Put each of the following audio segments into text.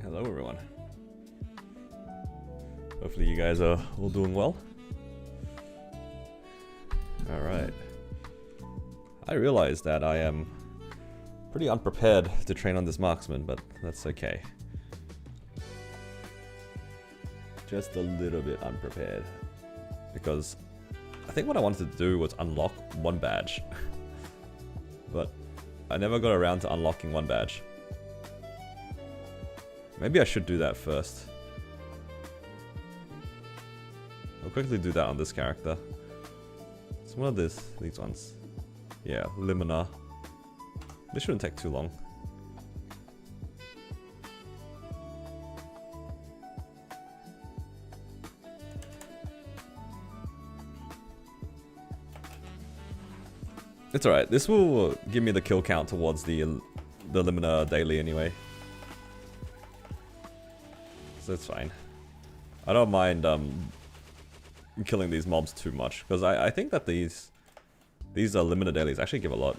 Hello everyone. Hopefully you guys are all doing well. Alright. I realize that I am pretty unprepared to train on this Marksman, but that's okay. Just a little bit unprepared. Because I think what I wanted to do was unlock one badge. But I never got around to unlocking one badge. Maybe I should do that first. I'll quickly do that on this character. It's one of these ones. Yeah, Limina. This shouldn't take too long. It's alright. This will give me the kill count towards the Limina daily anyway. So it's fine. I don't mind killing these mobs too much, because I think that these Limina dailies actually give a lot.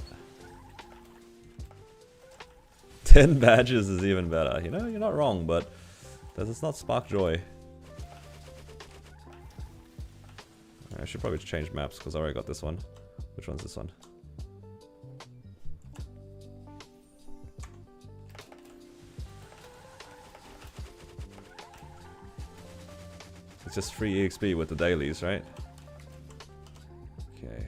10 badges is even better. You know, you're not wrong, but that does not spark joy. I should probably change maps, because I already got this one. Which one's this one? It's just free EXP with the dailies, right? Okay.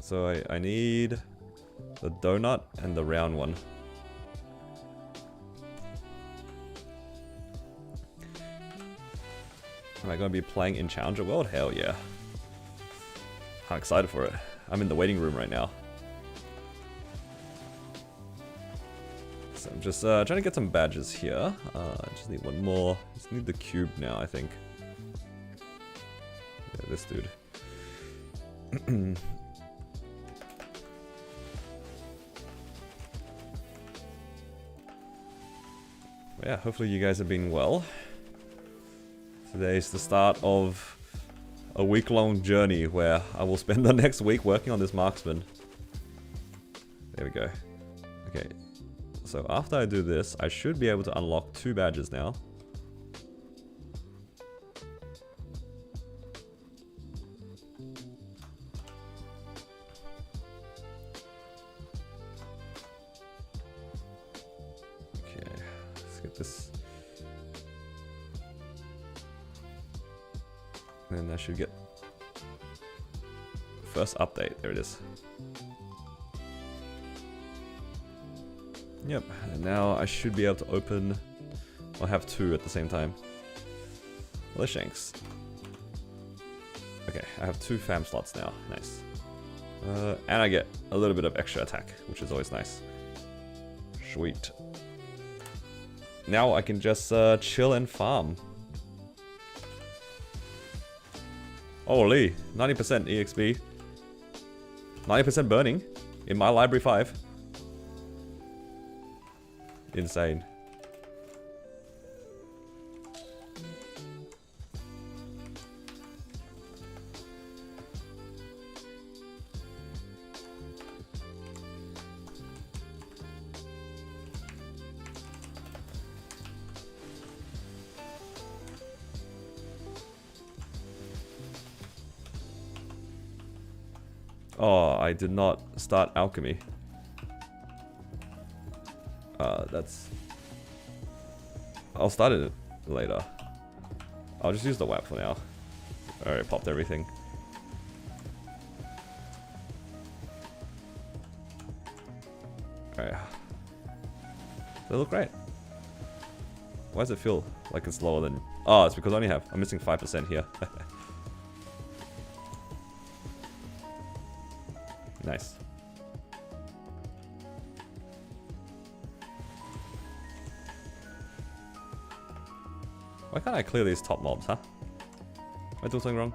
So I need the donut and the round one. Am I going to be playing in Challenger World? Hell yeah. I'm excited for it. I'm in the waiting room right now. So I'm just trying to get some badges here. I just need one more. Just need the cube now, I think. Yeah, this dude. Yeah, hopefully you guys have been well. Today's the start of a week-long journey where I will spend the next week working on this Marksman. There we go. Okay. So after I do this, I should be able to unlock 2 badges now. Okay, let's get this. And then I should get first update. There it is. Yep, and now I should be able to open, or have 2 at the same time. Well, shanks. Okay, I have 2 fam slots now. Nice. And I get a little bit of extra attack, which is always nice. Sweet. Now I can just chill and farm. Holy, 90% EXP. 90% burning in my library 5. Insane. Oh, I did not start alchemy. That's... I'll start it later. I'll just use the WAP for now. Alright, popped everything. Alright. They look great. Why does it feel like it's lower than... Oh, it's because I'm missing 5% here. Nice. Why can't I clear these top mobs, huh? Am I doing something wrong?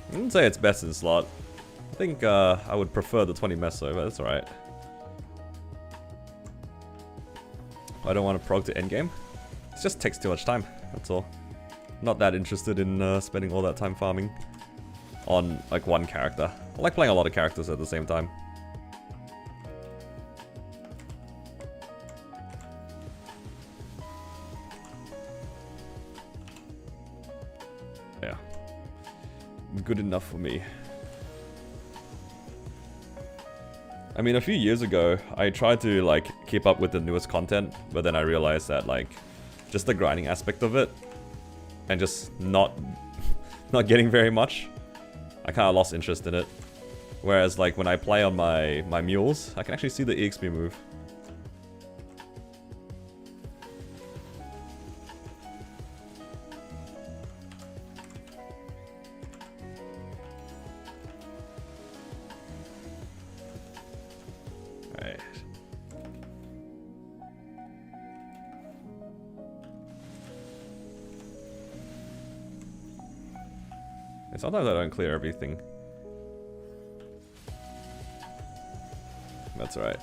I wouldn't say it's best in slot. I think I would prefer the 20 meso, but that's alright. I don't want to prog to endgame. It just takes too much time, that's all. Not that interested in spending all that time farming on like one character. I like playing a lot of characters at the same time. Yeah. Good enough for me. I mean, a few years ago, I tried to like keep up with the newest content, but then I realized that like just the grinding aspect of it and just not getting very much, I kind of lost interest in it. Whereas like when I play on my mules, I can actually see the EXP move. Alright. And sometimes I don't clear everything. That's right.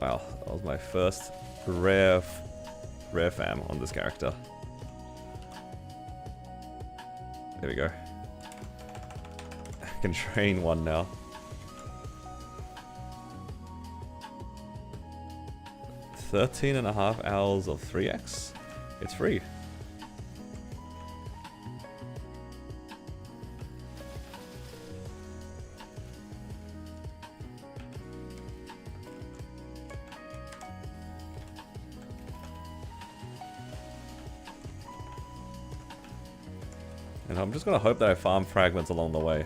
Wow, that was my first rare fam on this character. There we go. I can train one now. $13.5 hours of 3x? It's free. And I'm just gonna hope that I farm fragments along the way.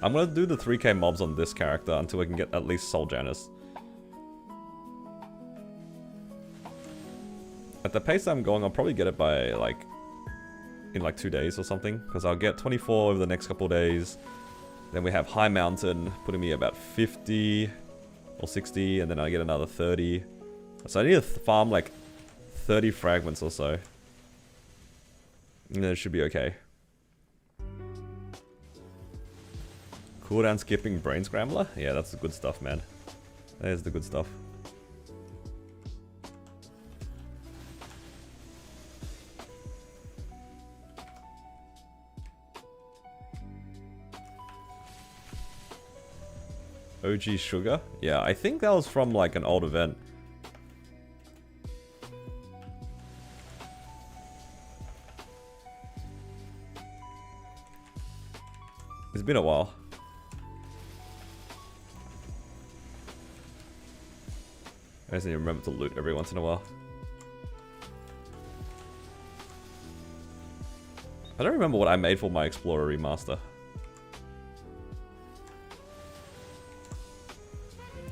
I'm gonna do the 3k mobs on this character until we can get at least Soul Janus. At the pace I'm going, I'll probably get it by like in like 2 days or something, because I'll get 24 over the next couple days. Then we have High Mountain putting me about 50 or 60, and then I get another 30. So I need to farm like 30 fragments or so. And then it should be okay. Cooldown skipping Brain Scrambler? Yeah, that's the good stuff, man. That is the good stuff. OG Sugar? Yeah, I think that was from like an old event. It's been a while. I just need to remember to loot every once in a while. I don't remember what I made for my Explorer Remaster.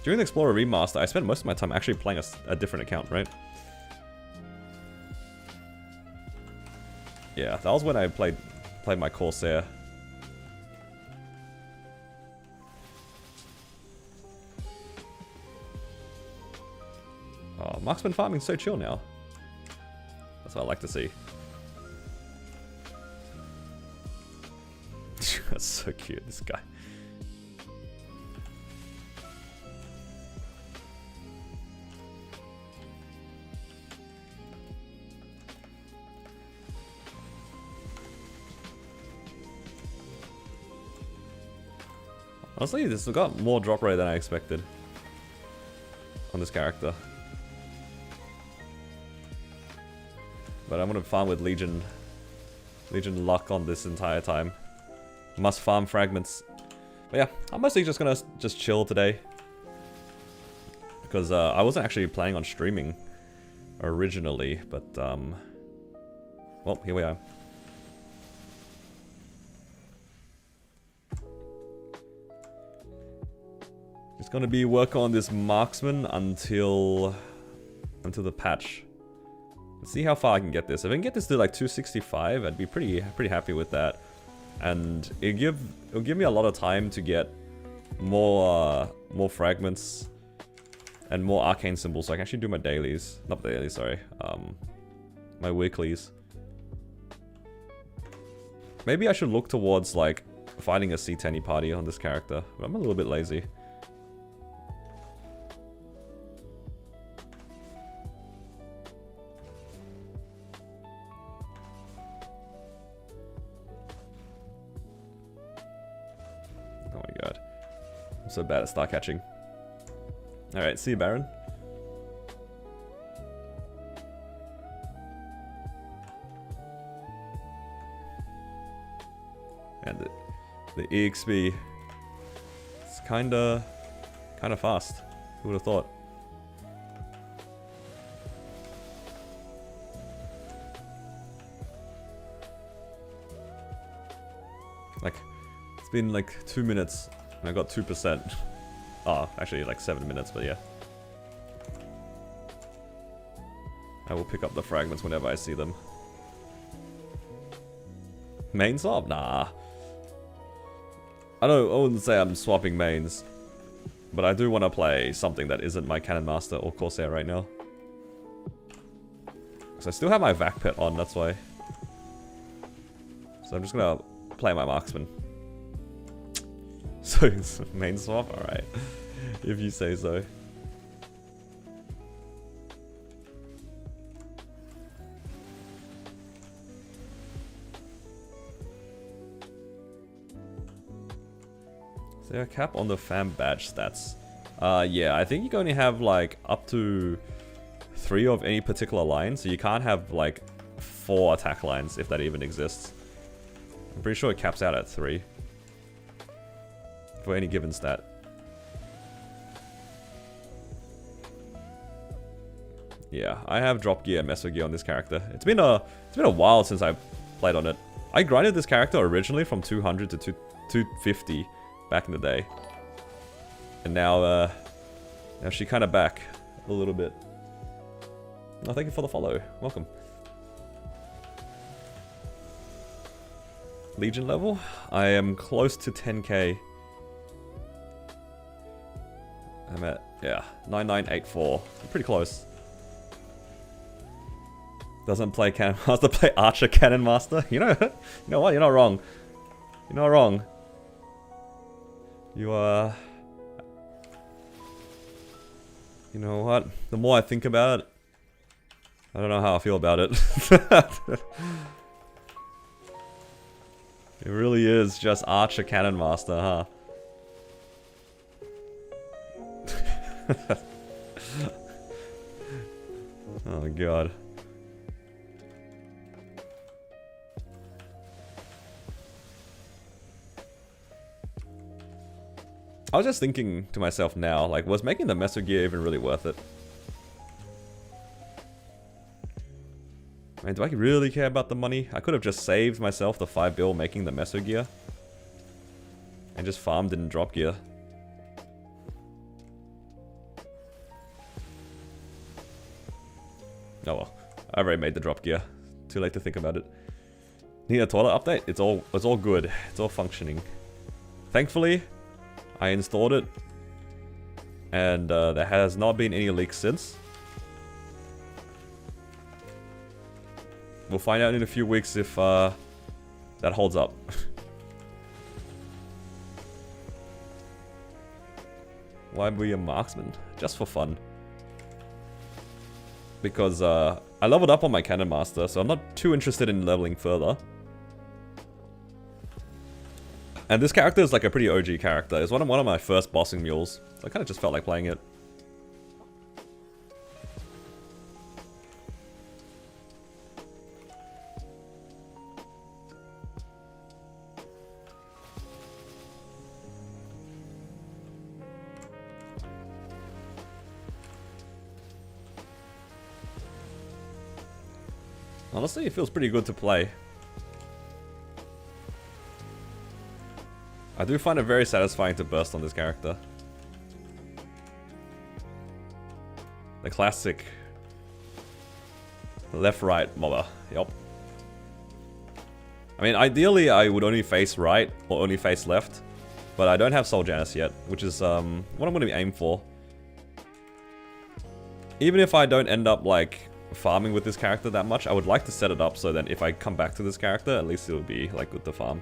During the Explorer Remaster, I spent most of my time actually playing a different account, right? Yeah, that was when I played my Corsair. Oh, Marksman farming's so chill now. That's what I like to see. That's so cute, this guy. Honestly, this has got more drop rate than I expected on this character. But I'm gonna farm with Legion luck on this entire time. Must farm fragments. But yeah, I'm mostly just gonna chill today. Because I wasn't actually planning on streaming originally, but well, here we are. Just gonna be working on this Marksman until the patch. Let's see how far I can get this. If I can get this to like 265, I'd be pretty happy with that. And it'll give me a lot of time to get more fragments and more arcane symbols, so I can actually do my dailies. Not dailies, sorry. My weeklies. Maybe I should look towards like fighting a C10 party on this character, but I'm a little bit lazy. so bad at star catching. Alright, see you, Baron. And the EXP, it's kinda fast. Who would have thought? Like, it's been like 2 minutes and I got 2%. Oh, actually like 7 minutes, but yeah. I will pick up the fragments whenever I see them. Main swap? Nah. I wouldn't say I'm swapping mains. But I do want to play something that isn't my Cannon Master or Corsair right now. Because I still have my Vac Pet on, that's why. So I'm just gonna play my Marksman. So, main swap? Alright. If you say so. Is there a cap on the fam badge stats? Yeah, I think you can only have like up to 3 of any particular line, so you can't have like 4 attack lines if that even exists. I'm pretty sure it caps out at 3 for any given stat. Yeah, I have drop gear and meso gear on this character. It's been a while since I played on it. I grinded this character originally from 200 to 250 back in the day. And now she's kind of back a little bit. Oh, thank you for the follow. Welcome. Legion level? I am close to 10k. I'm at, yeah, 9984. I'm pretty close. Doesn't play Cannon Master, play Archer Cannon Master. You know what? You're not wrong. You're not wrong. You are... You know what? The more I think about it, I don't know how I feel about it. It really is just Archer Cannon Master, huh? Oh god. I was just thinking to myself now, like, was making the meso gear even really worth it? I mean, do I really care about the money? I could have just saved myself the 5 bill making the meso gear. And just farmed in drop gear. Oh well, I already made the drop gear. Too late to think about it. Need a toilet update? It's all good. It's all functioning. Thankfully, I installed it, and there has not been any leaks since. We'll find out in a few weeks if that holds up. Why be a marksman? Just for fun. Because I leveled up on my Cannon Master, so I'm not too interested in leveling further. And this character is like a pretty OG character. It's one of my first bossing mules, so I kind of just felt like playing it. Honestly, it feels pretty good to play. I do find it very satisfying to burst on this character. The classic left-right mobber. Yup. I mean, ideally I would only face right or only face left, but I don't have Soul Janus yet, which is what I'm going to be aimed for. Even if I don't end up like farming with this character that much, I would like to set it up so that if I come back to this character, at least it would be like good to farm.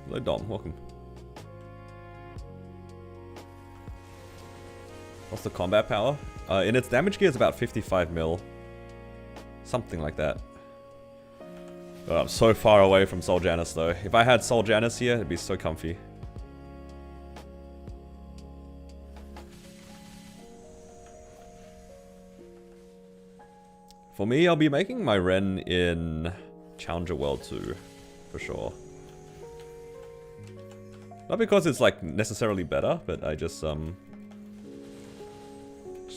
Hello Dom, welcome. What's the combat power? In its damage gear is about 55 mil. Something like that. Oh, I'm so far away from Sol Janus though. If I had Sol Janus here, it'd be so comfy. For me, I'll be making my Ren in Challenger World 2, for sure. Not because it's like necessarily better, but I just want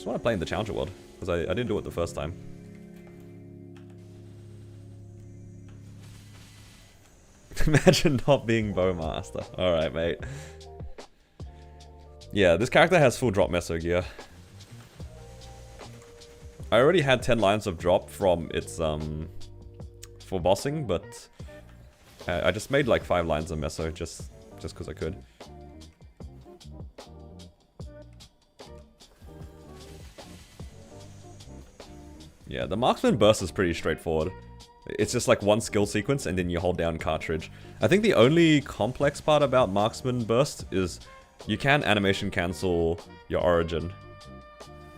to play in the Challenger World, because I didn't do it the first time. Imagine not being Bowmaster. Alright, mate. Yeah, this character has full drop meso gear. I already had 10 lines of drop from its, for bossing, but I just made like 5 lines of meso just because I could. Yeah, the Marksman burst is pretty straightforward. It's just like one skill sequence and then you hold down cartridge. I think the only complex part about Marksman burst is you can animation cancel your origin.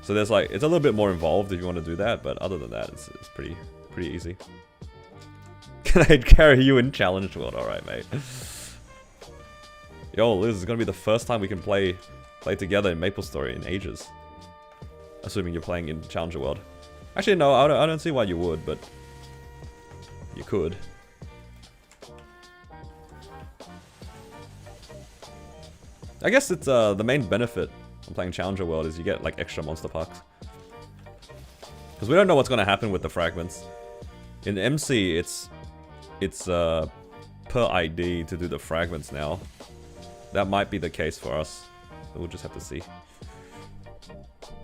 So there's like, it's a little bit more involved if you want to do that, but other than that, it's pretty easy. Can I carry you in Challenge World? Alright, mate. Yo, Liz, it's gonna be the first time we can play together in MapleStory in ages. Assuming you're playing in Challenger World. Actually, no, I don't see why you would, but you could. I guess it's the main benefit of playing Challenger World is you get like extra monster packs. Because we don't know what's going to happen with the fragments. In MC, it's per ID to do the fragments now. That might be the case for us. So we'll just have to see.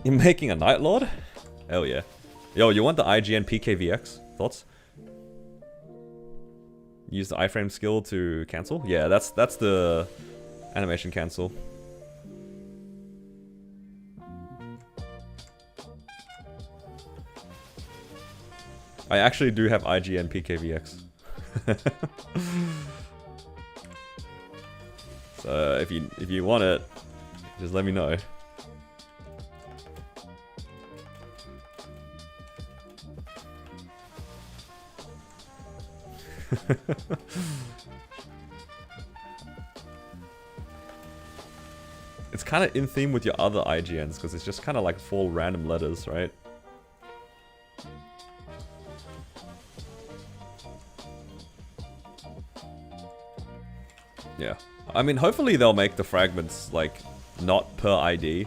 You're making a Night Lord? Hell yeah. Yo, you want the IGN PKVX? Thoughts? Use the iframe skill to cancel? Yeah, that's the animation cancel. I actually do have IGN PKVX. So if you want it, just let me know. It's kind of in theme with your other IGNs because it's just kind of like full random letters, right? Yeah. I mean, hopefully they'll make the fragments, like, not per ID.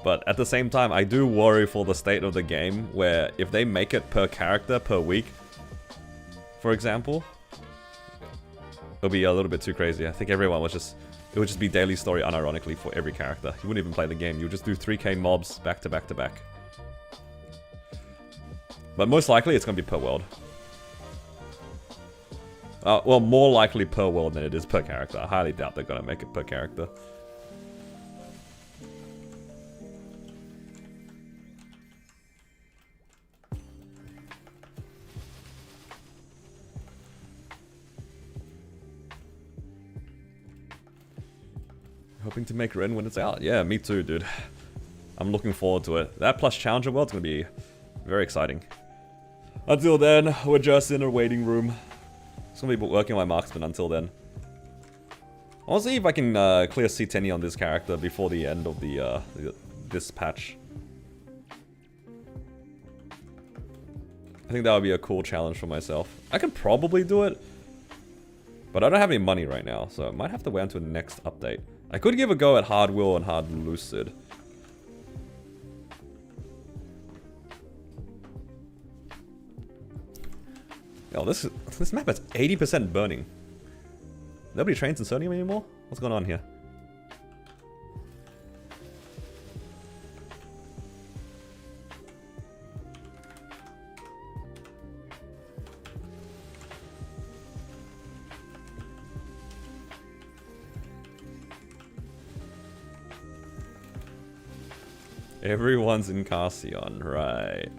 But at the same time, I do worry for the state of the game, where if they make it per character, per week, for example, it'll be a little bit too crazy. I think everyone was just... It would just be daily story unironically for every character. You wouldn't even play the game. You would just do 3k mobs back to back to back. But most likely, it's going to be per world. Well, more likely per world than it is per character. I highly doubt they're going to make it per character. Hoping to make Ren when it's out. Yeah, me too, dude. I'm looking forward to it. That plus Challenger World's going to be very exciting. Until then, we're just in a waiting room. It's going to be working on my Marksman until then. I want to see if I can clear C10 on this character before the end of this patch. I think that would be a cool challenge for myself. I could probably do it, but I don't have any money right now, so I might have to wait until the next update. I could give a go at Hard Will and Hard Lucid. Yo, this map has 80% burning. Nobody trains in Sodium anymore? What's going on here? Everyone's in Carcion, right.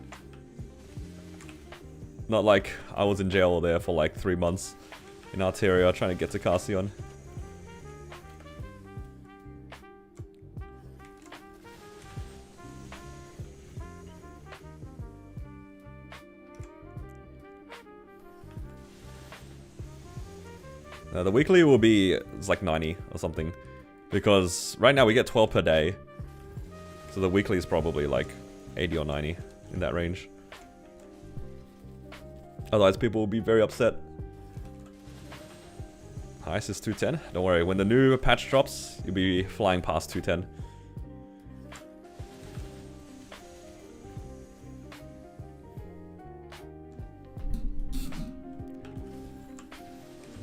Not like I was in jail there for like 3 months in Arteria trying to get to Carcion. The weekly will be, it's like 90 or something. Because right now we get 12 per day. So the weekly is probably like 80 or 90 in that range. Otherwise people will be very upset. Highest is 210. Don't worry, when the new patch drops, you'll be flying past 210.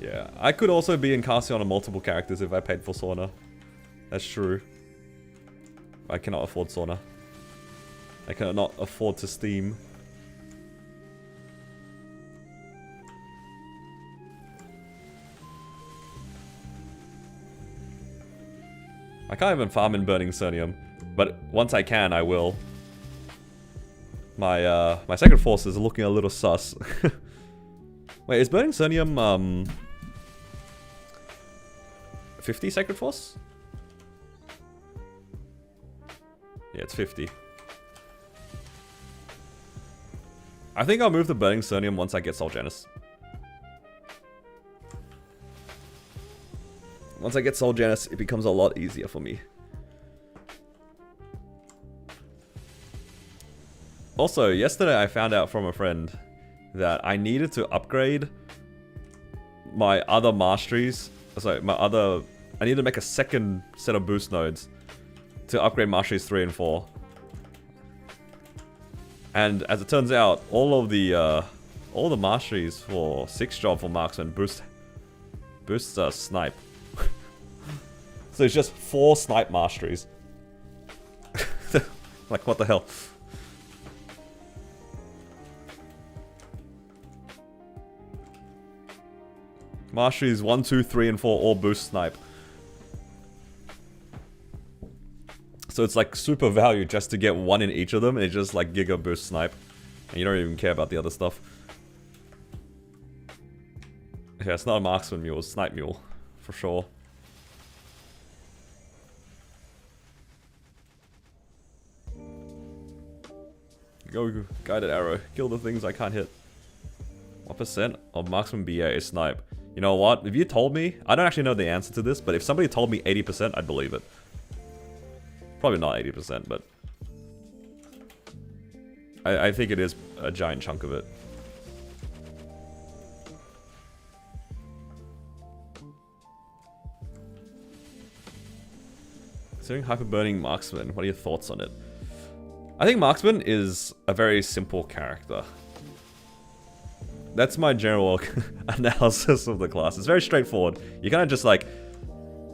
Yeah, I could also be in Cassion on multiple characters if I paid for Sauna. That's true. I cannot afford Sauna. I cannot afford to Steam. I can't even farm in Burning Cernium, but once I can, I will. My my Sacred Force is looking a little sus. Wait, is Burning Cernium 50 Sacred Force? Yeah, it's 50. I think I'll move the Burning Cernium once I get Soul Janus. Once I get Soul Janus, it becomes a lot easier for me. Also, yesterday I found out from a friend that I needed to upgrade my other masteries. Sorry, I need to make a second set of boost nodes to upgrade masteries 3 and 4. And as it turns out, all the masteries for 6 job for Marksman boost snipe. So it's just 4 snipe masteries. Like, what the hell? Masteries 1, 2, 3, and 4 all boost snipe. So it's like super value just to get 1 in each of them, and it's just like giga boost snipe. And you don't even care about the other stuff. Yeah, it's not a Marksman mule, it's Snipe Mule. For sure. Go, guided arrow. Kill the things I can't hit. What percent of Marksman BA is snipe? You know what? If you told me, I don't actually know the answer to this, but if somebody told me 80%, I'd believe it. Probably not 80%, but I think it is a giant chunk of it. Considering hyper-burning Marksman, what are your thoughts on it? I think Marksman is a very simple character. That's my general analysis of the class. It's very straightforward. You kind of just like,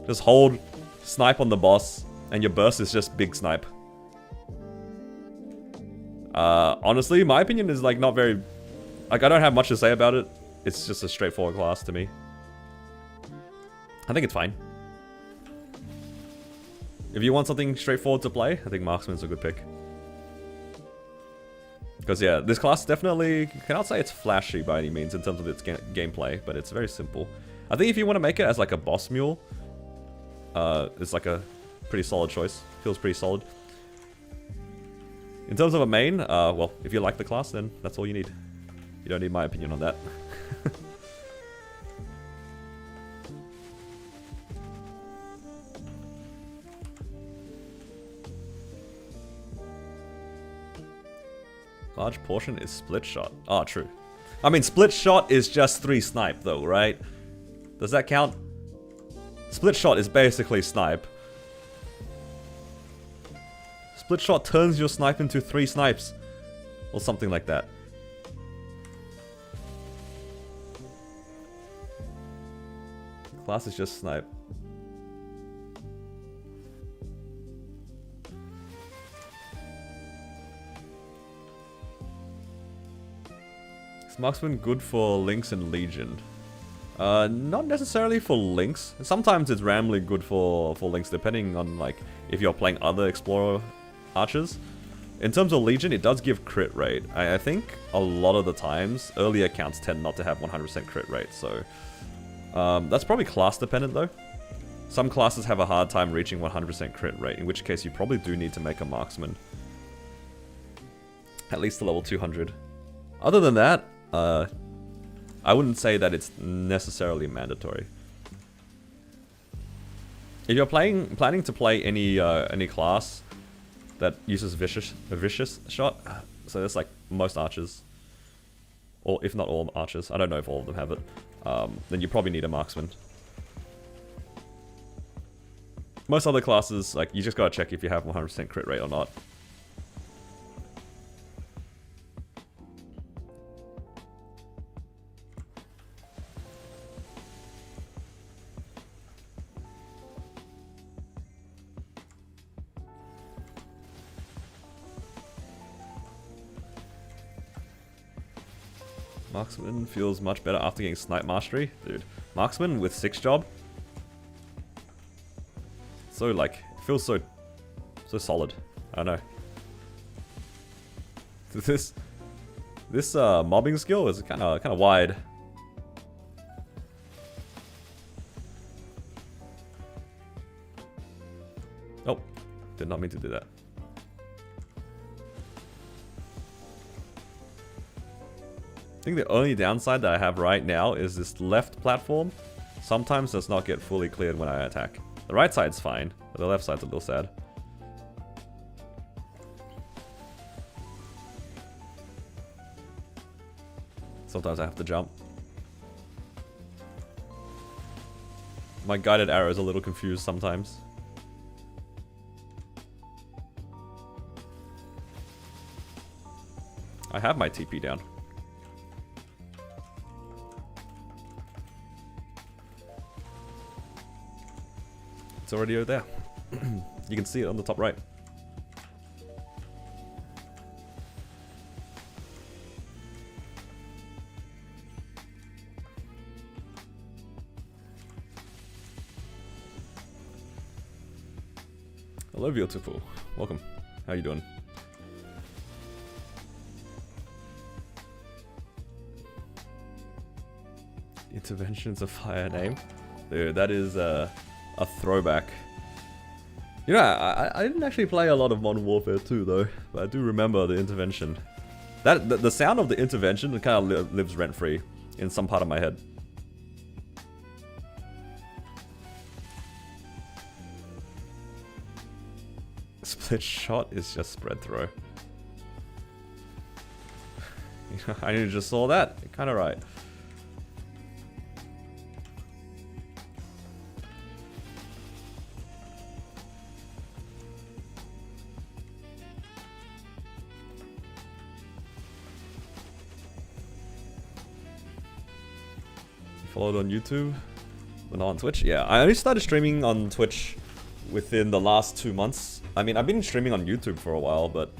just hold, snipe on the boss, and your burst is just big snipe. Honestly, my opinion is like not very, like I don't have much to say about it. It's just a straightforward class to me. I think it's fine. If you want something straightforward to play, I think Marksman's a good pick. Because yeah, this class definitely, cannot say it's flashy by any means in terms of its gameplay, but it's very simple. I think if you want to make it as like a boss mule, it's like a pretty solid choice. Feels pretty solid. In terms of a main, well, if you like the class, then that's all you need. You don't need my opinion on that. Large portion is split shot. Oh, true. I mean, split shot is just 3 snipe though, right? Does that count? Split shot is basically snipe. Split shot turns your snipe into 3 snipes. Or something like that. Class is just snipe. Is Marksman good for Lynx and Legion? Not necessarily for Lynx. Sometimes it's randomly good for Lynx, depending on like if you're playing other Explorer archers. In terms of Legion, it does give crit rate. I think a lot of the times, earlier accounts tend not to have 100% crit rate, so... that's probably class dependent though. Some classes have a hard time reaching 100% crit rate, in which case you probably do need to make a Marksman. At least to level 200. Other than that, I wouldn't say that it's necessarily mandatory. If you're planning to play any class that uses a vicious shot, so that's like most archers, or if not all archers, I don't know if all of them have it, then you probably need a marksman. Most other classes, like, you just gotta check if you have 100% crit rate or not. Marksman feels much better after getting snipe mastery. Dude, Marksman with 6 job. So like, it feels so solid. I don't know. This mobbing skill is kind of wide. Oh, did not mean to do that. I think the only downside that I have right now is this left platform sometimes does not get fully cleared when I attack. The right side's fine, but the left side's a little sad. Sometimes I have to jump. My guided arrow is a little confused sometimes. I have my TP down. It's already over there. You can see it on the top right. Hello, beautiful. Welcome. How you doing? Intervention's a fire name. Dude, that is a throwback. You know, I didn't actually play a lot of Modern Warfare 2 though, but I do remember the intervention. The sound of the intervention kind of lives rent-free in some part of my head. Split shot is just spread throw. I just saw that. You're kind of right. Followed on YouTube, but not on Twitch. Yeah, I only started streaming on Twitch within the last 2 months. I mean, I've been streaming on YouTube for a while, but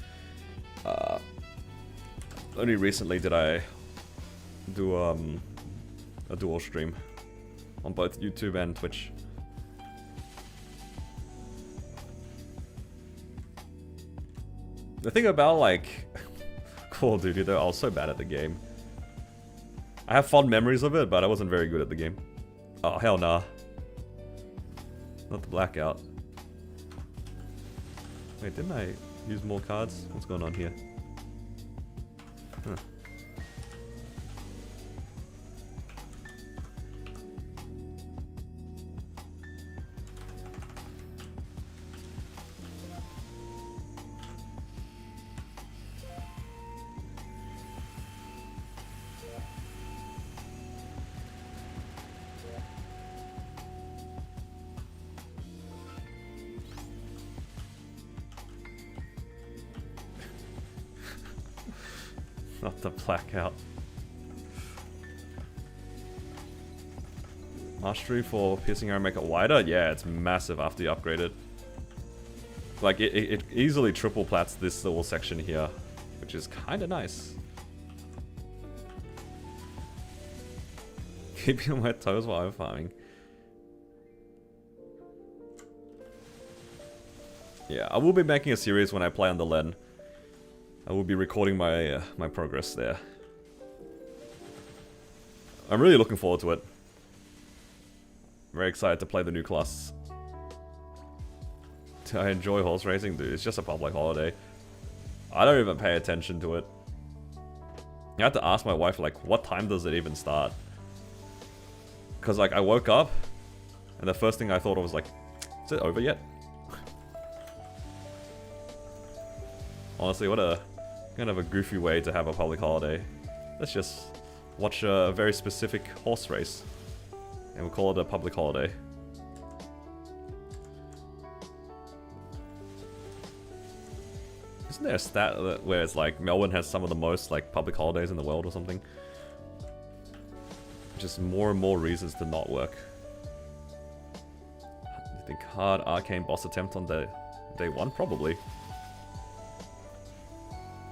only recently did I do a dual stream on both YouTube and Twitch. The thing about like Call of Duty though, I was so bad at the game. I have fond memories of it, but I wasn't very good at the game. Oh, hell nah. Not the blackout. Wait, didn't I use more cards? What's going on here? Huh. Not the blackout. Mastery for piercing arrow make it wider? Yeah, it's massive after you upgrade it. Like, it easily triple plats this little section here, which is kind of nice. Keep you on my toes while I'm farming. Yeah, I will be making a series when I play on the LEN. I will be recording my my progress there. I'm really looking forward to it. Very excited to play the new class. I enjoy horse racing, dude. It's just a public holiday. I don't even pay attention to it. I had to ask my wife, like, what time does it even start? Because, like, I woke up, and the first thing I thought was, like, Is it over yet? Honestly, what a kind of a goofy way to have a public holiday. Let's just watch a very specific horse race, and we'll call it a public holiday. Isn't there a stat where it's like Melbourne has some of the most like public holidays in the world or something? Just more and more reasons to not work. You think hard arcane boss attempt on day 1? Probably.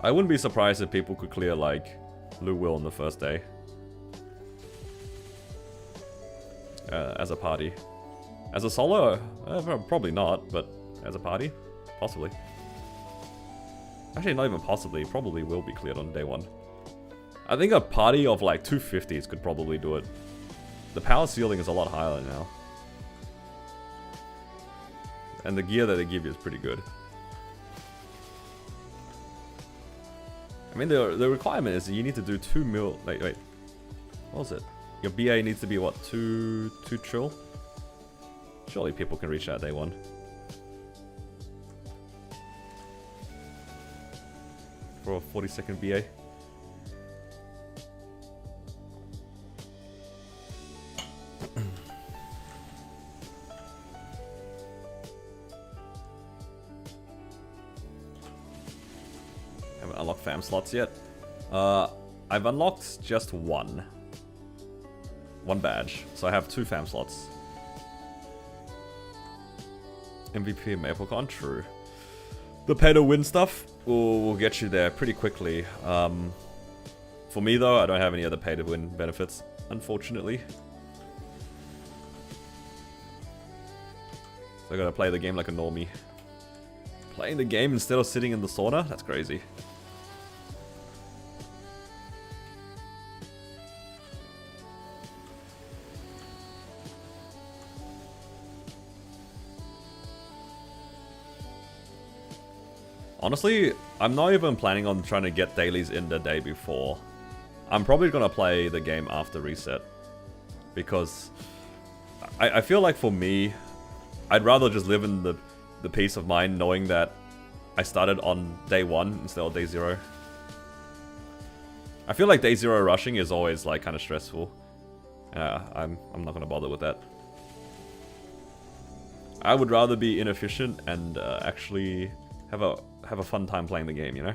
I wouldn't be surprised if people could clear like Lu Will on the first day. As a party. As a solo? Probably not, but as a party? Possibly. Actually, not even possibly. Probably will be cleared on day 1. I think a party of like 250s could probably do it. The power ceiling is a lot higher now. And the gear that they give you is pretty good. I mean, the requirement is that you need to do 2 mil... Wait. What was it? Your BA needs to be what? 2 trill? Surely people can reach that day 1. For a 40-second BA. Haven't unlocked fam slots yet. I've unlocked just one badge, so I have 2 fam slots. MVP MapleCon, true. The pay to win stuff will get you there pretty quickly. For me though, I don't have any other pay to win benefits, unfortunately. So I gotta play the game like a normie. Playing the game instead of sitting in the sauna? That's crazy. Honestly, I'm not even planning on trying to get dailies in the day before. I'm probably gonna play the game after reset. Because I feel like for me, I'd rather just live in the peace of mind knowing that I started on day 1 instead of day 0. I feel like day 0 rushing is always like kind of stressful. I'm not gonna bother with that. I would rather be inefficient and actually have a fun time playing the game, you know?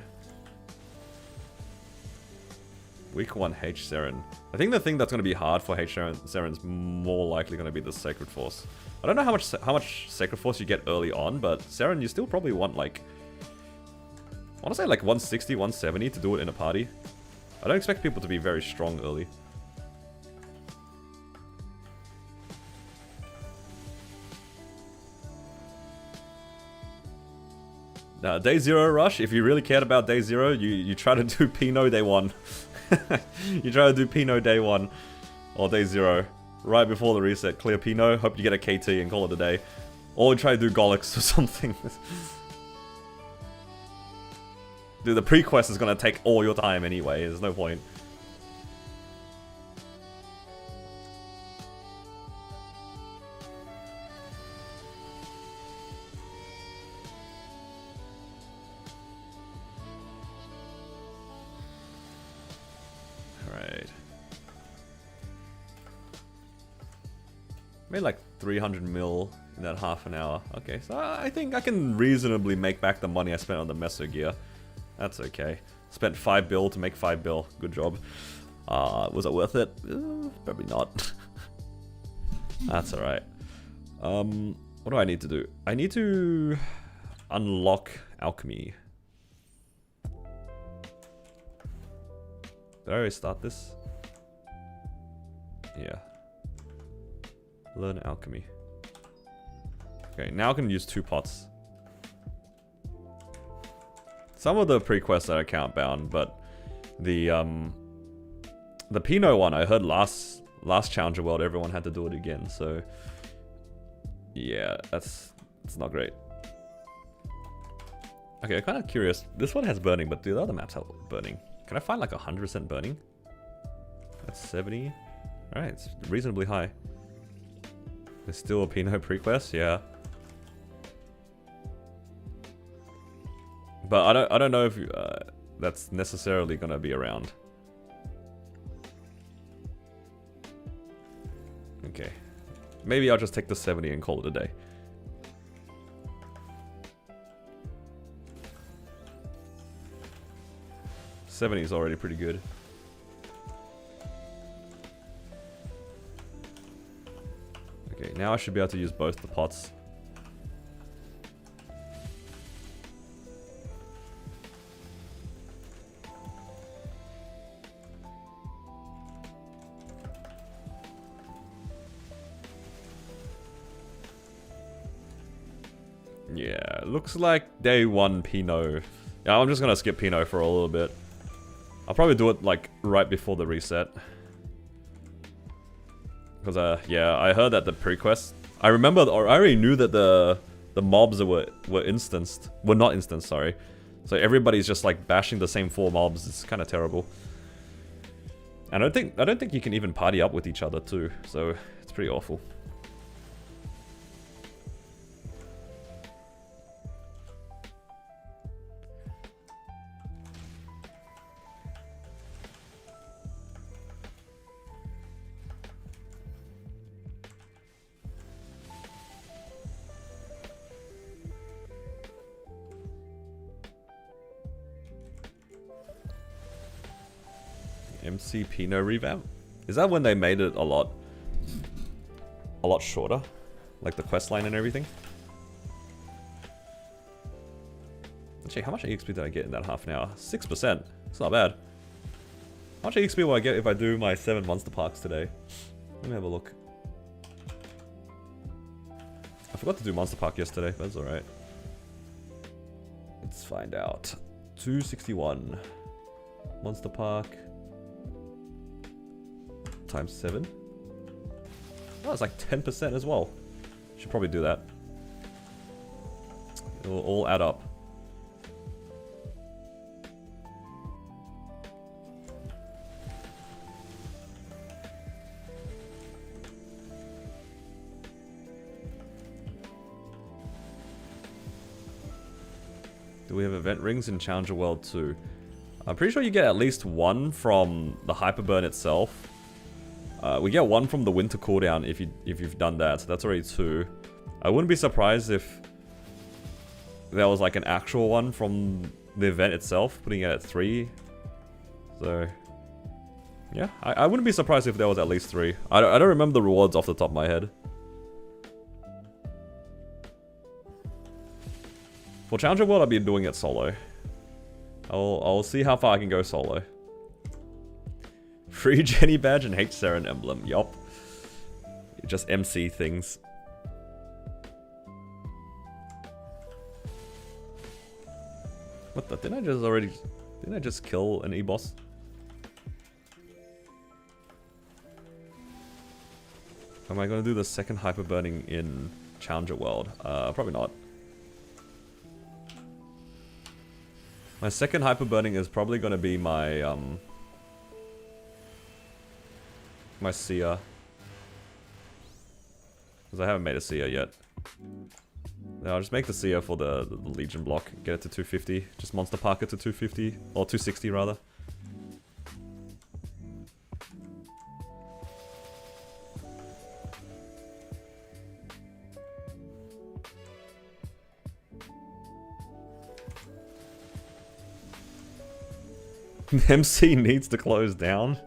Week 1 H Seren. I think the thing that's going to be hard for H Seren is more likely going to be the Sacred Force. I don't know how much Sacred Force you get early on, but Seren, you still probably want like... I want to say like 160, 170 to do it in a party. I don't expect people to be very strong early. Day 0 rush, if you really cared about day 0, you try to do Pinot day 1. You try to do Pinot day 1. Or day 0. Right before the reset, clear Pinot, hope you get a KT and call it a day. Or try to do Golix or something. Dude, the pre-quest is gonna take all your time anyway, there's no point. Made like 300 mil in that half an hour. Okay, so I think I can reasonably make back the money I spent on the Meso gear. That's okay. Spent 5 bill to make 5 bill. Good job. Was it worth it? Probably not. That's alright. What do I need to do? I need to unlock alchemy. Did I already start this? Yeah. Learn alchemy. Okay, now I can use 2 pots. Some of the pre-quests are account bound, but the Pinot one I heard last Challenger World everyone had to do it again, so yeah, it's not great. Okay, I'm kind of curious. This one has burning, but do the other maps have burning? Can I find like 100% burning? That's 70. Alright, it's reasonably high. There's still a Pinot pre-quest? Yeah. But I don't know if that's necessarily gonna be around. Okay. Maybe I'll just take the 70 and call it a day. $70 is already pretty good. Okay, now I should be able to use both the pots. Yeah, looks like day 1 Pinot. Yeah, I'm just gonna skip Pinot for a little bit. I'll probably do it like right before the reset. Because yeah, I heard that the pre-quest. I remember, or I already knew that the mobs were instanced. Were not instanced, sorry. So everybody's just like bashing the same 4 mobs. It's kind of terrible. And I don't think you can even party up with each other too. So it's pretty awful. MC Pinot revamp? Is that when they made it a lot shorter? Like the quest line and everything? Actually, how much EXP did I get in that half an hour? 6%. It's not bad. How much EXP will I get if I do my 7 monster parks today? Let me have a look. I forgot to do monster park yesterday, but that's alright. Let's find out. 261. Monster park. Times 7. Oh, it's like 10% as well. Should probably do that. It will all add up. Do we have event rings in Challenger World 2? I'm pretty sure you get at least 1 from the Hyperburn itself. We get 1 from the winter cooldown if you've done that, so that's already 2. I wouldn't be surprised if there was like an actual one from the event itself, putting it at 3. So yeah, I wouldn't be surprised if there was at least 3. I don't remember the rewards off the top of my head. For Challenger World, I'll be doing it solo. I'll see how far I can go solo. Free Jenny badge and H Saren emblem. Yup. Just MC things. What the? Didn't I just kill an E-boss? Am I gonna do the second hyper burning in Challenger World? Probably not. My second hyper burning is probably gonna be my my seer. Because I haven't made a seer yet. No, I'll just make the seer for the Legion block. Get it to 250. Just monster park it to 250. Or 260 rather. MC needs to close down.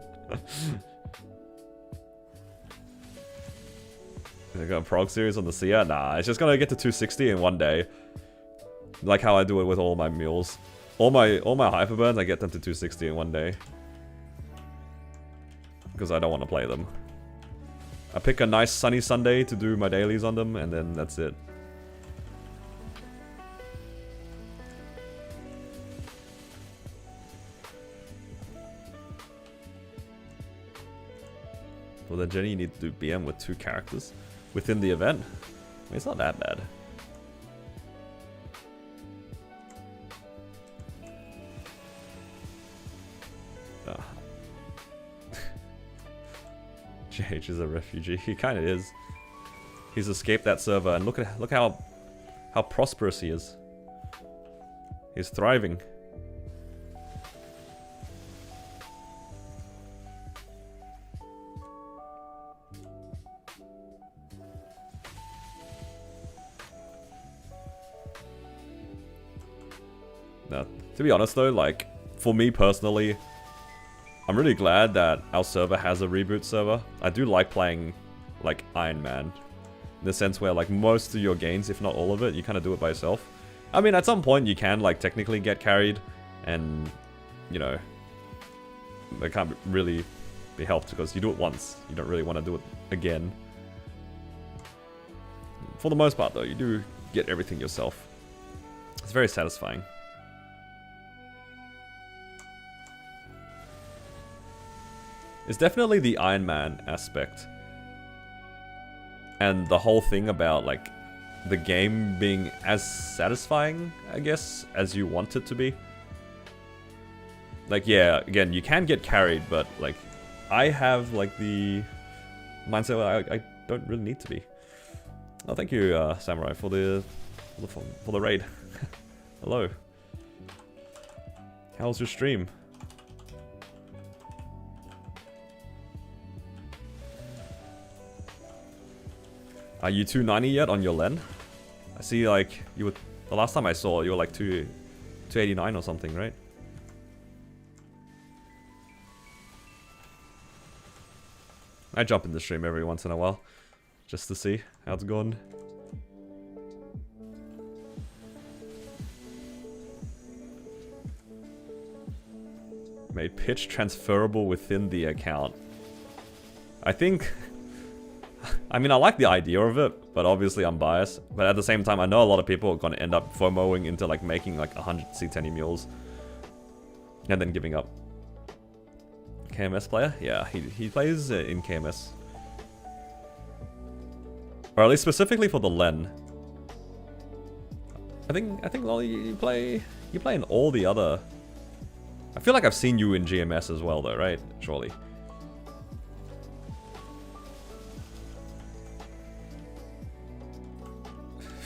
They got a prog series on the Seer? Nah, it's just gonna get to 260 in one day. Like how I do it with all my mules. All my hyperburns, I get them to 260 in one day. Because I don't want to play them. I pick a nice sunny Sunday to do my dailies on them, and then that's it. Well then Jenny, you need to do BM with 2 characters within the event. I mean, it's not that bad. JH is a refugee. He kind of is. He's escaped that server, and look how prosperous he is. is thriving. Now, to be honest though, like, for me personally, I'm really glad that our server has a reboot server. I do like playing, like, Iron Man. In the sense where, like, most of your games, if not all of it, you kind of do it by yourself. I mean, at some point you can, like, technically get carried, and, you know, they can't really be helped because you do it once. You don't really want to do it again. For the most part, though, you do get everything yourself. It's very satisfying. It's definitely the Iron Man aspect. And the whole thing about, like, the game being as satisfying, I guess, as you want it to be. Like, yeah, again, you can get carried, but, like, I have, like, the mindset where I don't really need to be. Oh, thank you, Samurai, for the raid. Hello. How's your stream? Are you 290 yet on your LEN? I see, like, you were... The last time I saw, you were like 289 or something, right? I jump in the stream every once in a while, just to see how it's going. Made pitch transferable within the account. I think... I mean, I like the idea of it, but obviously I'm biased. But at the same time, I know a lot of people are going to end up FOMOing into, like, making, like, 100 C10 mules. And then giving up. KMS player? Yeah, he plays in KMS. Or at least specifically for the LEN. I think Lolly, you play in all the other... I feel like I've seen you in GMS as well, though, right? Surely.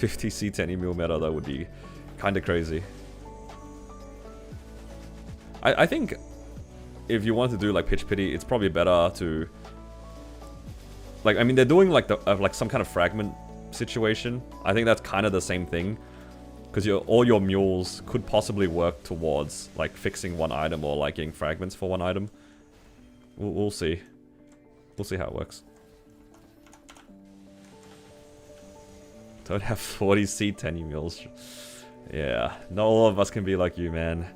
$50 C10 mil meta, that would be kind of crazy. I think if you want to do like pitch pity, it's probably better to, like, I mean, they're doing like like some kind of fragment situation. I think that's kind of the same thing, because all your mules could possibly work towards like fixing one item or like getting fragments for one item. We'll see. We'll see how it works. Don't have 40 C10 mules. Yeah, not all of us can be like you, man.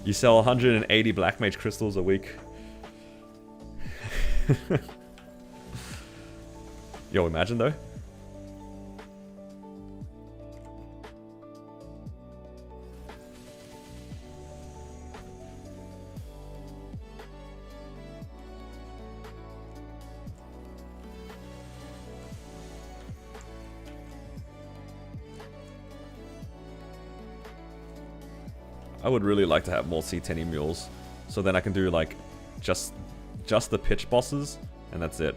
You sell 180 Black Mage crystals a week. Yo, imagine though. I would really like to have more C10 mules, so then I can do like just the pitch bosses, and that's it.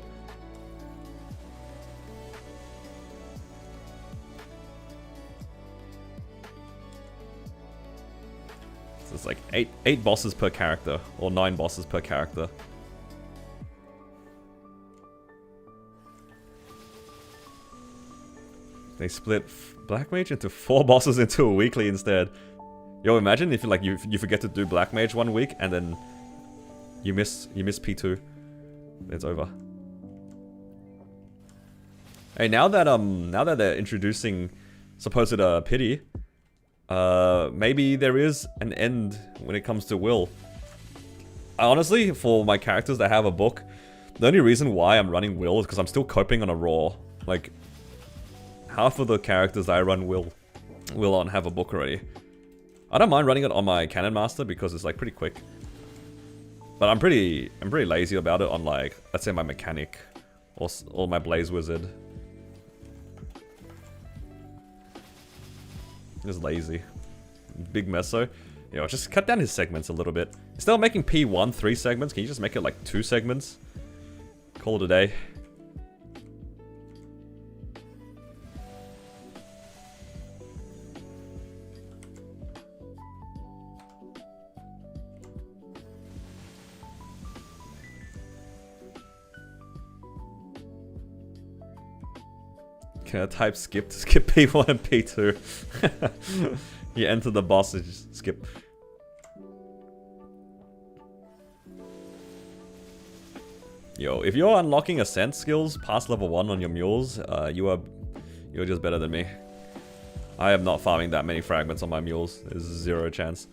So it's like eight bosses per character, or 9 bosses per character. They split Black Mage into 4 bosses into a weekly instead. Yo, imagine if like you forget to do Black Mage one week and then you miss P2. It's over. Hey, now that they're introducing supposed pity, maybe there is an end when it comes to will. Honestly, for my characters that have a book, the only reason why I'm running will is because I'm still coping on a raw. Like, half of the characters that I run will on have a book already. I don't mind running it on my Cannon Master because it's like pretty quick. But I'm pretty lazy about it on like, let's say my Mechanic or my Blaze Wizard. Just lazy. Big Meso. You know, just cut down his segments a little bit. Instead of making P1 3 segments, can you just make it like 2 segments? Call it a day. Can I type skip to skip P1 and P2? You enter the boss and just skip. Yo, if you're unlocking ascent skills past level 1 on your mules, you're just better than me. I am not farming that many fragments on my mules. There's zero chance.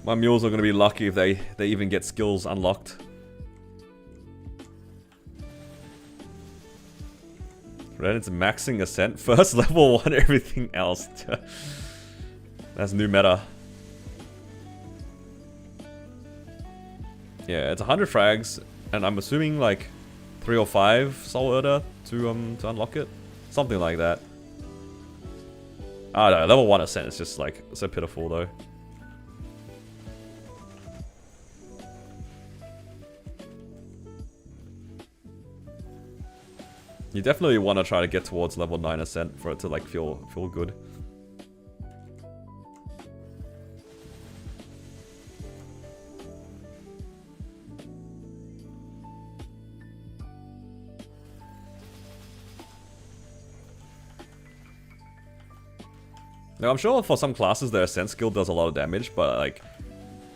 My mules are going to be lucky if they even get skills unlocked. Reddit's maxing ascent, first level 1, everything else. That's new meta. Yeah, it's 100 frags, and I'm assuming like 3 or 5 soul order to unlock it. Something like that. I don't know, level 1 ascent is just like so pitiful though. You definitely want to try to get towards level 9 ascent for it to like feel good. Now I'm sure for some classes their ascent skill does a lot of damage, but like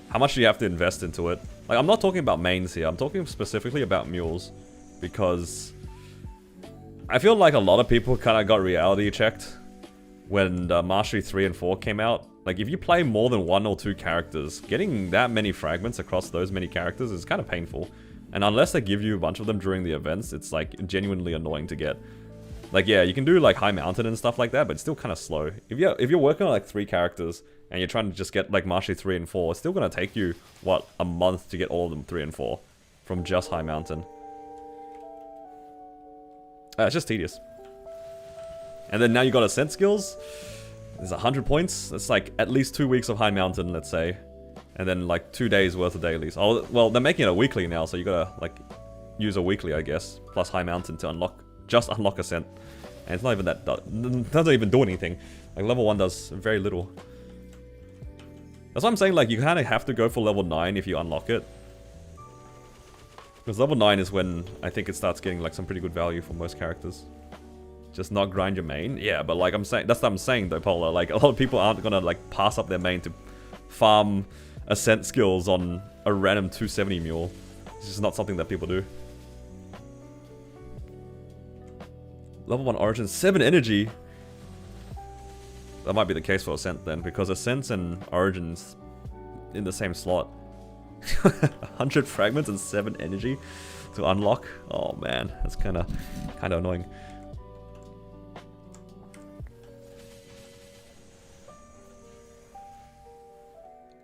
how much do you have to invest into it? Like I'm not talking about mains here, I'm talking specifically about mules, because I feel like a lot of people kind of got reality checked when Mastery 3 and 4 came out. Like, if you play more than 1 or 2 characters, getting that many fragments across those many characters is kind of painful. And unless they give you a bunch of them during the events, it's, like, genuinely annoying to get. Like, yeah, you can do, like, High Mountain and stuff like that, but it's still kind of slow. If you're working on, like, 3 characters, and you're trying to just get, like, Mastery 3 and 4, it's still going to take you, what, a month to get all of them 3 and 4 from just High Mountain. It's just tedious. And then now you got ascent skills. There's 100 points. That's like at least 2 weeks of High Mountain, let's say. And then like 2 days worth of dailies. Oh, well, they're making it a weekly now, so you gotta like use a weekly, I guess, plus High Mountain to unlock ascent. And it's not even that, doesn't even do anything. Like level 1 does very little. That's why I'm saying like you kind of have to go for level 9 if you unlock it. Because level 9 is when I think it starts getting like some pretty good value for most characters. Just not grind your main. Yeah, but like I'm saying, that's what I'm saying though, Polar. Like a lot of people aren't gonna like pass up their main to farm ascent skills on a random 270 mule. It's just not something that people do. Level 1 Origin, 7 energy. That might be the case for Ascent then, because Ascent and Origins in the same slot. 100 fragments and 7 energy to unlock. Oh man, that's kind of annoying.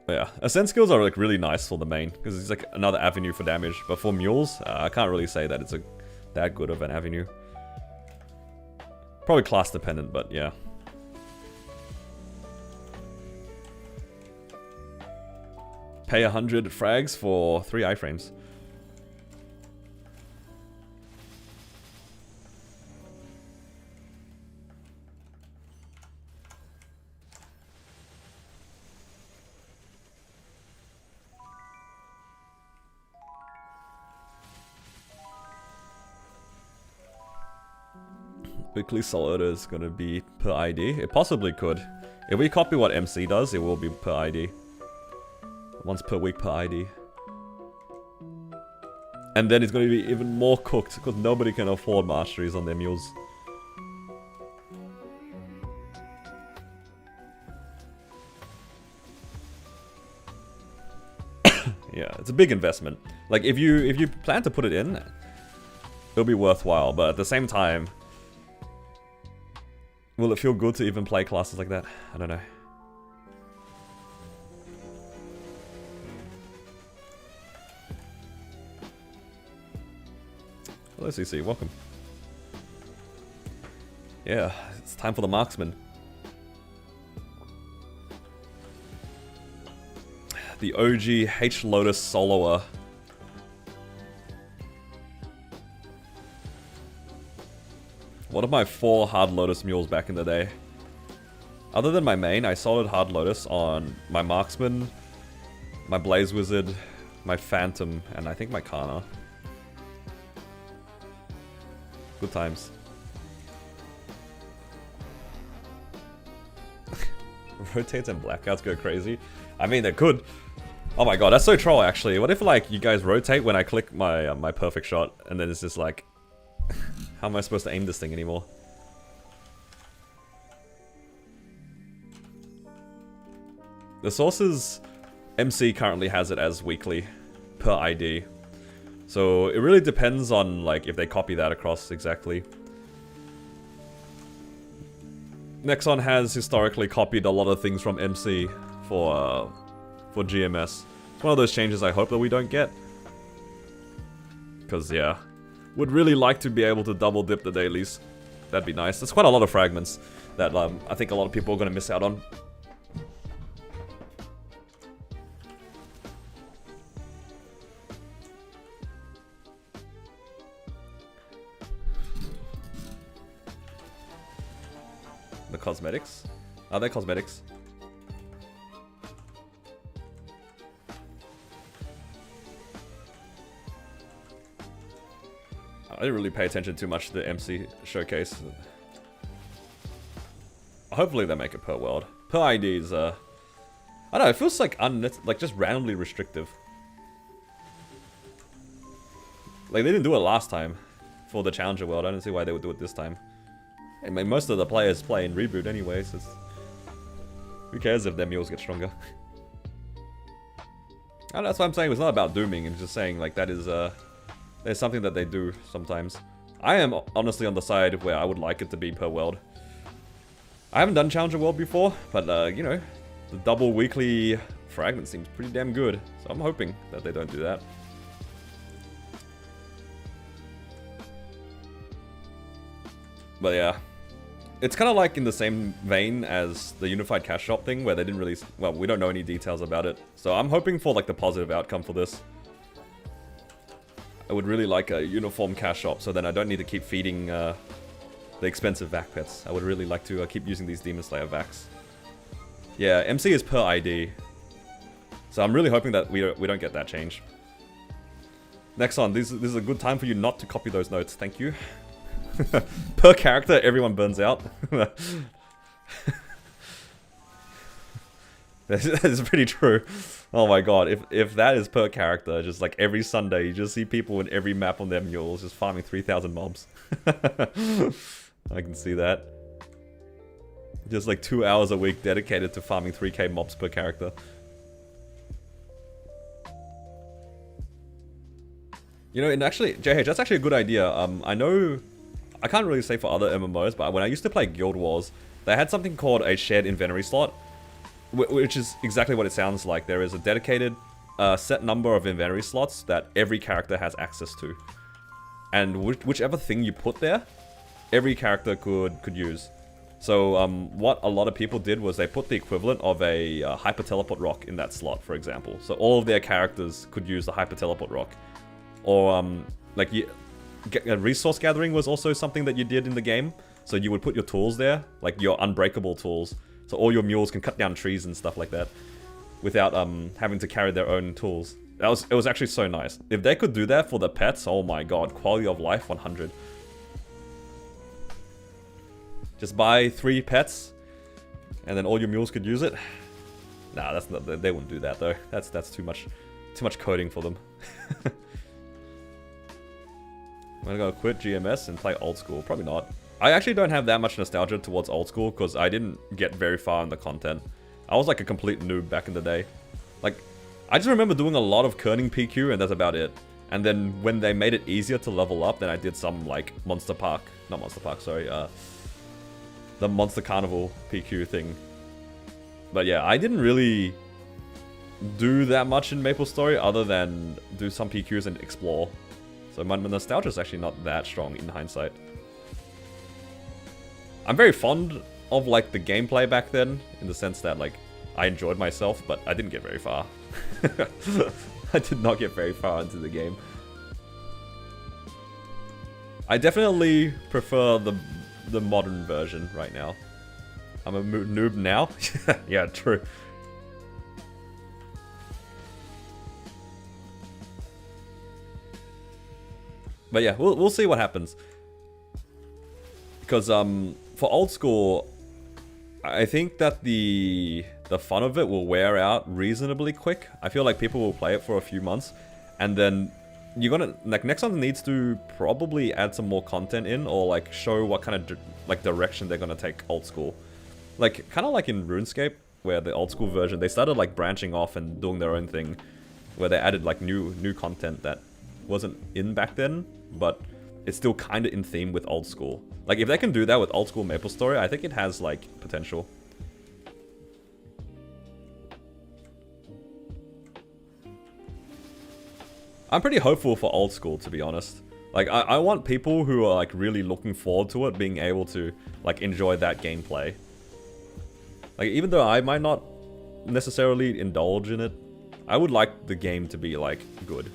But yeah, Ascent skills are like really nice for the main because it's like another avenue for damage. But for mules, I can't really say that it's that good of an avenue. Probably class dependent, but yeah. Pay 100 frags for 3 iframes. Weekly soul order is gonna be per ID. It possibly could. If we copy what MC does, it will be per ID. Once per week per ID. And then it's going to be even more cooked because nobody can afford masteries on their mules. Yeah, it's a big investment. Like if you plan to put it in, it'll be worthwhile, but at the same time, will it feel good to even play classes like that? I don't know. Hello CC, welcome. Yeah, it's time for the Marksman. The OG H-Lotus soloer. One of my 4 hard Lotus mules back in the day. Other than my main, I soloed Hard Lotus on my Marksman, my Blaze Wizard, my Phantom, and I think my Kana. Good times. Rotates and blackouts go crazy. I mean, they could. Oh my god, that's so troll actually. What if like you guys rotate when I click my my perfect shot, and then it's just like, how am I supposed to aim this thing anymore? The sources, MC currently has it as weekly per ID. So it really depends on like if they copy that across exactly. Nexon has historically copied a lot of things from MC for GMS. It's one of those changes I hope that we don't get. Because yeah, would really like to be able to double dip the dailies. That'd be nice. There's quite a lot of fragments that I think a lot of people are going to miss out on. The cosmetics? Are they cosmetics? I didn't really pay attention too much to the MC showcase. Hopefully they make it per world. Per ID is, I don't know, it feels like just randomly restrictive. Like, they didn't do it last time for the Challenger world. I don't see why they would do it this time. I mean, most of the players play in Reboot anyway, so who cares if their mules get stronger? And that's what I'm saying. It's not about dooming. I'm just saying, like, that is, there's something that they do sometimes. I am honestly on the side where I would like it to be per world. I haven't done Challenger World before, but, you know, the double weekly fragment seems pretty damn good. So I'm hoping that they don't do that. But yeah, it's kind of like in the same vein as the Unified Cash Shop thing, where they didn't really, well, we don't know any details about it. So I'm hoping for like the positive outcome for this. I would really like a uniform cash shop, so then I don't need to keep feeding the expensive vac pets. I would really like to keep using these Demon Slayer vacs. Yeah, MC is per ID. So I'm really hoping that we don't get that change. Next on, this is a good time for you not to copy those notes. Thank you. Per character, everyone burns out. That is pretty true. Oh my god, if that is per character, just like every Sunday, you just see people in every map on their mules just farming 3,000 mobs. I can see that. Just like 2 hours a week dedicated to farming 3k mobs per character. You know, and actually, JH, that's actually a good idea. I know, I can't really say for other MMOs, but when I used to play Guild Wars, they had something called a shared inventory slot, which is exactly what it sounds like. There is a dedicated set number of inventory slots that every character has access to. And whichever thing you put there, every character could use. So what a lot of people did was they put the equivalent of a hyper teleport rock in that slot, for example. So all of their characters could use the hyper teleport rock. Or like resource gathering was also something that you did in the game. So you would put your tools there, like your unbreakable tools. So all your mules can cut down trees and stuff like that without having to carry their own tools. It was actually so nice. If they could do that for the pets, oh my god, quality of life 100. Just buy 3 pets, and then all your mules could use it. Nah, that's not. They wouldn't do that though. That's too much coding for them. I'm gonna go quit GMS and play old school. Probably not. I actually don't have that much nostalgia towards old school because I didn't get very far in the content. I was like a complete noob back in the day. Like, I just remember doing a lot of kerning PQ and that's about it. And then when they made it easier to level up, then I did some like Monster Park, not Monster Park, sorry, the Monster Carnival PQ thing. But yeah, I didn't really do that much in MapleStory other than do some PQs and explore. So my nostalgia is actually not that strong in hindsight. I'm very fond of like the gameplay back then, in the sense that like I enjoyed myself, but I didn't get very far. I did not get very far into the game. I definitely prefer the modern version right now. I'm a noob now. Yeah, true. But yeah, we'll see what happens. Because for old school, I think that the fun of it will wear out reasonably quick. I feel like people will play it for a few months, and then you're gonna like Nexon needs to probably add some more content in, or like show what kind of like direction they're gonna take old school. Like kind of like in RuneScape, where the old school version they started like branching off and doing their own thing, where they added like new content that wasn't in back then, but it's still kind of in theme with old school. Like, if they can do that with old school MapleStory, I think it has, like, potential. I'm pretty hopeful for old school, to be honest. Like, I want people who are, like, really looking forward to it being able to, like, enjoy that gameplay. Like, even though I might not necessarily indulge in it, I would like the game to be, like, good.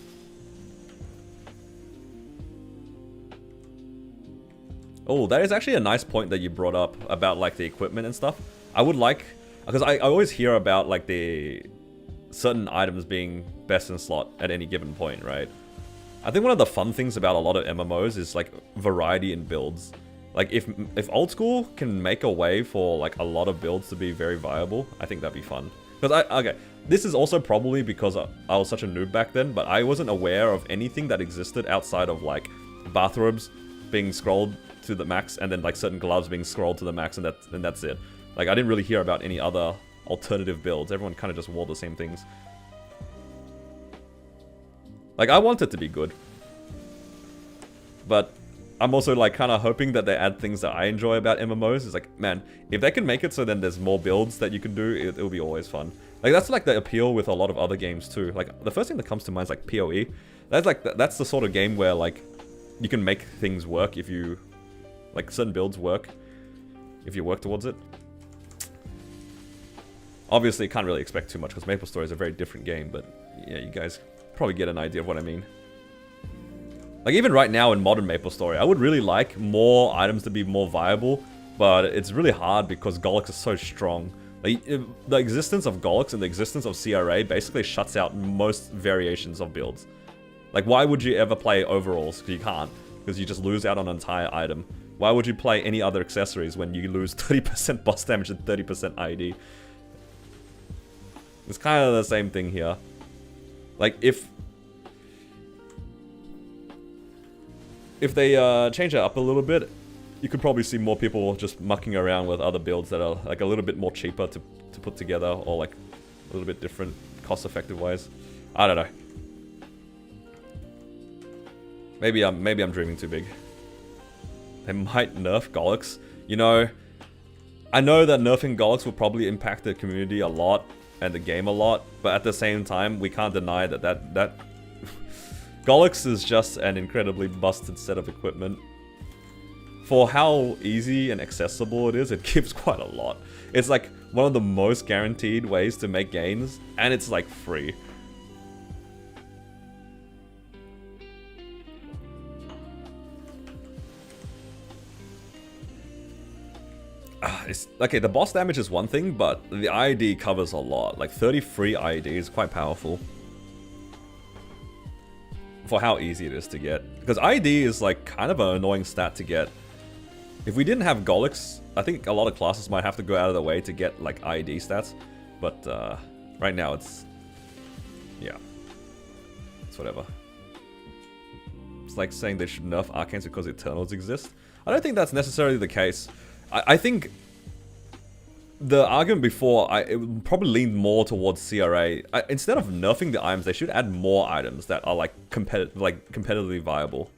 Oh, that is actually a nice point that you brought up about like the equipment and stuff. I would like, because I always hear about like the certain items being best in slot at any given point, right? I think one of the fun things about a lot of MMOs is like variety in builds. Like if old school can make a way for like a lot of builds to be very viable, I think that'd be fun. Because okay, this is also probably because I was such a noob back then, but I wasn't aware of anything that existed outside of like bathrobes being scrolled to the max, and then like certain gloves being scrolled to the max, and that's it. Like I didn't really hear about any other alternative builds. Everyone kind of just wore the same things. Like I want it to be good, but I'm also like kind of hoping that they add things that I enjoy about MMOs. It's like, man, if they can make it so then there's more builds that you can do, it'll be always fun. Like that's like the appeal with a lot of other games too. Like the first thing that comes to mind is like PoE. That's the sort of game where like you can make things work if you like certain builds work if you work towards it. Obviously, can't really expect too much because MapleStory is a very different game, but yeah, you guys probably get an idea of what I mean. Like even right now in modern MapleStory, I would really like more items to be more viable, but it's really hard because Golix is so strong. Like, the existence of Golix and the existence of CRA basically shuts out most variations of builds. Like why would you ever play overalls? Because you can't, because you just lose out on an entire item. Why would you play any other accessories when you lose 30% boss damage and 30% ID? It's kind of the same thing here. Like, if they change it up a little bit, you could probably see more people just mucking around with other builds that are like a little bit more cheaper to put together, or like a little bit different cost-effective wise. I don't know. Maybe I'm dreaming too big. They might nerf Golix. You know, I know that nerfing Golix will probably impact the community a lot and the game a lot, but at the same time, we can't deny that Golix is just an incredibly busted set of equipment. For how easy and accessible it is, it gives quite a lot. It's like one of the most guaranteed ways to make gains, and it's like free. Okay, the boss damage is one thing, but the IED covers a lot. Like 30 free IED is quite powerful for how easy it is to get. Because IED is like kind of an annoying stat to get. If we didn't have Golix, I think a lot of classes might have to go out of their way to get like IED stats. But right now it's, yeah, it's whatever. It's like saying they should nerf Arcanes because Eternals exist. I don't think that's necessarily the case. I think the argument before, it would probably lean more towards CRA. Instead of nerfing the items, they should add more items that are like competitively viable.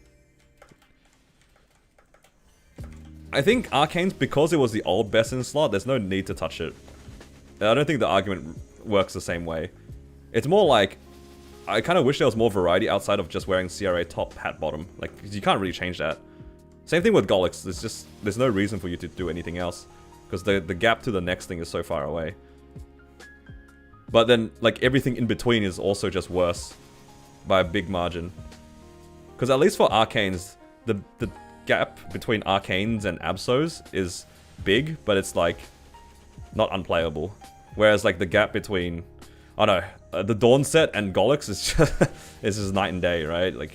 I think Arcanes, because it was the old best in slot, there's no need to touch it. I don't think the argument works the same way. It's more like, I kind of wish there was more variety outside of just wearing CRA top, hat bottom. Like, you can't really change that. Same thing with Golix, there's no reason for you to do anything else. Because the gap to the next thing is so far away. But then, like, everything in between is also just worse. By a big margin. Because at least for Arcanes, the gap between Arcanes and Absols is big, but it's like not unplayable. Whereas like the gap between, I don't know, the Dawn set and Golix is just night and day, right? Like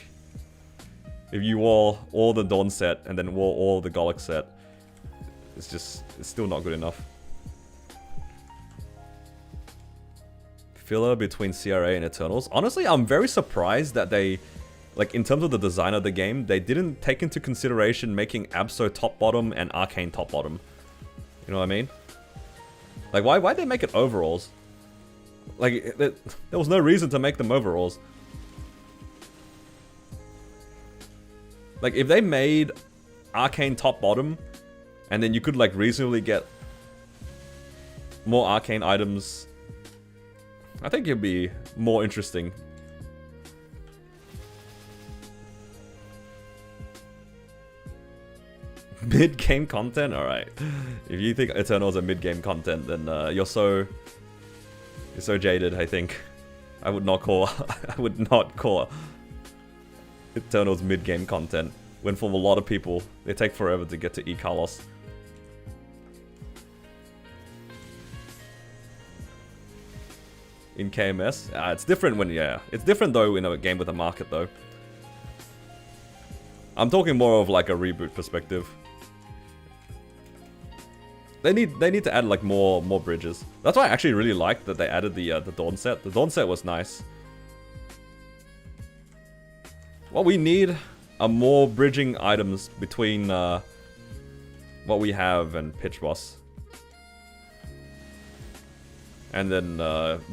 if you wore all the Dawn set and then wore all the Golix set, it's still not good enough. Filler between CRA and Eternals. Honestly, I'm very surprised that they, like in terms of the design of the game, they didn't take into consideration making Absol top bottom and Arcane top bottom. You know what I mean? Like why'd they make it overalls? Like there was no reason to make them overalls. Like if they made Arcane top bottom, and then you could like reasonably get more Arcane items, I think it'd be more interesting. Mid-game content? Alright. If you think Eternals are mid-game content, then you're so jaded, I think. I would not call Eternals mid-game content, when for a lot of people, they take forever to get to E Carlos. In KMS? It's different when, yeah. It's different though in a game with a market though. I'm talking more of like a reboot perspective. They need to add like more bridges. That's why I actually really liked that they added the Dawn set. The Dawn set was nice. What we need are more bridging items between what we have and Pitch Boss. And then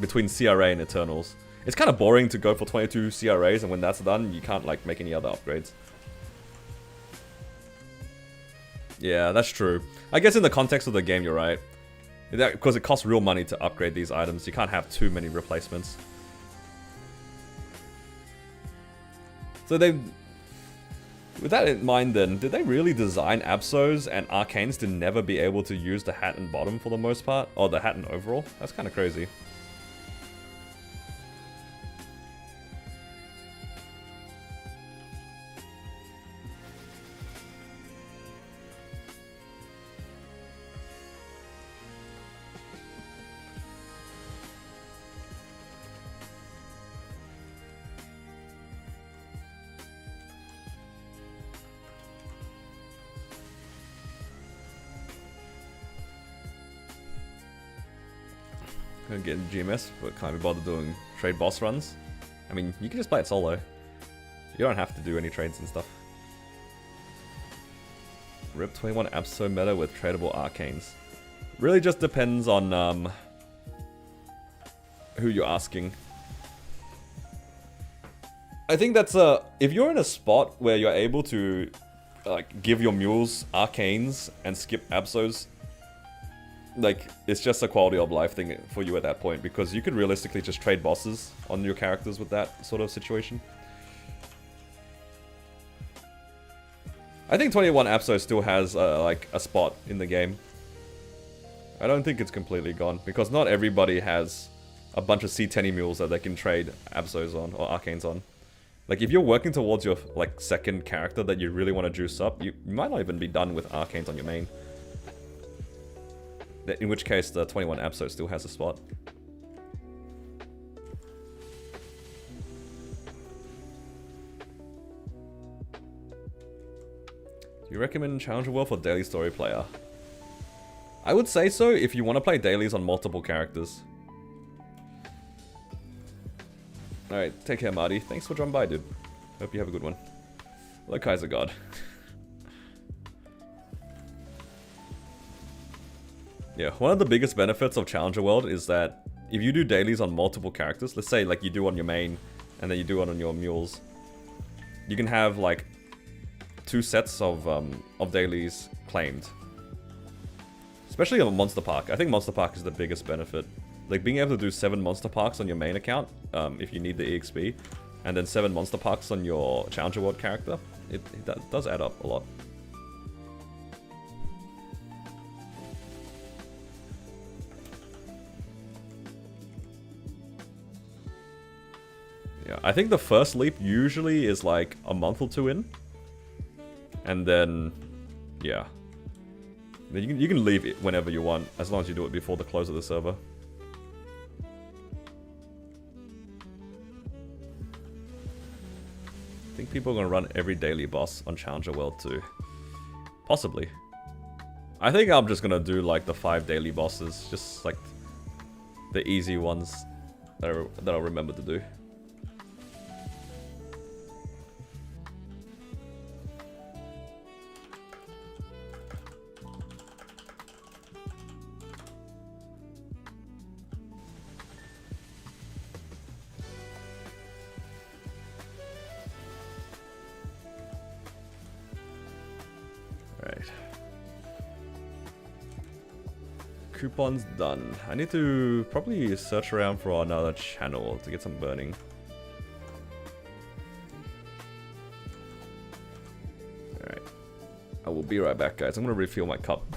between CRA and Eternals. It's kind of boring to go for 22 CRAs, and when that's done, you can't like make any other upgrades. Yeah, that's true. I guess in the context of the game, you're right. Because it costs real money to upgrade these items. You can't have too many replacements. So they... With that in mind then, did they really design Absols and Arcanes to never be able to use the hat and bottom for the most part? Or the hat and overall? That's kind of crazy. Gonna get in GMS, but can't be bothered doing trade boss runs. I mean, you can just play it solo. You don't have to do any trades and stuff. Rip 21 Absol meta with tradable arcanes. Really just depends on who you're asking. I think that's if you're in a spot where you're able to like give your mules arcanes and skip Absols, like, it's just a quality of life thing for you at that point, because you could realistically just trade bosses on your characters with that sort of situation. I think 21 Absol still has, like, a spot in the game. I don't think it's completely gone, because not everybody has a bunch of C10 mules that they can trade Absols on, or Arcanes on. Like, if you're working towards your, like, second character that you really want to juice up, you might not even be done with Arcanes on your main. In which case, the 21 Absol still has a spot. Do you recommend Challenger World for daily story player? I would say so if you want to play dailies on multiple characters. Alright, take care, Marty. Thanks for dropping by, dude. Hope you have a good one. Hello, Kaiser God. Yeah, one of the biggest benefits of Challenger World is that if you do dailies on multiple characters, let's say like you do on your main and then you do it on your mules, you can have like 2 sets of dailies claimed. Especially on Monster Park. I think Monster Park is the biggest benefit. Like being able to do 7 Monster Parks on your main account, if you need the EXP, and then 7 Monster Parks on your Challenger World character, it does add up a lot. Yeah, I think the first leap usually is like a month or 2 in. And then, yeah. You can leave it whenever you want, as long as you do it before the close of the server. I think people are going to run every daily boss on Challenger World too. Possibly. I think I'm just going to do like the 5 daily bosses, just like the easy ones that I'll remember to do. Coupons done. I need to probably search around for another channel to get some burning. Alright. I will be right back, guys. I'm gonna refill my cup.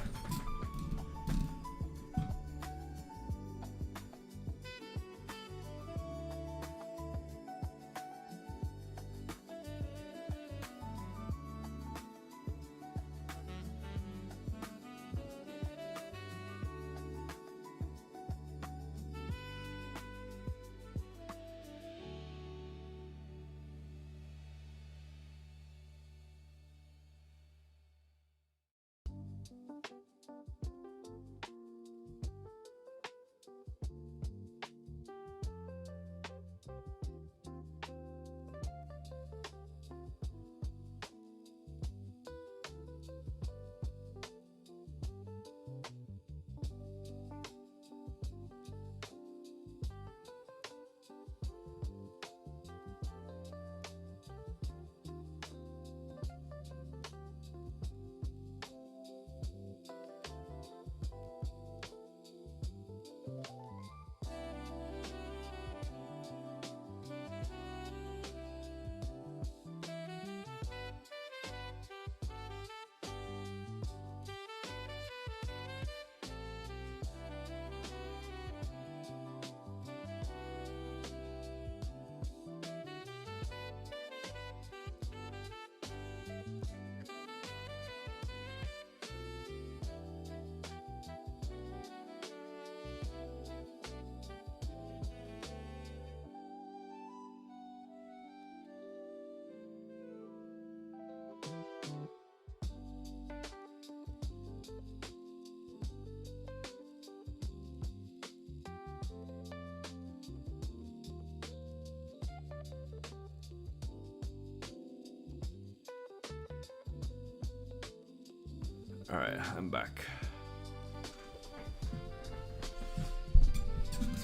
Alright, I'm back.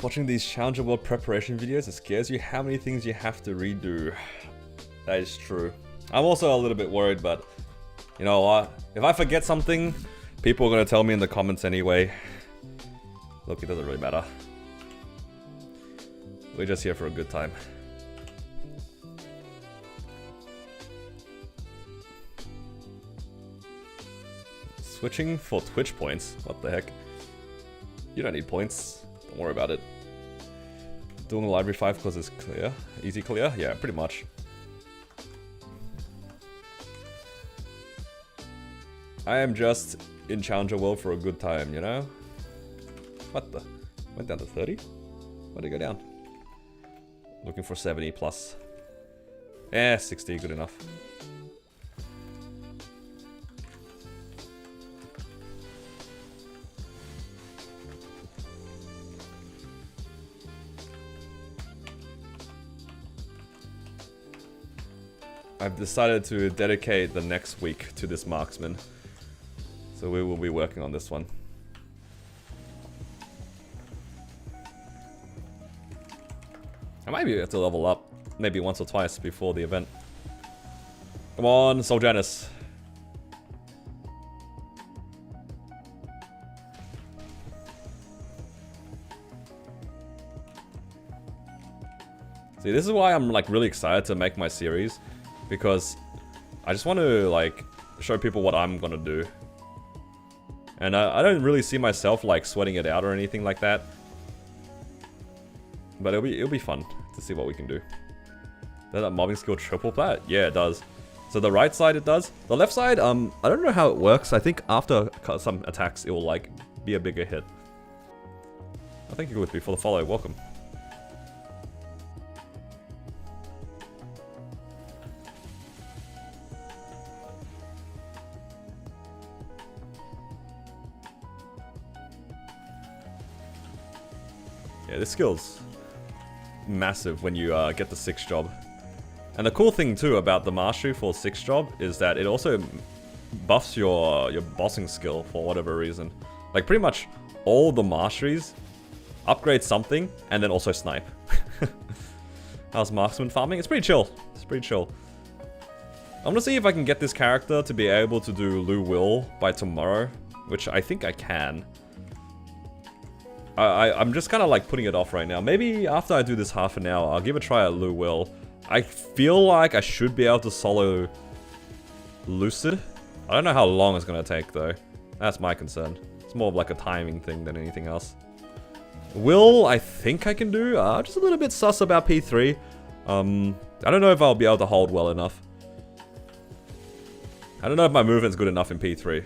Watching these Challenger World preparation videos, it scares you how many things you have to redo. That is true. I'm also a little bit worried, but you know what? If I forget something, people are going to tell me in the comments anyway. Look, it doesn't really matter. We're just here for a good time. Switching for Twitch points? What the heck? You don't need points. Don't worry about it. Doing a library 5 because it's clear. Easy clear? Yeah, pretty much. I am just in Challenger World for a good time, you know? What the? Went down to 30? Why'd it go down? Looking for 70 plus. 60, good enough. I've decided to dedicate the next week to this Marksman. So we will be working on this one. I might be able to level up maybe once or twice before the event. Come on, Soul Janus. See, this is why I'm like really excited to make my series, because I just want to like show people what I'm gonna do. And I don't really see myself like sweating it out or anything like that. But it'll be fun to see what we can do. Does that mobbing skill triple plat? Yeah, it does. So the right side it does. The left side, I don't know how it works. I think after some attacks, it will like be a bigger hit. I thank you, Whitby, for the follow. Welcome. Yeah, this skill's massive when you get the 6th job. And the cool thing too about the mastery for 6th job is that it also buffs your bossing skill for whatever reason. Like pretty much all the masteries upgrade something and then also snipe. How's Marksman farming? It's pretty chill. It's pretty chill. I'm gonna see if I can get this character to be able to do Lu Will by tomorrow, which I think I can. I'm just kind of like putting it off right now. Maybe after I do this half an hour, I'll give a try at Lu Will. I feel like I should be able to solo Lucid. I don't know how long it's going to take though. That's my concern. It's more of like a timing thing than anything else. Will, I think I can do. Just a little bit sus about P3. I don't know if I'll be able to hold well enough. I don't know if my movement's good enough in P3.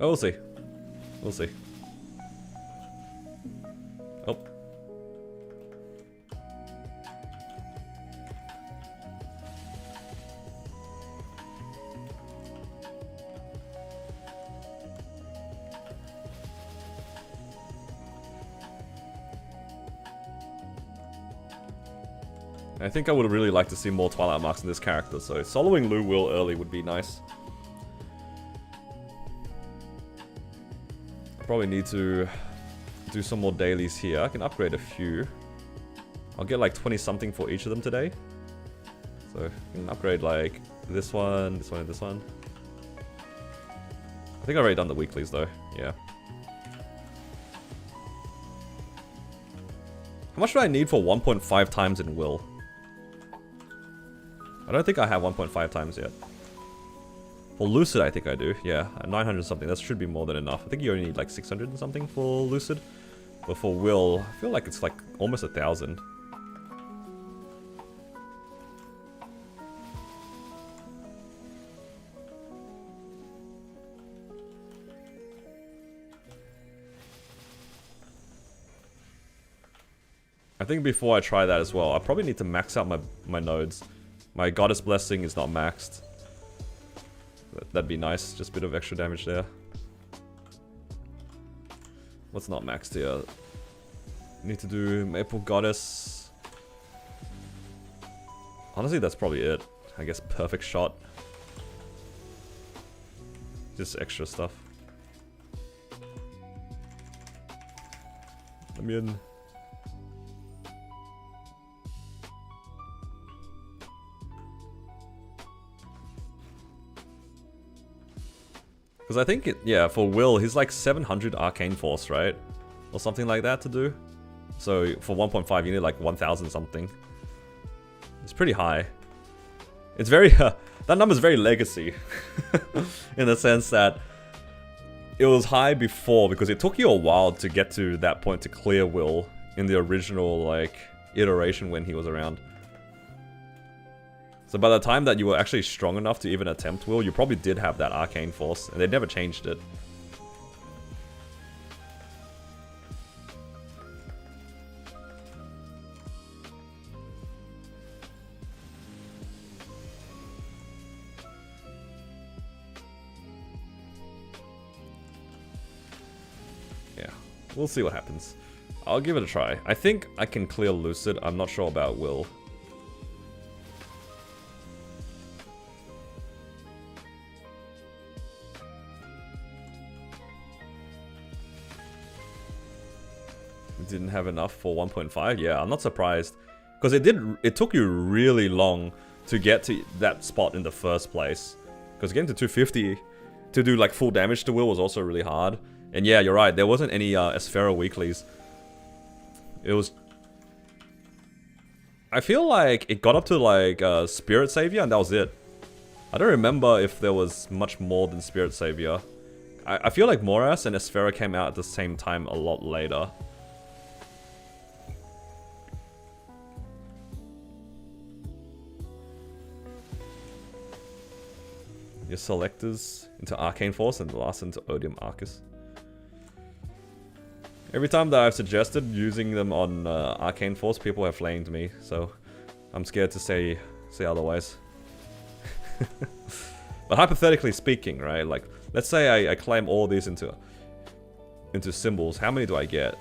Oh, we'll see. We'll see. Oh. I think I would really like to see more Twilight Marks in this character, so soloing Lu Will early would be nice. Probably need to do some more dailies here. I can upgrade a few. I'll get like 20 something for each of them today. So I can upgrade like this one, this one, and this one. I think I've already done the weeklies though, yeah. How much do I need for 1.5 times in Will? I don't think I have 1.5 times yet. For Lucid, I think I do. Yeah, 900 something. That should be more than enough. I think you only need like 600 and something for Lucid. But for Will, I feel like it's like almost 1,000. I think before I try that as well, I probably need to max out my nodes. My Goddess Blessing is not maxed. That'd be nice, just a bit of extra damage there. What's not maxed here? Need to do Maple Goddess. Honestly, that's probably it. I guess Perfect Shot. Just extra stuff. Let me in. Because I think, yeah, for Will, he's like 700 Arcane Force, right? Or something like that to do. So for 1.5, you need like 1,000 something. It's pretty high. It's very, that number's very legacy. In the sense that it was high before because it took you a while to get to that point to clear Will in the original like iteration when he was around. So by the time that you were actually strong enough to even attempt Will, you probably did have that Arcane Force, and they never changed it. Yeah, we'll see what happens. I'll give it a try. I think I can clear Lucid, I'm not sure about Will. Didn't have enough for 1.5. Yeah, I'm not surprised because it took you really long to get to that spot in the first place, because getting to 250 to do like full damage to Will was also really hard. And yeah, you're right, there wasn't any Esfera weeklies. It was, I feel like it got up to like Spirit Savior and that was it. I don't remember if there was much more than Spirit Savior. I feel like Moras and Esfera came out at the same time a lot later. your selectors into Arcane Force and the last into Odium Arcus. Every time that I've suggested using them on Arcane Force, people have flamed me, so I'm scared to say otherwise. But hypothetically speaking, right? Like, let's say I claim all these into symbols. How many do I get?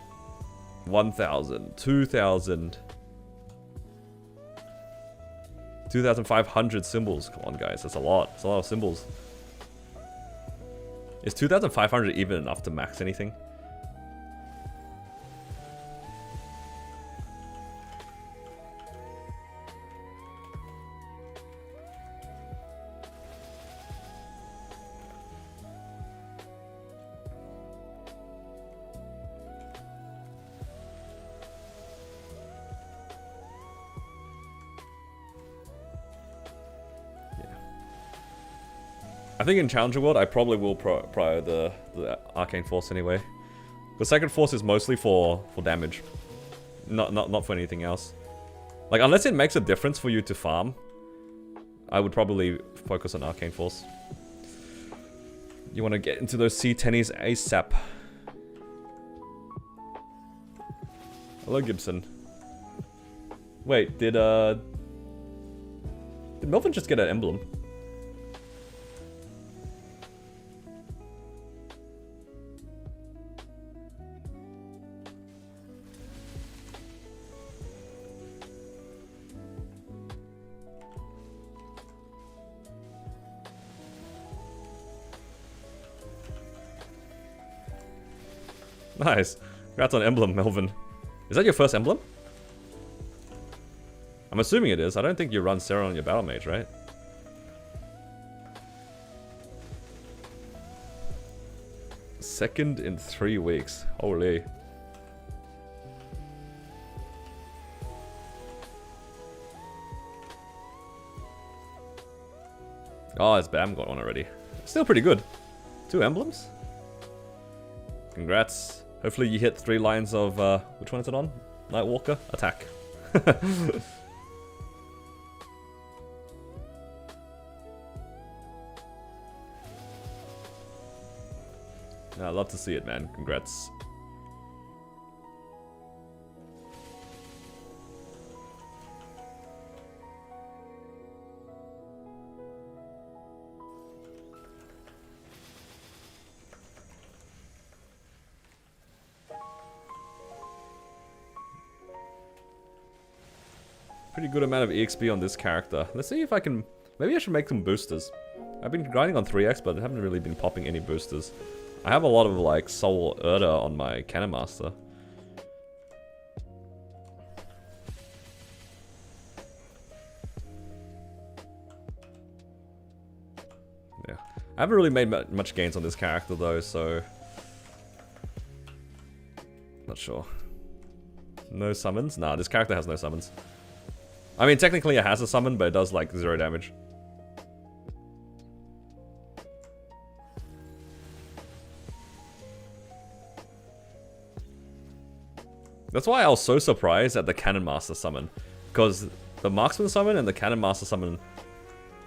1,000, 2,000, 2,500 symbols. Come on, guys, that's a lot. That's a lot of symbols. Is 2,500 even enough to max anything? I think in Challenger World, I probably will prior the Arcane Force anyway. The second Force is mostly for damage, not for anything else. Like, unless it makes a difference for you to farm, I would probably focus on Arcane Force. You want to get into those C10s ASAP. Hello, Gibson. Wait, did Melvin just get an emblem? Nice. Congrats on emblem, Melvin. Is that your first emblem? I'm assuming it is. I don't think you run Sarah on your battle mage, right? Second in 3 weeks. Holy. Oh, it's Bam got one already. Still pretty good. 2 emblems? Congrats. Hopefully you hit 3 lines of, which one is it on? Nightwalker? Attack. I'd love to see it, man. Congrats. Pretty good amount of EXP on this character. Let's see if I can... Maybe I should make some boosters. I've been grinding on 3x, but I haven't really been popping any boosters. I have a lot of, like, Soul Erda on my Cannon Master. Yeah. I haven't really made much gains on this character, though, so... Not sure. No summons? Nah, this character has no summons. I mean, technically it has a summon, but it does, like, 0 damage. That's why I was so surprised at the Cannon Master summon. Because the Marksman summon and the Cannon Master summon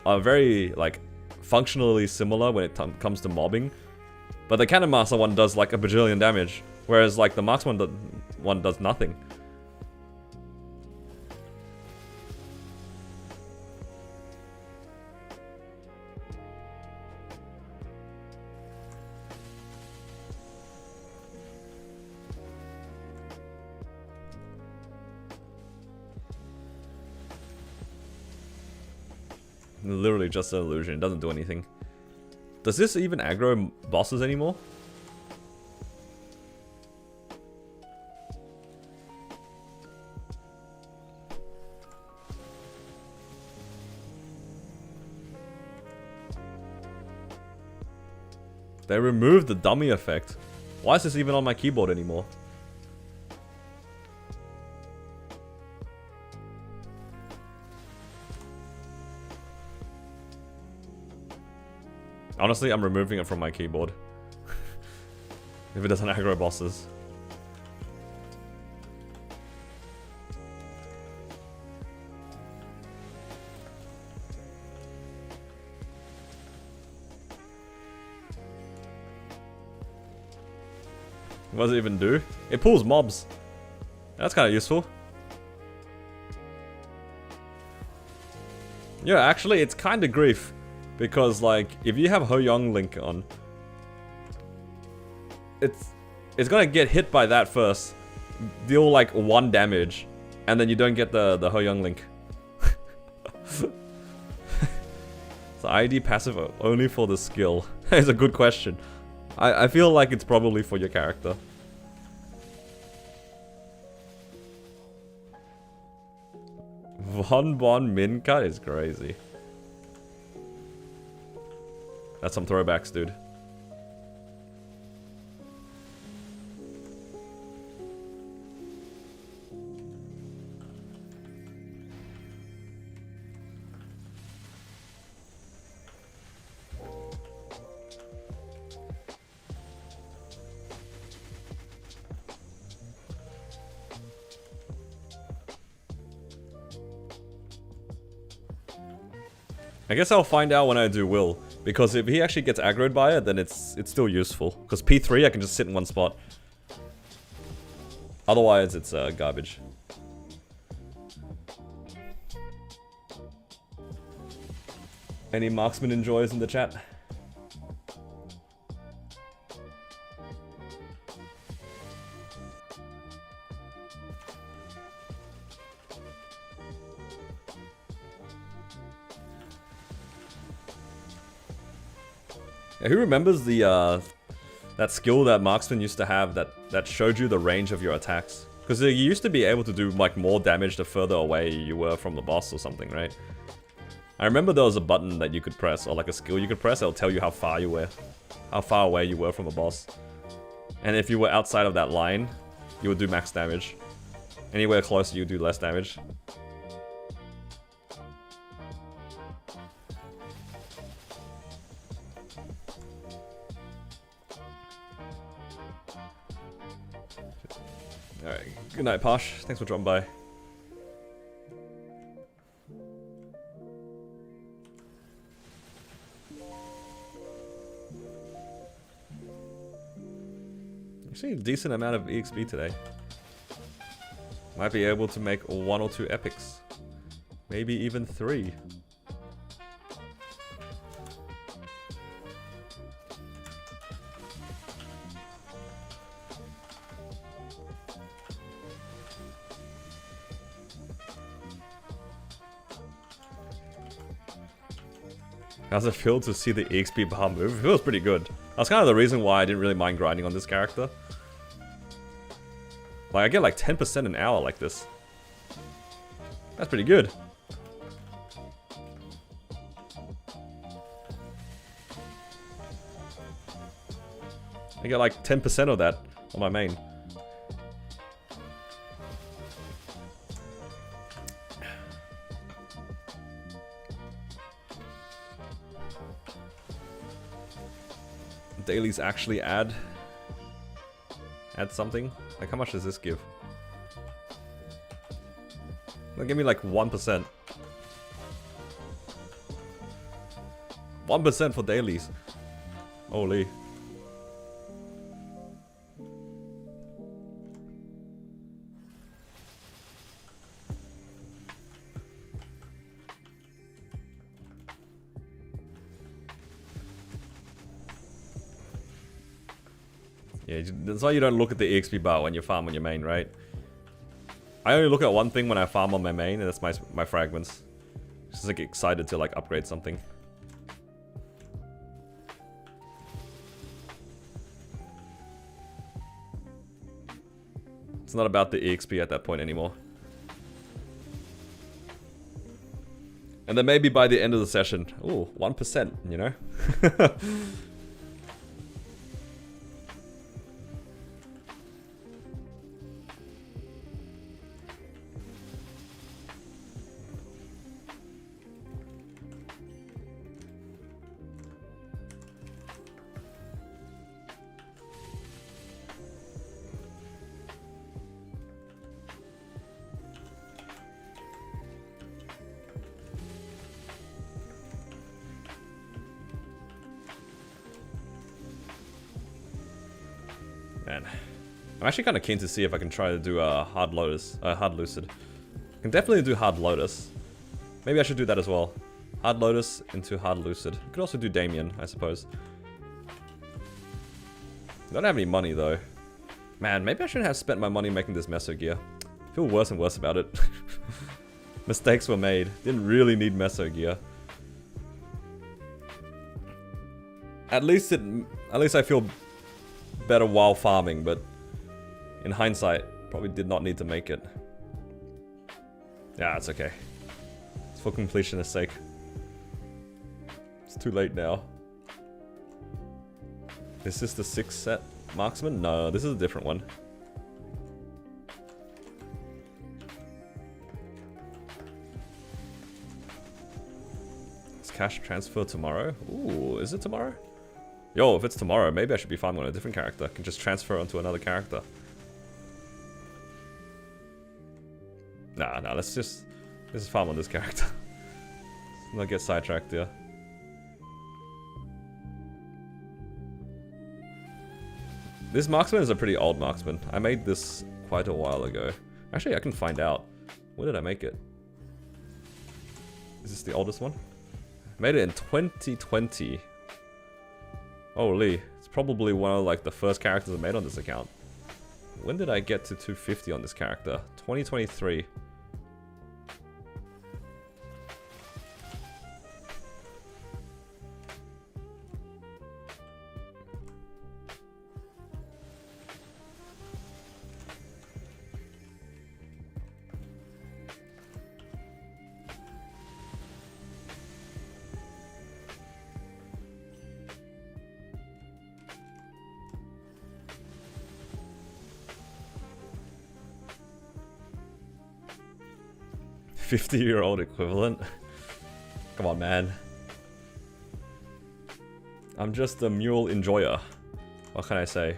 are very, like, functionally similar when it comes to mobbing. But the Cannon Master one does, like, a bajillion damage. Whereas, like, the Marksman one does nothing. Literally just an illusion, it doesn't do anything. Does this even aggro bosses anymore? They removed the dummy effect. Why is this even on my keyboard anymore? Honestly, I'm removing it from my keyboard. If it doesn't aggro bosses. What does it even do? It pulls mobs. That's kind of useful. Yeah, actually, it's kind of grief. Because, like, if you have Ho Young Link on, it's gonna get hit by that first. Deal, like, 1 damage. And then you don't get the Ho Young Link. So ID passive only for the skill. It's a good question. I feel like it's probably for your character. Von Bon min cut is crazy. That's some throwbacks, dude. I guess I'll find out when I do Will, because if he actually gets aggroed by it, then it's still useful. Because P3, I can just sit in one spot. Otherwise, it's garbage. Any Marksman enjoys in the chat? Yeah, who remembers the that skill that Marksman used to have that showed you the range of your attacks? Because you used to be able to do like more damage the further away you were from the boss or something, right? I remember there was a button that you could press, or like a skill you could press, it'll tell you how far away you were from a boss. And if you were outside of that line, you would do max damage. Anywhere closer, you would do less damage. Alright, good night, Posh. Thanks for dropping by. Actually, a decent amount of EXP today. Might be able to make 1 or 2 epics. Maybe even 3. How's it feel to see the EXP bar move? It feels pretty good. That's kind of the reason why I didn't really mind grinding on this character. Like, I get like 10% an hour like this. That's pretty good. I get like 10% of that on my main. Dailies actually add something? Like, how much does this give? They'll give me like 1%. 1% for dailies. Holy. Yeah, that's why you don't look at the EXP bar when you farm on your main, right? I only look at one thing when I farm on my main, and that's my fragments. Just like excited to like upgrade something. It's not about the EXP at that point anymore. And then maybe by the end of the session, ooh, 1%, you know? Man. I'm actually kind of keen to see if I can try to do a Hard Lotus, Hard Lucid. I can definitely do Hard Lotus. Maybe I should do that as well. Hard Lotus into Hard Lucid. You could also do Damien, I suppose. I don't have any money though. Man, maybe I shouldn't have spent my money making this Meso gear. I feel worse and worse about it. Mistakes were made. Didn't really need Meso gear. At least I feel better while farming, but in hindsight, probably did not need to make it. Yeah, it's okay. It's for completionist sake. It's too late now. Is this the 6th set Marksman? No, this is a different one. Is cash transfer tomorrow? Ooh, is it tomorrow? Yo, if it's tomorrow, maybe I should be farming on a different character. I can just transfer onto another character. Nah, let's just farm on this character. Let's not get sidetracked here. This Marksman is a pretty old Marksman. I made this quite a while ago. Actually, I can find out. When did I make it? Is this the oldest one? I made it in 2020. Holy, it's probably one of like the first characters I made on this account. When did I get to 250 on this character? 2023. $50-year-old equivalent. Come on, man. I'm just a mule enjoyer. What can I say?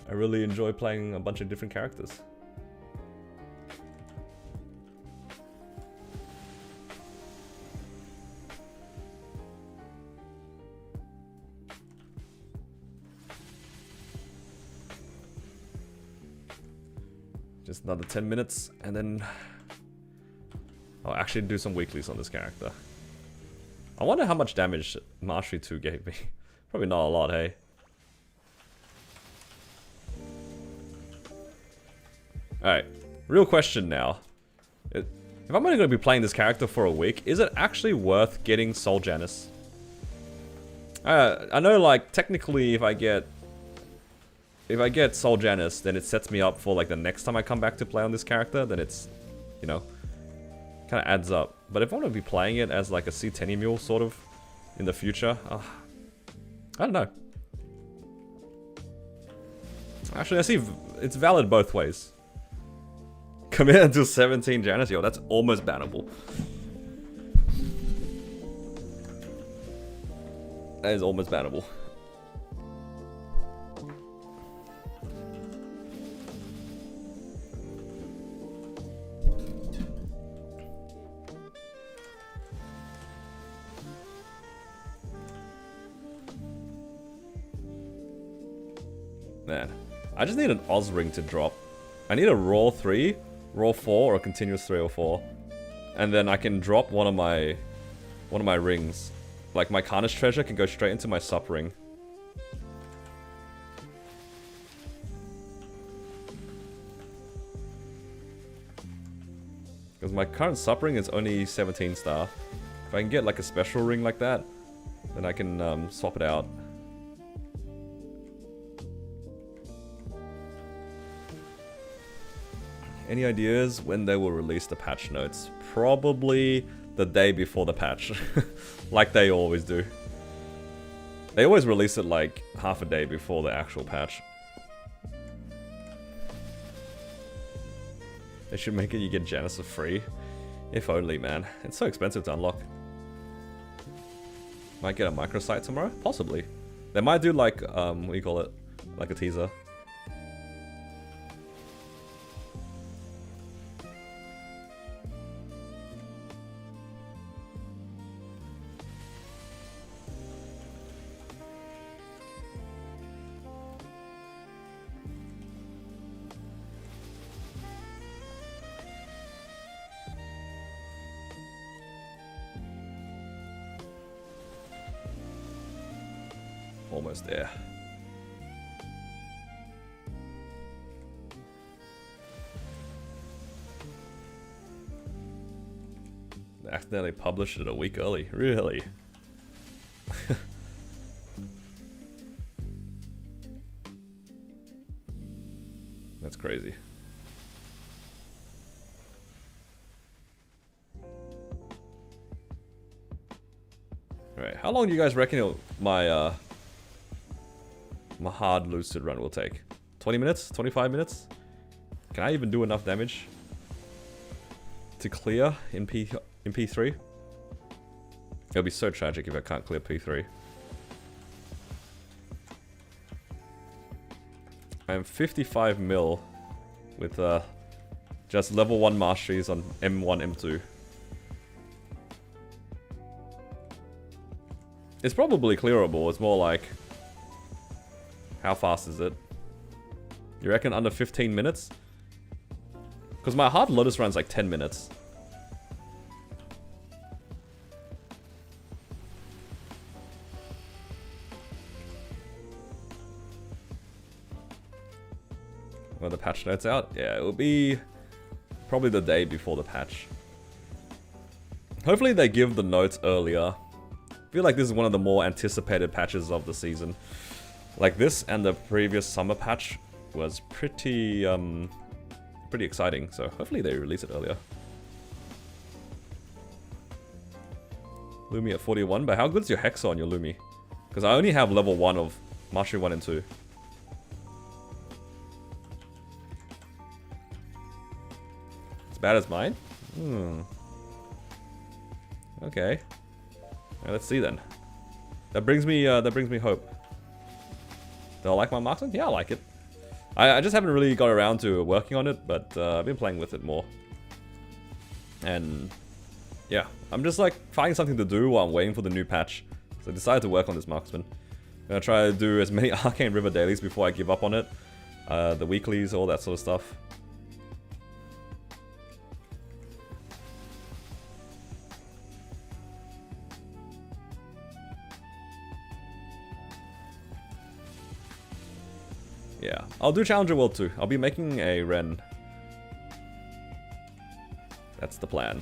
I really enjoy playing a bunch of different characters. Just another 10 minutes, and then I'll actually do some weeklies on this character. I wonder how much damage Mastery 2 gave me. Probably not a lot, hey? Alright, real question now. If I'm only going to be playing this character for a week, is it actually worth getting Soul Janus? I know, like, technically if I get Soul Janus, then it sets me up for like the next time I come back to play on this character, then it's, you know, kind of adds up. But if I want to be playing it as like a C10 mule sort of in the future, I don't know. Actually, I see it's valid both ways. Commit until 17 Janus, yo, that's almost bannable. That is almost bannable. Man, I just need an Oz ring to drop. I need a raw 3, raw 4, or a continuous 3 or 4. And then I can drop one of my rings. Like my Carnage treasure can go straight into my sup ring. Because my current sup ring is only 17 star. If I can get like a special ring like that, then I can swap it out. Any ideas when they will release the patch notes? Probably the day before the patch. Like they always do. They always release it like half a day before the actual patch. They should make it you get Janus for free. If only, man. It's so expensive to unlock. Might get a microsite tomorrow? Possibly. They might do like, what do you call it? Like a teaser. almost there. They accidentally published it a week early. Really? That's crazy. Alright, how long do you guys reckon my hard lucid run will take? 20 minutes? 25 minutes? Can I even do enough damage to clear in P3? It'll be so tragic if I can't clear P3. I'm 55 mil with just level 1 masteries on M1, M2. It's probably clearable, it's more like... How fast is it? You reckon under 15 minutes? Because my hard lotus run's like 10 minutes. When the patch notes out? Yeah, it will be probably the day before the patch. Hopefully they give the notes earlier. I feel like this is one of the more anticipated patches of the season. Like this and the previous summer patch was pretty exciting, so hopefully they release it earlier. Lumi at 41, but how good's your Hexa on your Lumi? Because I only have level 1 of Mastery 1 and 2. As bad as mine? Okay. Alright, let's see then. That brings me hope. Do I like my Marksman? Yeah, I like it. I just haven't really got around to working on it, but I've been playing with it more. And yeah, I'm just like finding something to do while I'm waiting for the new patch. So I decided to work on this Marksman. I'm gonna try to do as many Arcane River dailies before I give up on it. The weeklies, all that sort of stuff. Yeah, I'll do Challenger World too. I'll be making a Ren. That's the plan.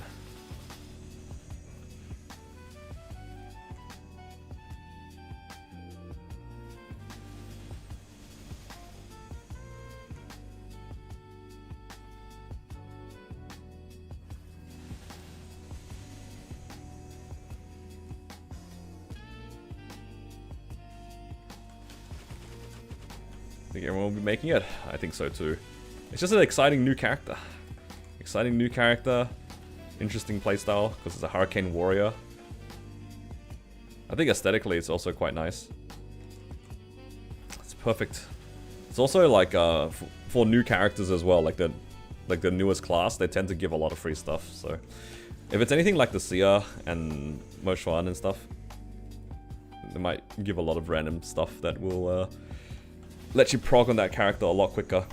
Think everyone will be making it? I think so too. It's just an exciting new character. Exciting new character. Interesting playstyle, because it's a Hurricane Warrior. I think aesthetically it's also quite nice. It's perfect. It's also like for new characters as well, like the newest class, they tend to give a lot of free stuff, so... If it's anything like the Seer and Moshuan and stuff, they might give a lot of random stuff that will let you prog on that character a lot quicker.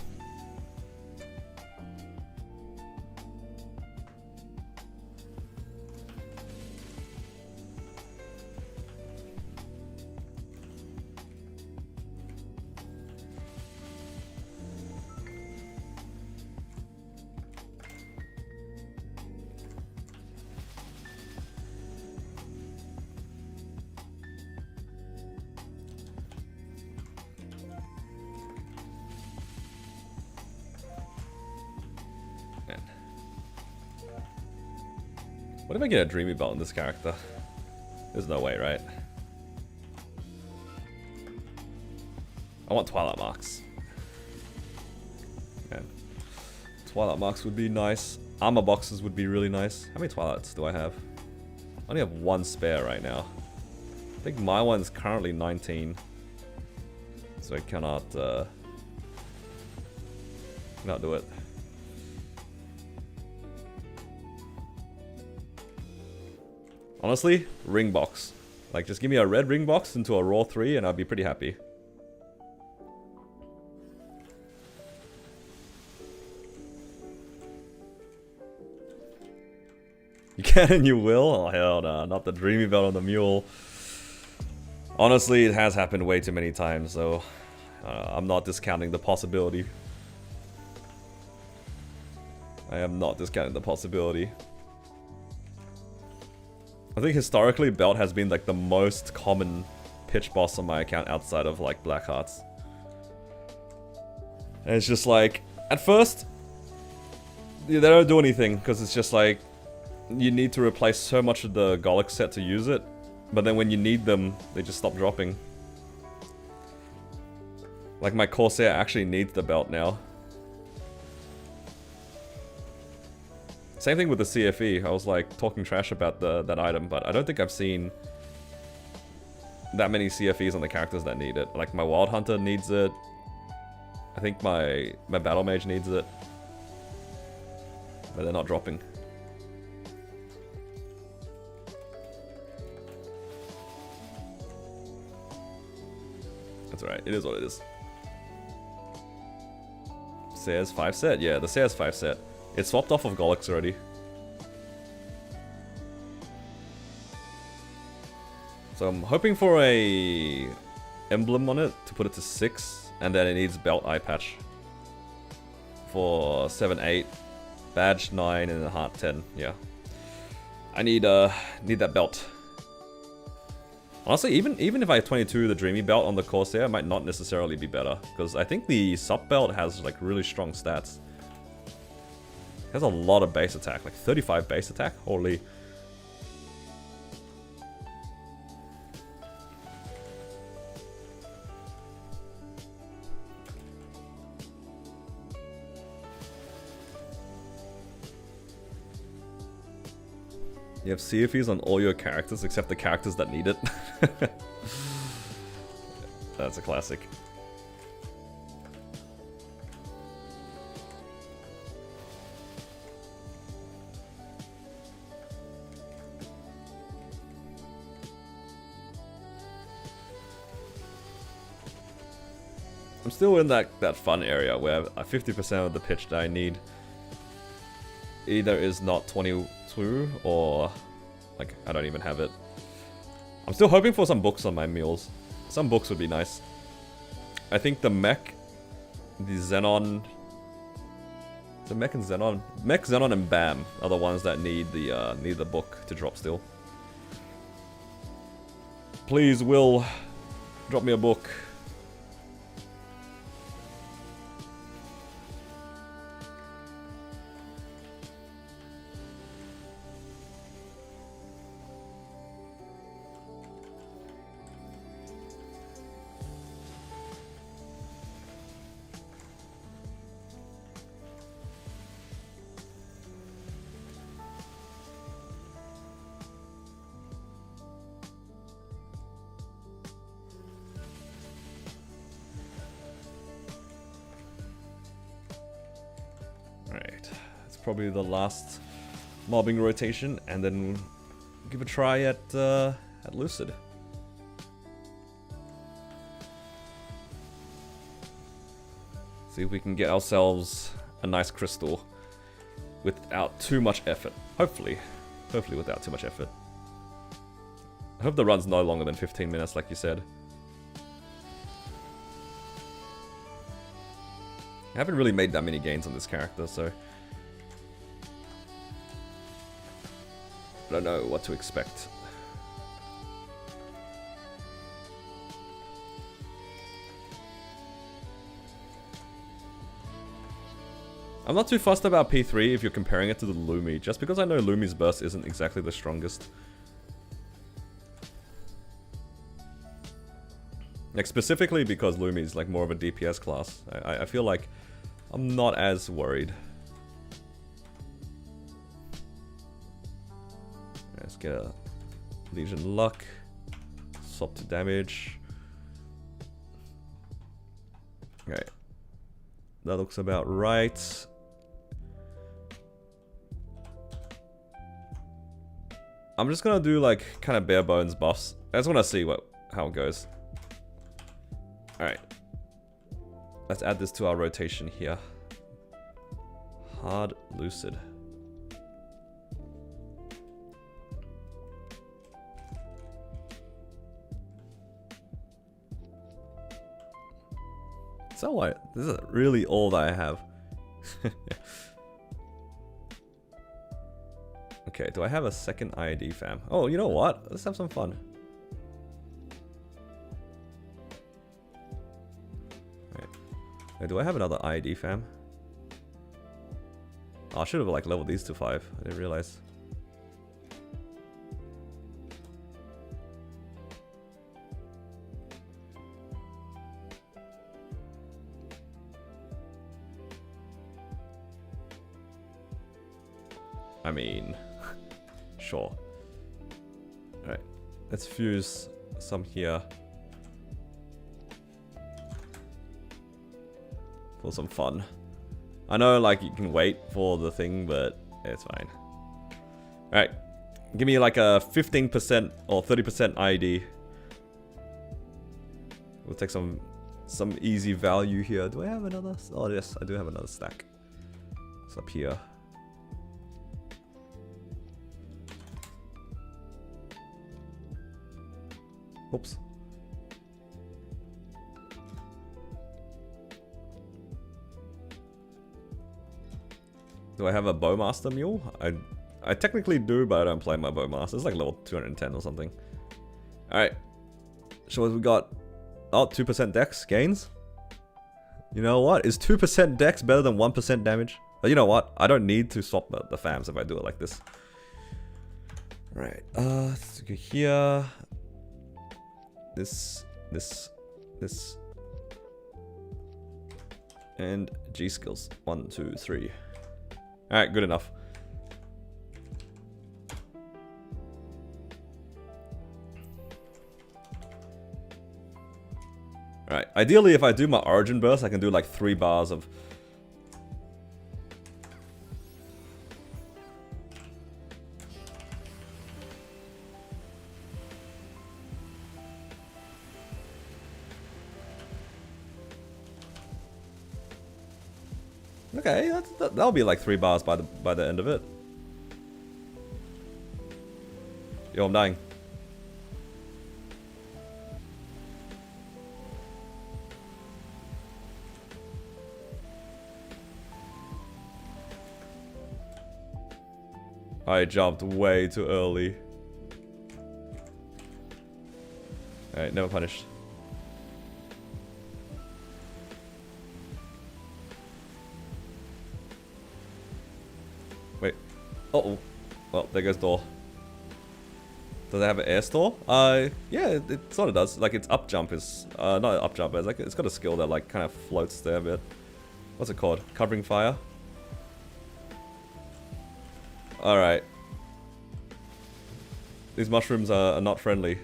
What if I get a Dreamy Belt in this character? There's no way, right? I want Twilight Marks. Man. Twilight Marks would be nice. Armor boxes would be really nice. How many Twilights do I have? I only have one spare right now. I think my one's currently 19. So I cannot do it. Honestly, ring box. Like, just give me a red ring box into a raw 3 and I'll be pretty happy. You can and you will? Oh hell no, not the Dreamy Belt on the Mule. Honestly, it has happened way too many times, so I'm not discounting the possibility. I am not discounting the possibility. I think historically, Belt has been like the most common pitch boss on my account outside of like Black Hearts. And it's just like, at first, they don't do anything, because it's just like, you need to replace so much of the Golok set to use it, but then when you need them, they just stop dropping. Like my Corsair actually needs the belt now. Same thing with the CFE, I was like talking trash about that item, but I don't think I've seen that many CFEs on the characters that need it. Like my Wild Hunter needs it, I think my Battle Mage needs it, but they're not dropping. That's alright, it is what it is. Sayers 5 set? Yeah, the Sayers 5 set. It swapped off of Goloks already. So I'm hoping for a emblem on it to put it to 6, and then it needs belt eye patch for 7, 8, badge 9, and a heart 10. Yeah, I need that belt. Honestly, even if I 22 the Dreamy belt on the Corsair, it might not necessarily be better, because I think the sub belt has like really strong stats. It has a lot of base attack, like 35 base attack. Holy. You have CFEs on all your characters except the characters that need it. That's a classic. I'm still in that fun area where 50% of the pitch that I need either is not 22 or like I don't even have it. I'm still hoping for some books on my mules. Some books would be nice. I think the mech, the Xenon, the mech and Xenon, mech, Xenon, and Bam are the ones that need the book to drop still. Please, Will, drop me a book. Probably the last mobbing rotation, and then give a try at Lucid. See if we can get ourselves a nice crystal without too much effort. Hopefully without too much effort. I hope the run's no longer than 15 minutes, like you said. I haven't really made that many gains on this character, so I don't know what to expect. I'm not too fussed about P3 if you're comparing it to the Lumi, just because I know Lumi's burst isn't exactly the strongest. Like specifically because Lumi's like more of a DPS class. I feel like I'm not as worried. Let's get a Legion Luck, swap to damage. Okay, that looks about right. I'm just gonna do like kind of bare bones buffs. I just want to see how it goes. All right, let's add this to our rotation here. Hard Lucid. So what? This is really all that I have. Okay, do I have a second ID, fam? Oh, you know what? Let's have some fun. Right. Wait, do I have another ID, fam? Oh, I should have like leveled these to 5. I didn't realize. I mean, sure. Alright, let's fuse some here. For some fun. I know, like, you can wait for the thing, but it's fine. Alright, give me like a 15% or 30% ID. We'll take some easy value here. Do I have another? Oh, yes, I do have another stack. It's up here. Oops. Do I have a Bowmaster mule? I technically do, but I don't play my Bowmaster. It's like level 210 or something. Alright. So what we got? Oh, 2% dex gains? You know what? Is 2% dex better than 1% damage? But you know what? I don't need to swap the fams if I do it like this. Right. Let's go here. This. And G skills. 1, 2, 3. Alright, good enough. Alright, ideally if I do my origin burst, I can do like 3 bars of... Okay, that'll be like 3 bars by the end of it. Yo, I'm dying. I jumped way too early. Alright, never punished. Wait. Uh-oh. Well, there goes door. Does it have an air store? Yeah, it sort of does. Like, its up jump is... not up jump, but it's got a skill that, like, kind of floats there a bit. What's it called? Covering fire? Alright. These mushrooms are not friendly.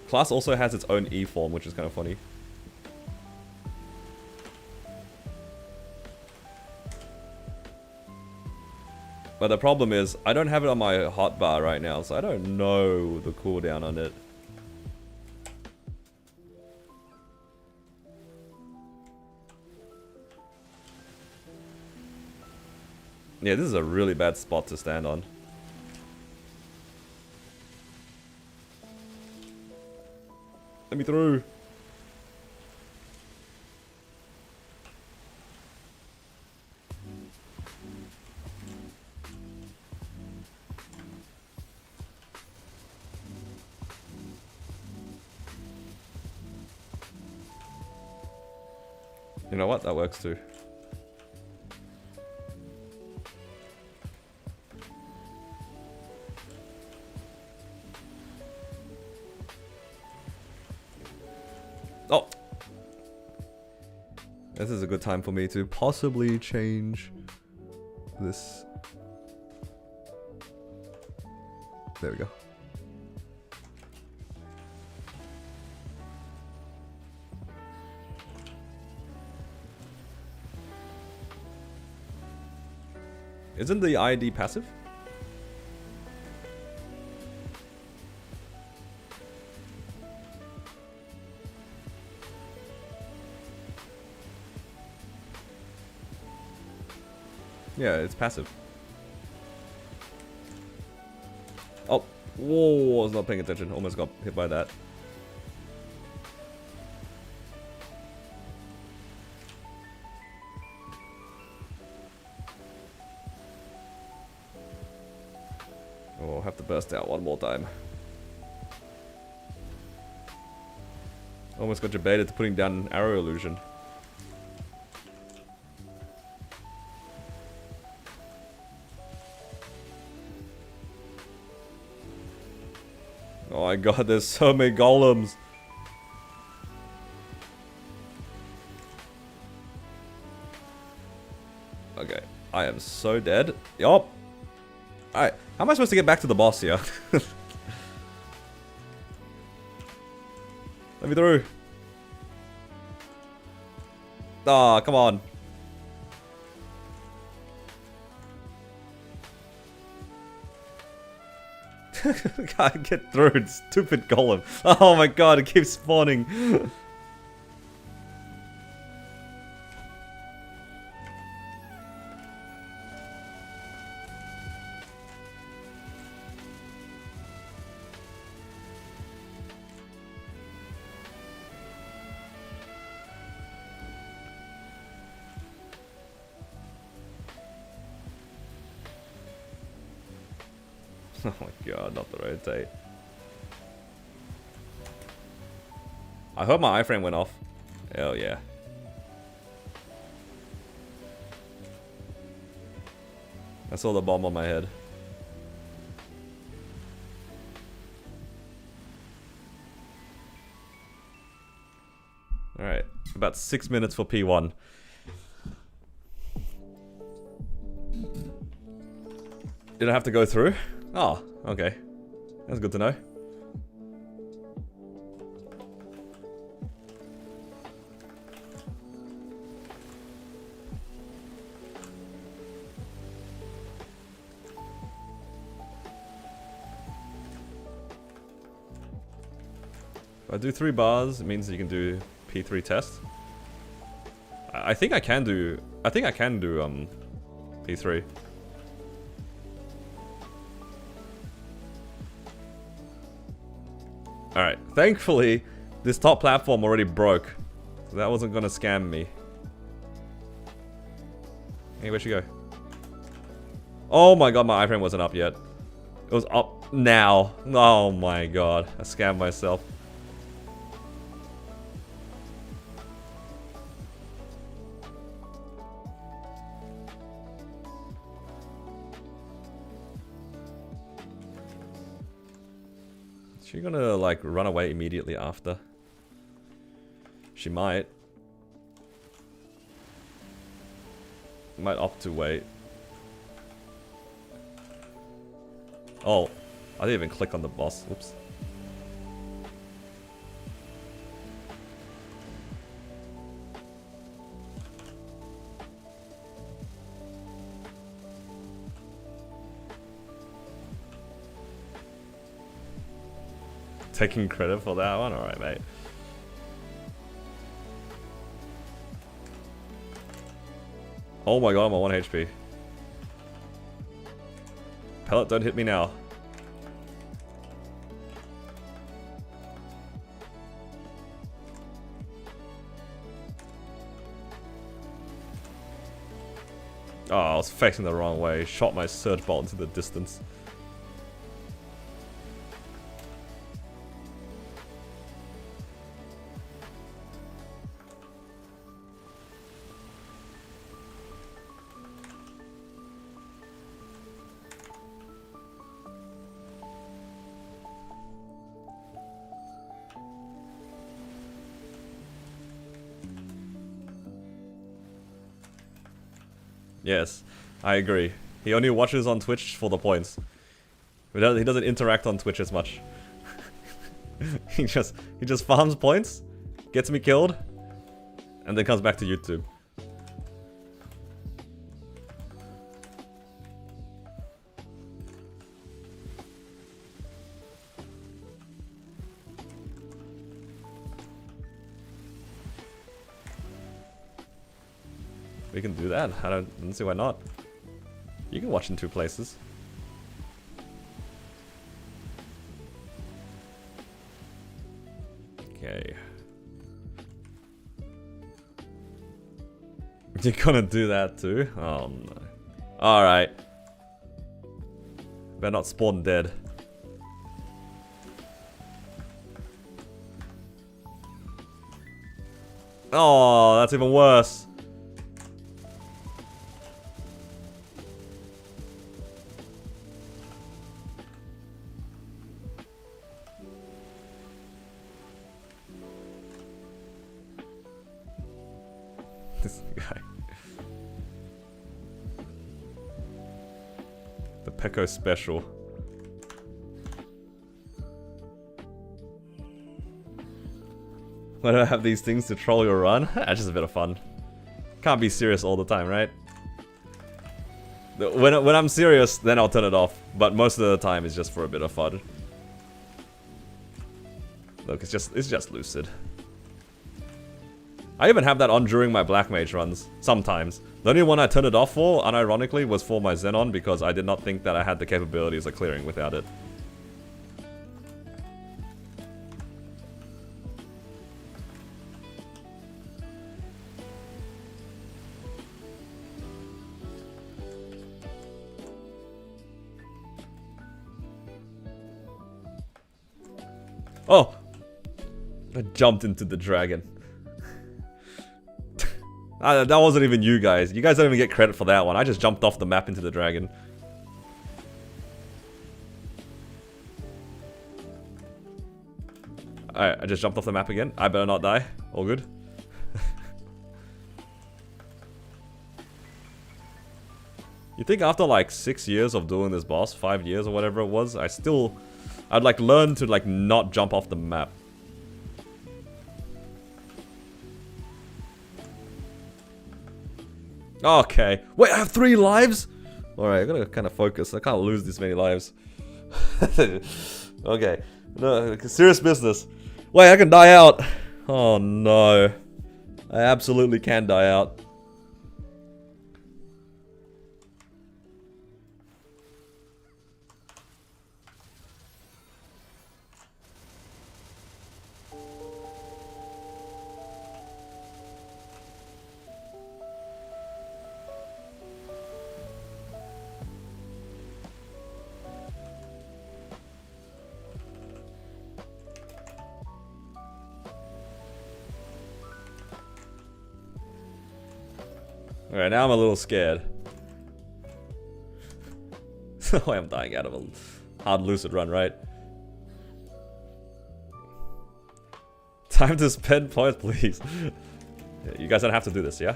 Class also has its own E form, which is kind of funny. But the problem is, I don't have it on my hotbar right now, so I don't know the cooldown on it. Yeah, this is a really bad spot to stand on. Let me through. You know what? That works too. Oh! This is a good time for me to possibly change this. There we go. Isn't the ID passive? Yeah, it's passive. Whoa, I was not paying attention. Almost got hit by that. Oh, I'll have to burst out one more time. Almost got debated to putting down an arrow illusion. Oh my god, there's so many golems. Okay, I am so dead. Yup. Alright, how am I supposed to get back to the boss here? Let me through. Ah, oh, come on. Can't get through it, stupid golem. Oh my god, it keeps spawning. Oh my god, not the rotate. I hope my iframe went off. Hell yeah. I saw the bomb on my head. Alright, about 6 minutes for P1. Did I have to go through? Oh, okay. That's good to know. If I do 3 bars, it means that you can do P3 test. I think I can do P3. Alright, thankfully, this top platform already broke. So that wasn't gonna scam me. Hey, where'd she go? Oh my god, my iframe wasn't up yet. It was up now. Oh my god, I scammed myself. Is she gonna, like, run away immediately after? She might. Might opt to wait. Oh, I didn't even click on the boss. Oops. Taking credit for that one? Alright, mate. Oh my god, I'm on 1 HP. Pellet, don't hit me now. Oh, I was facing the wrong way. Shot my surge bolt into the distance. Yes, I agree. He only watches on Twitch for the points. He doesn't interact on Twitch as much. he just farms points, gets me killed, and then comes back to YouTube. We can do that. I don't see why not. You can watch in 2 places. Okay. You're gonna do that too? Oh no. Alright. Better not spawn dead. Oh, that's even worse. This guy. The Pecco special. Why do I have these things to troll your run? That's just a bit of fun. Can't be serious all the time, right? When I'm serious, then I'll turn it off. But most of the time, it's just for a bit of fun. Look, it's just lucid. I even have that on during my Black Mage runs, sometimes. The only one I turned it off for, unironically, was for my Xenon because I did not think that I had the capabilities of clearing without it. Oh! I jumped into the dragon. That wasn't even you guys. You guys don't even get credit for that one. I just jumped off the map into the dragon. Alright, I just jumped off the map again. I better not die. All good. You think after like 6 years of doing this boss, 5 years or whatever it was, I'd like learn to like not jump off the map. Okay. Wait, I have 3 lives? Alright, I gotta kind of focus. I can't lose this many lives. Okay. No, serious business. Wait, I can die out. Oh no. I absolutely can die out. Alright, now I'm a little scared. Oh, I'm dying out of a hard lucid run, right? Time to spend points, please. Yeah, you guys don't have to do this, yeah?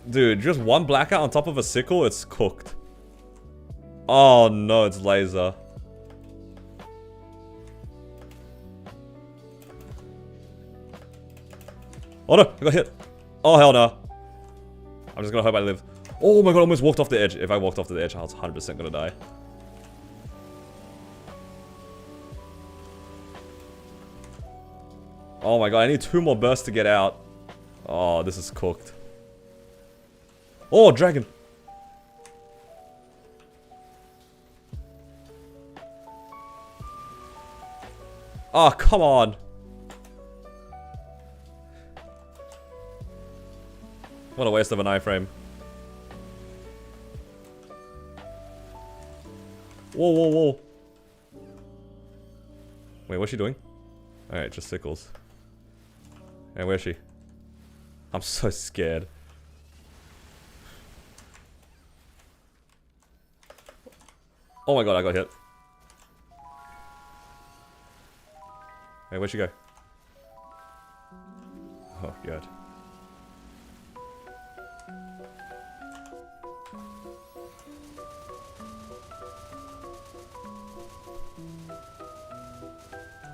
Dude, just one blackout on top of a sickle, it's cooked. Oh no, it's laser. Oh no, I got hit. Oh hell no. I'm just gonna hope I live. Oh my god, I almost walked off the edge. If I walked off the edge, I was 100% gonna die. Oh my god, I need 2 more bursts to get out. Oh, this is cooked. Oh, dragon. Oh, come on. What a waste of an iframe. Whoa, whoa, whoa. Wait, what's she doing? Alright, just sickles. Hey, where's she? I'm so scared. Oh my god, I got hit. Hey, where'd she go? Oh god.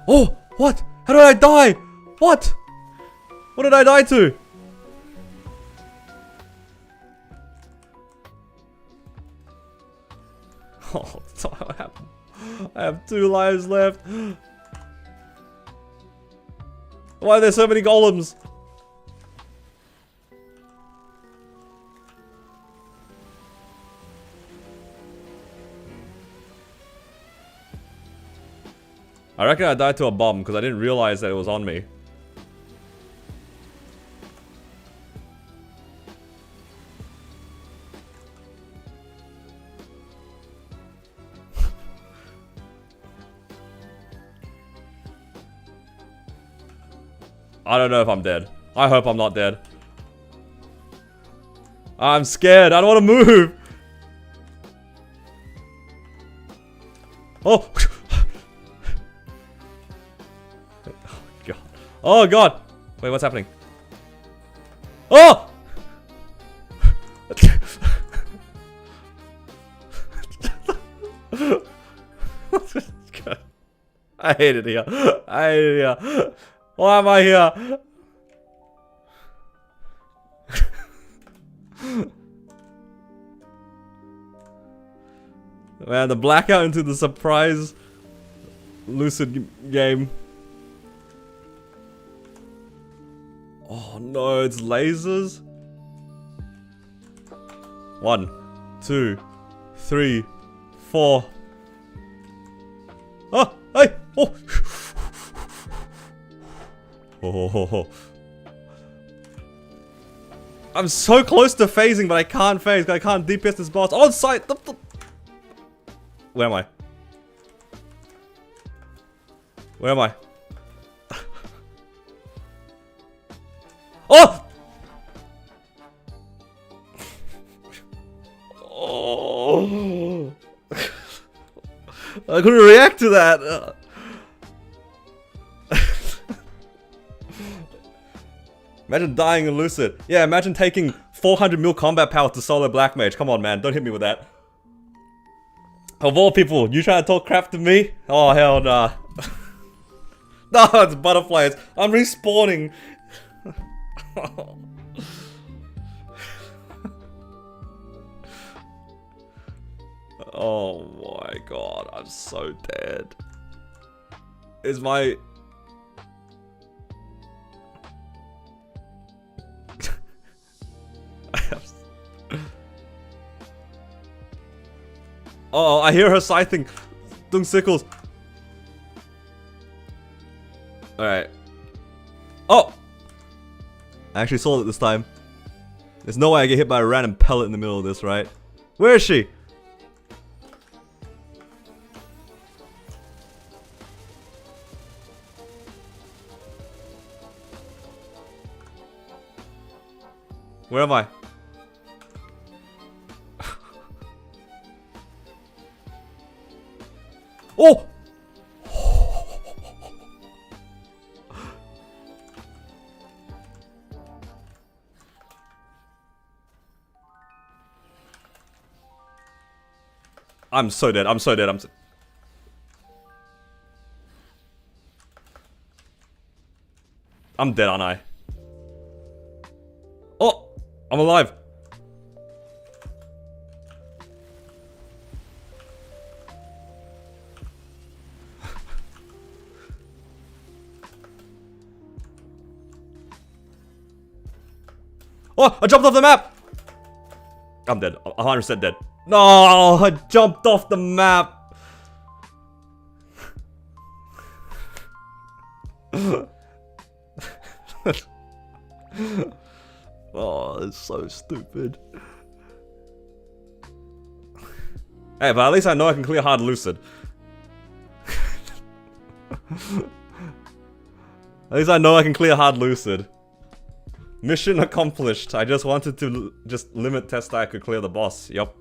Oh! What? How did I die? What? What did I die to? Oh, I have 2 lives left. Why are there so many golems? I reckon I died to a bomb because I didn't realize that it was on me. I don't know if I'm dead. I hope I'm not dead. I'm scared. I don't want to move. Oh. Oh god. Oh god. Wait, what's happening? Oh. I hate it here. I hate it here. Why am I here? Man, the blackout into the surprise lucid game. Oh no, it's lasers. 1, 2, 3, 4. Oh, hey! Oh! Oh. I'm so close to phasing, but I can't phase. I can't DPS this boss. On site! Where am I? Where am I? Oh! Oh! I couldn't react to that. Imagine dying in Lucid. Yeah, imagine taking 400 mil combat power to solo Black Mage. Come on, man. Don't hit me with that. Of all people, you trying to talk crap to me? Oh, hell nah. No, it's butterflies. I'm respawning. Oh my god, I'm so dead. Is my... Oh, I hear her scything. Doing sickles. Alright. Oh! I actually saw it this time. There's no way I get hit by a random pellet in the middle of this, right? Where is she? Where am I? Oh! I'm so dead. I'm so dead. I'm dead, aren't I? Oh! I'm alive. Oh! I jumped off the map! I'm dead. 100% dead. No! I jumped off the map! Oh, it's so stupid. Hey, but at least I know I can clear hard lucid. At least I know I can clear hard lucid. Mission accomplished. I just wanted to just limit test I could clear the boss. Yup.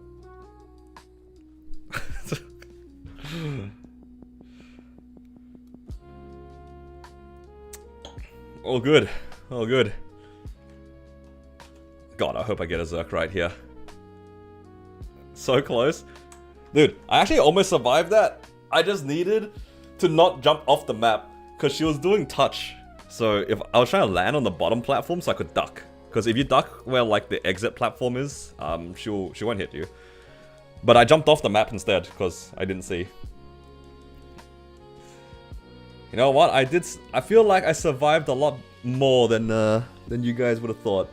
All good. All good. God, I hope I get a Zerk right here. So close. Dude, I actually almost survived that. I just needed to not jump off the map because she was doing touch. So if I was trying to land on the bottom platform so I could duck. Because if you duck where like the exit platform is, she won't hit you. But I jumped off the map instead because I didn't see. You know what? I feel like I survived a lot more than you guys would have thought.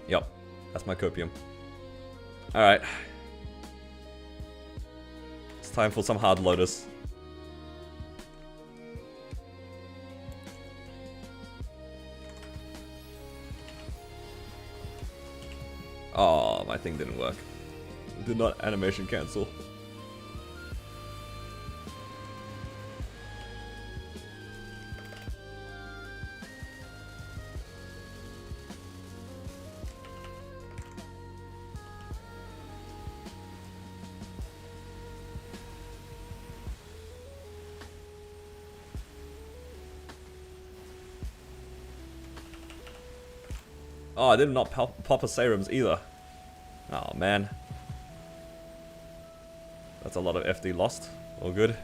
Yup, that's my copium. Alright. time for some hard lotus. Oh, my thing didn't work. Did not animation cancel. Oh, I did not pop a serums either. Oh man. That's a lot of FD lost. All good.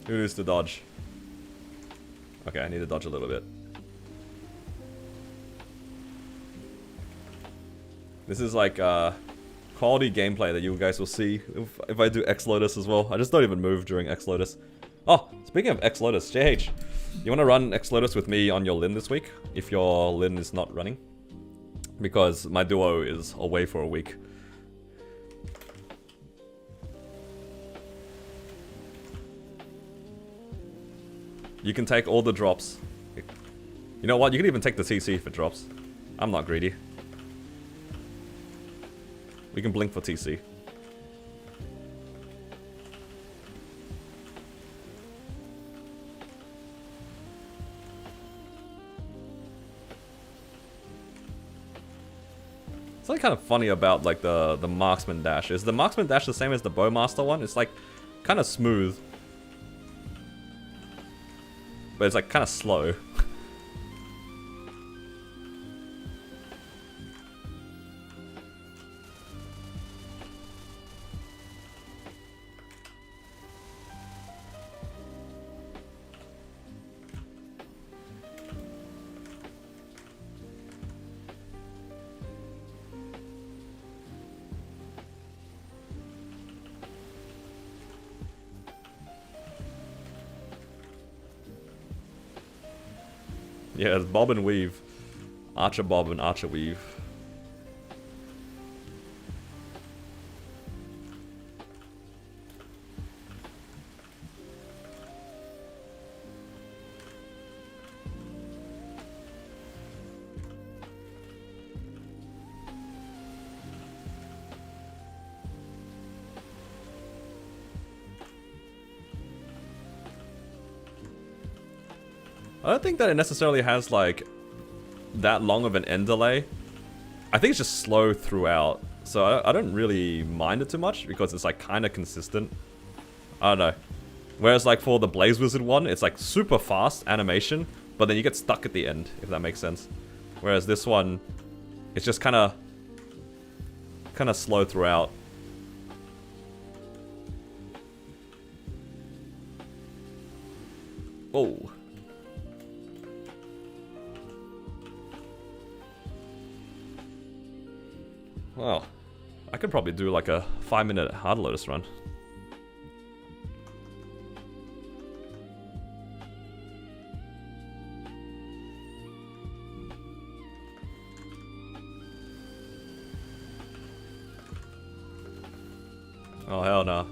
Who needs to dodge? Okay, I need to dodge a little bit. This is like quality gameplay that you guys will see if I do X Lotus as well. I just don't even move during X Lotus. Oh, speaking of X Lotus, JH, you want to run X Lotus with me on your Lin this week? If your Lin is not running? Because my duo is away for a week. You can take all the drops. You know what? You can even take the TC for drops. I'm not greedy. We can blink for TC. Something kind of funny about like the Marksman dash. Is the Marksman dash the same as the Bowmaster one? It's like kind of smooth. But it's like kind of slow. Yeah, it's bob and weave. Archer bob and archer weave. I don't think that it necessarily has, like, that long of an end delay. I think it's just slow throughout. So I don't really mind it too much because it's, like, kind of consistent. I don't know. Whereas, like, for the Blaze Wizard one, it's, like, super fast animation, but then you get stuck at the end, if that makes sense. Whereas this one, it's just kind of slow throughout. Oh. Well, I could probably do like a 5-minute hard lotus run. Oh hell no.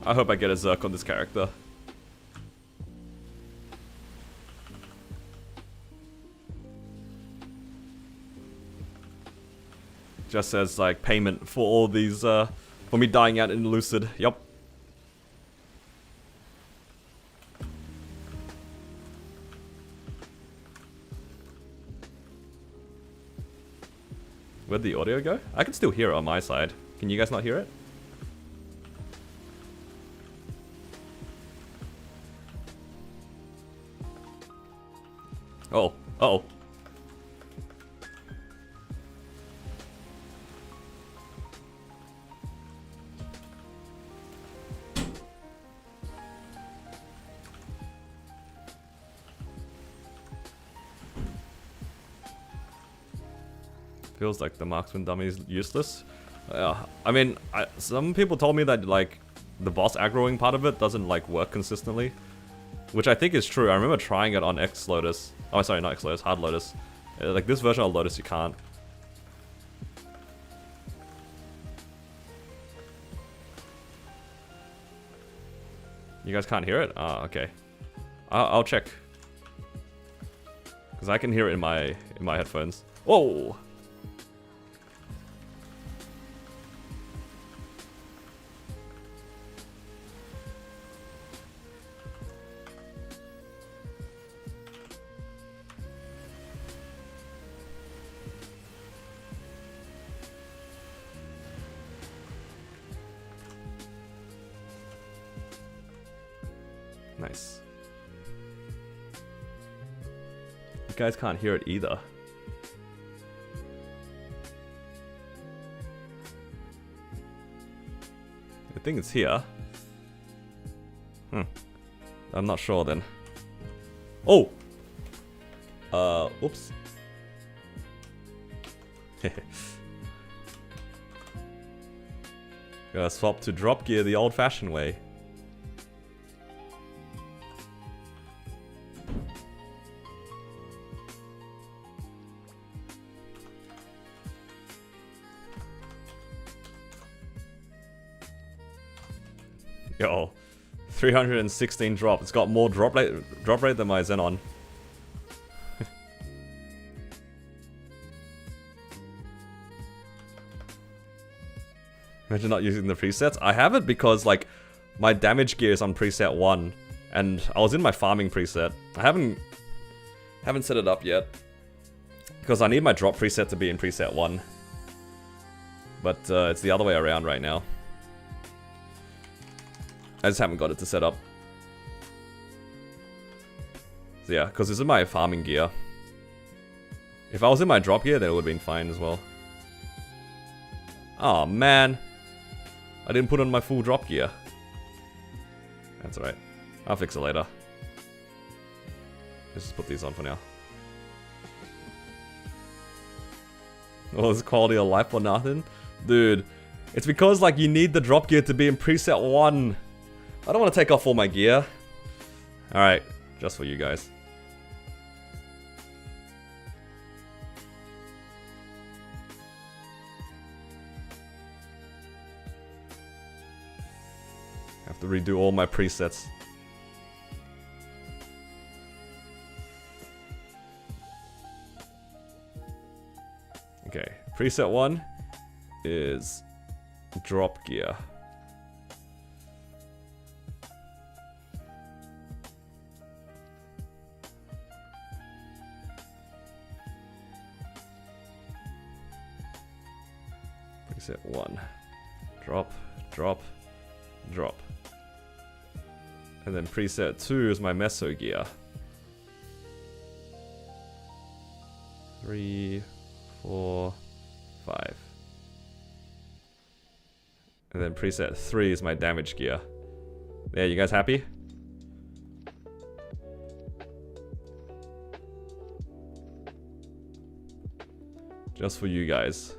I hope I get a Zerk on this character. Just says like payment for all these, for me dying out in Lucid. Yup. Where'd the audio go? I can still hear it on my side. Can you guys not hear it? Oh, uh-oh. Feels like the Marksman dummy is useless. I mean, some people told me that, like, the boss aggroing part of it doesn't, like, work consistently. Which I think is true. I remember trying it on X Lotus. Oh, sorry, not X Lotus, Hard Lotus. Like, this version of Lotus, you can't. You guys can't hear it? Ah, okay. I'll check. Because I can hear it in my headphones. Whoa! Nice. You guys can't hear it either. I think it's here. I'm not sure then. Oh! Oops. Gotta swap to drop gear the old-fashioned way. Yo, 316 drop. It's got more drop rate than my Xenon. Imagine not using the presets. I have it because, like, my damage gear is on preset 1, and I was in my farming preset. I haven't set it up yet because I need my drop preset to be in preset 1. But it's the other way around right now. I just haven't got it to set up. So yeah, because this is my farming gear. If I was in my drop gear, then it would have been fine as well. Oh man. I didn't put on my full drop gear. That's alright. I'll fix it later. Let's just put these on for now. Oh, this quality of life or nothing? Dude, it's because, like, you need the drop gear to be in preset 1. I don't want to take off all my gear. Alright, just for you guys. I have to redo all my presets. Okay, preset 1 is drop gear. Preset 1. Drop, drop, drop. And then preset 2 is my meso gear. 3, 4, 5. And then preset 3 is my damage gear. Yeah, you guys happy? Just for you guys.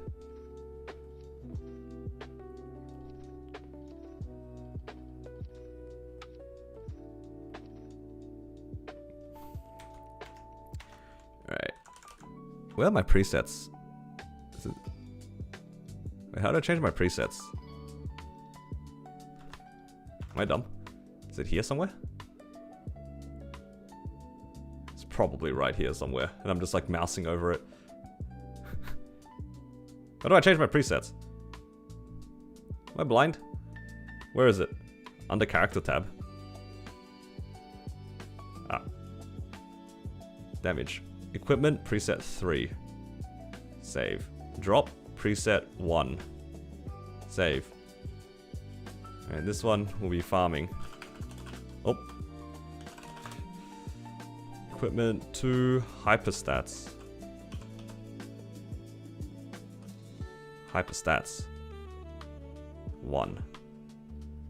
Alright. Where are my presets? Is it... Wait, how do I change my presets? Am I dumb? Is it here somewhere? It's probably right here somewhere, and I'm just like mousing over it. How do I change my presets? Am I blind? Where is it? Under character tab. Ah. Damage. Equipment, preset 3. Save. Drop, preset 1. Save. And this one will be farming. Oh. equipment 2, hyperstats. Hyperstats 1.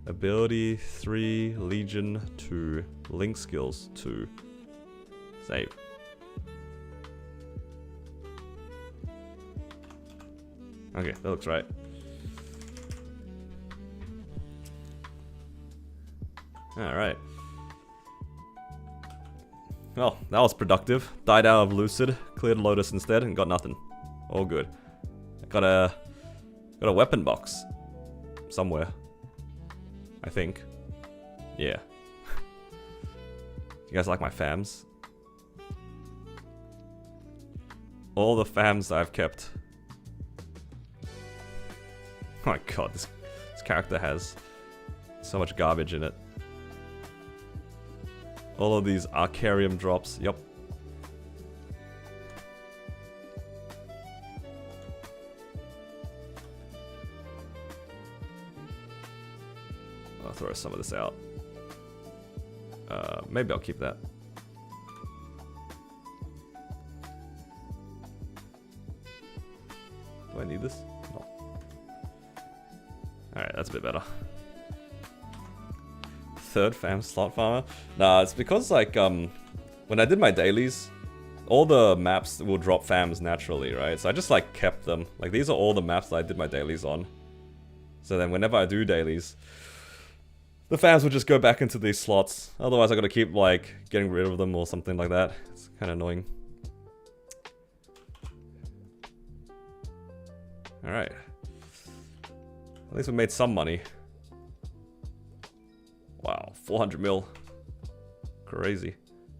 Ability 3, Legion 2, Link skills 2. Save. Okay, that looks right. Alright. Well, that was productive. Died out of Lucid, cleared Lotus instead, and got nothing. All good. Got a weapon box. Somewhere. I think. Yeah. You guys like my fams? All the fams that I've kept. Oh my god, this character has so much garbage in it. All of these Arcarium drops, yep. I'll throw some of this out. Maybe I'll keep that. Do I need this? No. Alright, that's a bit better. Third fam slot farmer? Nah, it's because like when I did my dailies, all the maps will drop fams naturally, right? So I just like kept them. Like these are all the maps that I did my dailies on. So then whenever I do dailies, the fams will just go back into these slots. Otherwise I gotta keep like getting rid of them or something like that. It's kinda annoying. Alright. At least we made some money. Wow, 400 mil. Crazy.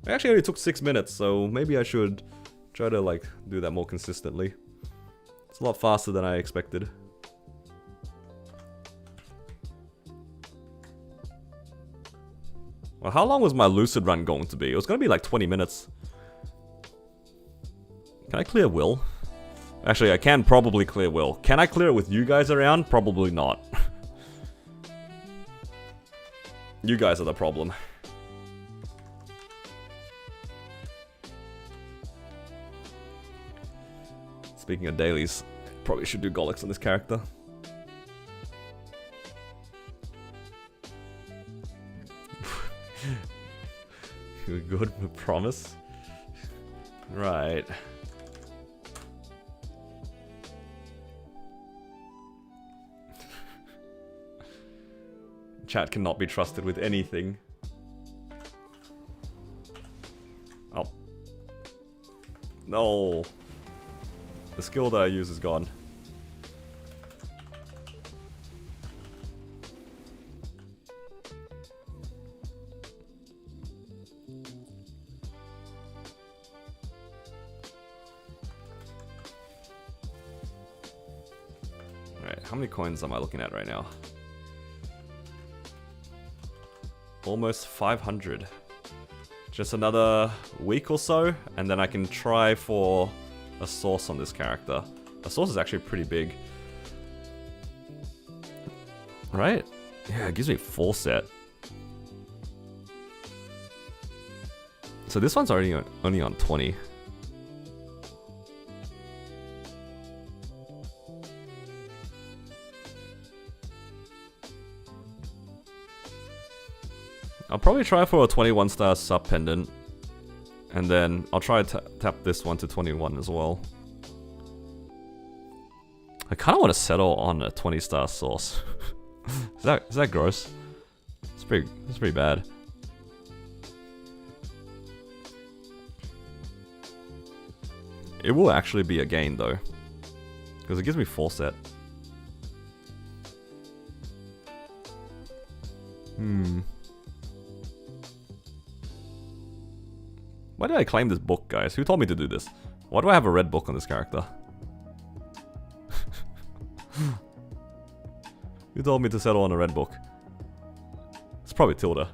It actually only took 6 minutes, so maybe I should try to like do that more consistently. It's a lot faster than I expected. Well, how long was my Lucid run going to be? It was going to be like 20 minutes. Can I clear Will? Actually, I can probably clear Will. Can I clear it with you guys around? Probably not. You guys are the problem. Speaking of dailies, probably should do Golix on this character. You're good, I promise. Right. Chat cannot be trusted with anything. Oh. No. The skill that I use is gone. Alright, how many coins am I looking at right now? Almost 500. Just another week or so, and then I can try for a source on this character. A source is actually pretty big. Right? Yeah, it gives me full set. So this one's already only on 20. I'll probably try for a 21 star sub pendant. And then I'll try to tap this one to 21 as well. I kind of want to settle on a 20 star source. Is that gross? It's pretty bad. It will actually be a gain though, because it gives me full set. Why did I claim this book, guys? Who told me to do this? Why do I have a red book on this character? Who told me to settle on a red book? It's probably Tilda,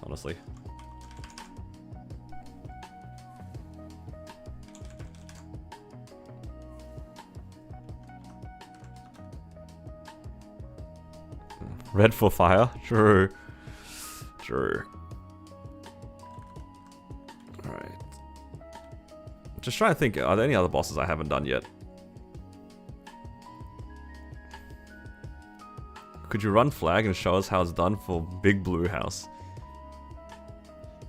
honestly. Red for fire? True. True. Alright. Just trying to think, are there any other bosses I haven't done yet? Could you run flag and show us how it's done for Big Blue House?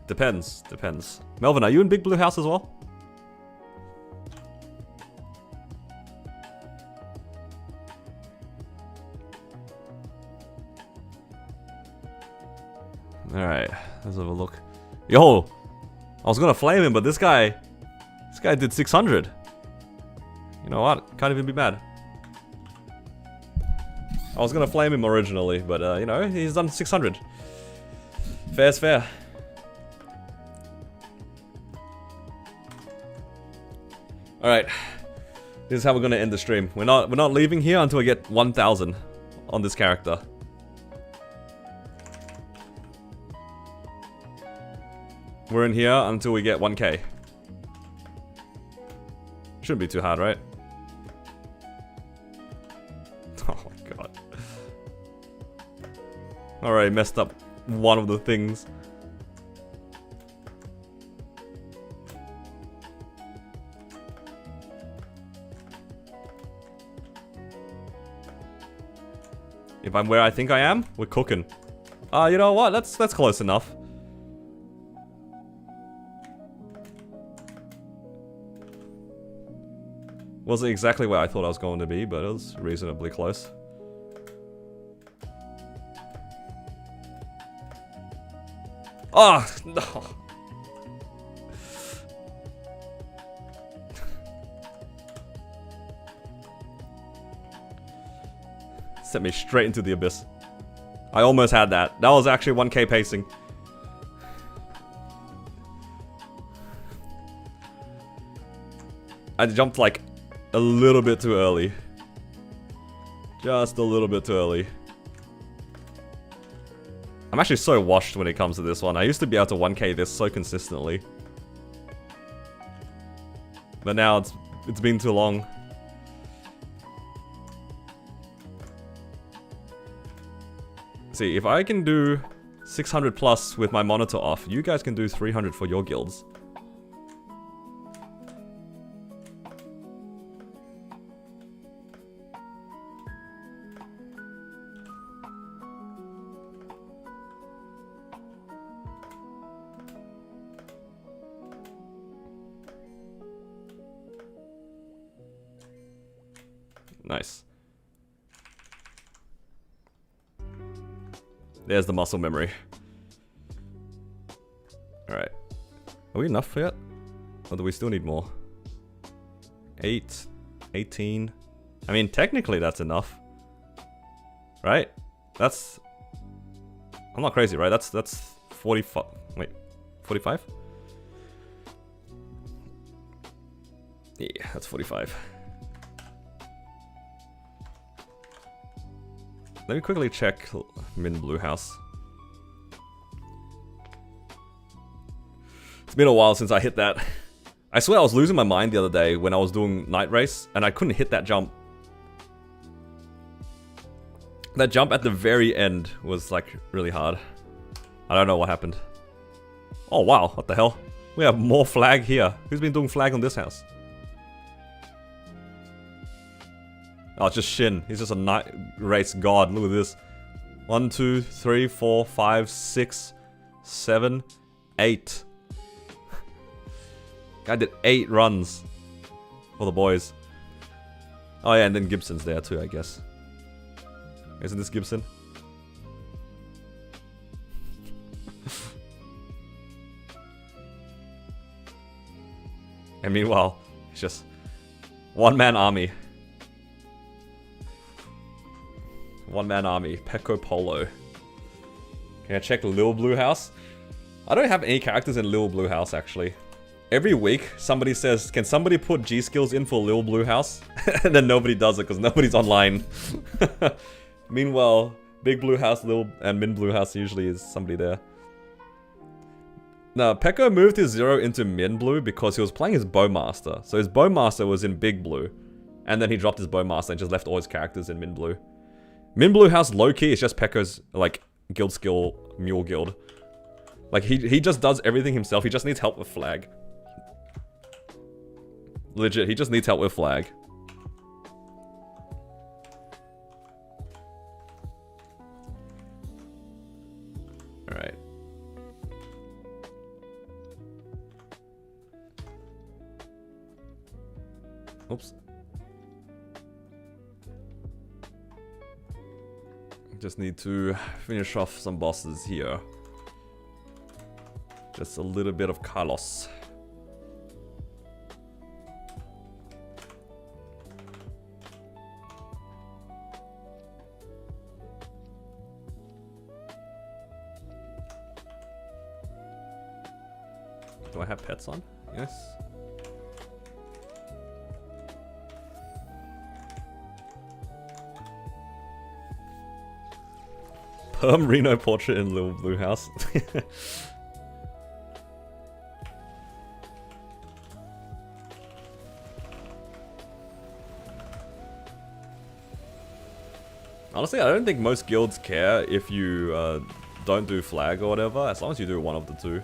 Depends, depends. Melvin, are you in Big Blue House as well? Alright, let's have a look. Yo! I was gonna flame him, but this guy did 600. You know what? Can't even be mad. I was gonna flame him originally, but you know, he's done 600. Fair's fair. Alright. This is how we're gonna end the stream. We're not leaving here until we get 1,000 on this character. We're in here until we get 1k. Shouldn't be too hard, right? Oh my god. Alright, messed up one of the things. If I'm where I think I am, we're cooking. You know what? That's close enough. Wasn't exactly where I thought I was going to be, but it was reasonably close. Oh, no. Sent me straight into the abyss. I almost had that. That was actually 1k pacing. I jumped like a little bit too early. Just a little bit too early. I'm actually so washed when it comes to this one. I used to be able to 1k this so consistently. But now it's been too long. See, if I can do 600 plus with my monitor off, you guys can do 300 for your guilds. Nice. There's the muscle memory. Alright. Are we enough yet? Or do we still need more? 8, 18. I mean, technically that's enough. Right? That's... I'm not crazy, right? That's 45... Wait. 45? Yeah, that's 45. Let me quickly check Min Blue House. It's been a while since I hit that. I swear I was losing my mind the other day when I was doing Night Race, and I couldn't hit that jump. That jump at the very end was like really hard. I don't know what happened. Oh wow, what the hell? We have more flag here. Who's been doing flag on this house? Oh, it's just Shin. He's just a night race god. Look at this. 1, 2, 3, 4, 5, 6, 7, 8. Guy did 8 runs for the boys. Oh yeah, and then Gibson's there too, I guess. Isn't this Gibson? And meanwhile, it's just one-man army. One-man army. Pecco Polo. Can I check Lil Blue House? I don't have any characters in Lil Blue House, actually. Every week, somebody says, can somebody put G-skills in for Lil Blue House? And then nobody does it, because nobody's online. Meanwhile, Big Blue House, Lil, and Min Blue House usually is somebody there. Now, Pecco moved his 0 into Min Blue because he was playing his Bowmaster. So his Bowmaster was in Big Blue. And then he dropped his Bowmaster and just left all his characters in Min Blue. Min Blue House, low-key, is just Pecco's, like, guild skill mule guild. Like, he just does everything himself. He just needs help with flag. Legit, he just needs help with flag. Alright. Oops. Just need to finish off some bosses here. Just a little bit of Carlos. Do I have pets on? Yes. Perm Reno portrait in Little Blue House. Honestly, I don't think most guilds care if you don't do flag or whatever, as long as you do one of the two.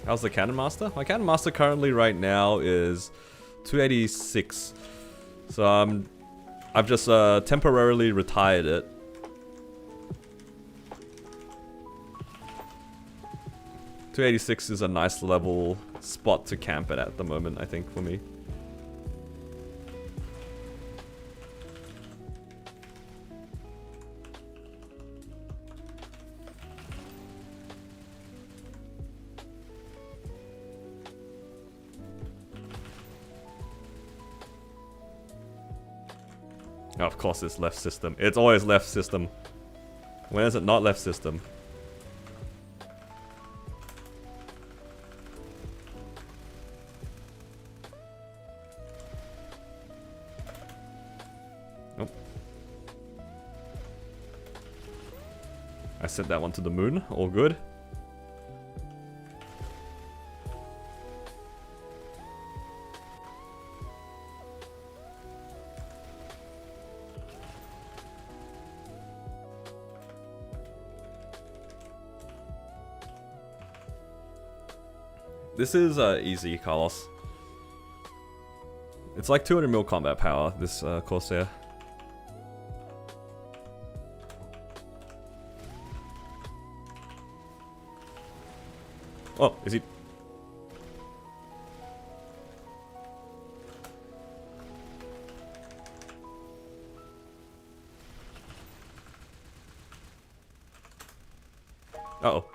How's the Cannon Master? My Cannon Master currently right now is 286. So I've just temporarily retired it. .286 is a nice level spot to camp at the moment, I think, for me. Oh, of course it's left system. It's always left system. When is it not left system? Nope. I sent that one to the moon. All good. This is easy, Carlos. It's like 200 mil combat power, this Corsair. Oh, is he... Uh-oh.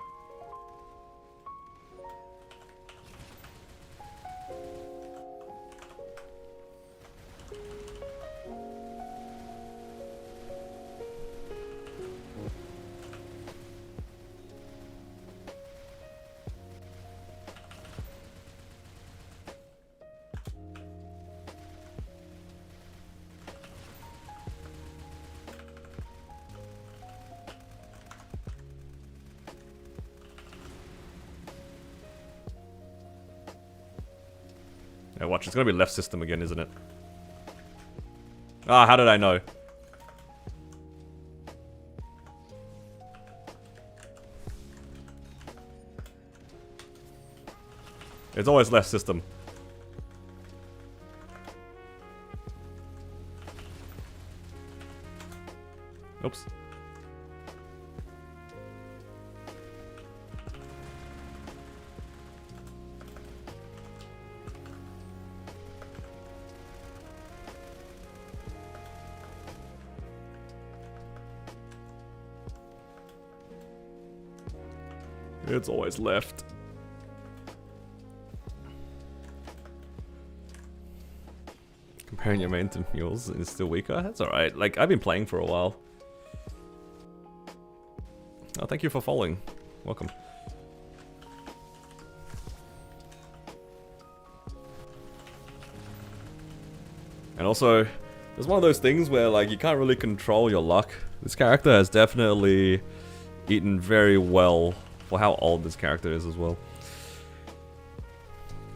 Yeah, watch, it's gonna be left system again, isn't it? Ah, how did I know? It's always left system. Oops. It's always left. Comparing your main to mules is still weaker? That's alright. Like, I've been playing for a while. Oh, thank you for following. Welcome. And also, it's one of those things where, like, you can't really control your luck. This character has definitely eaten very well for how old this character is as well.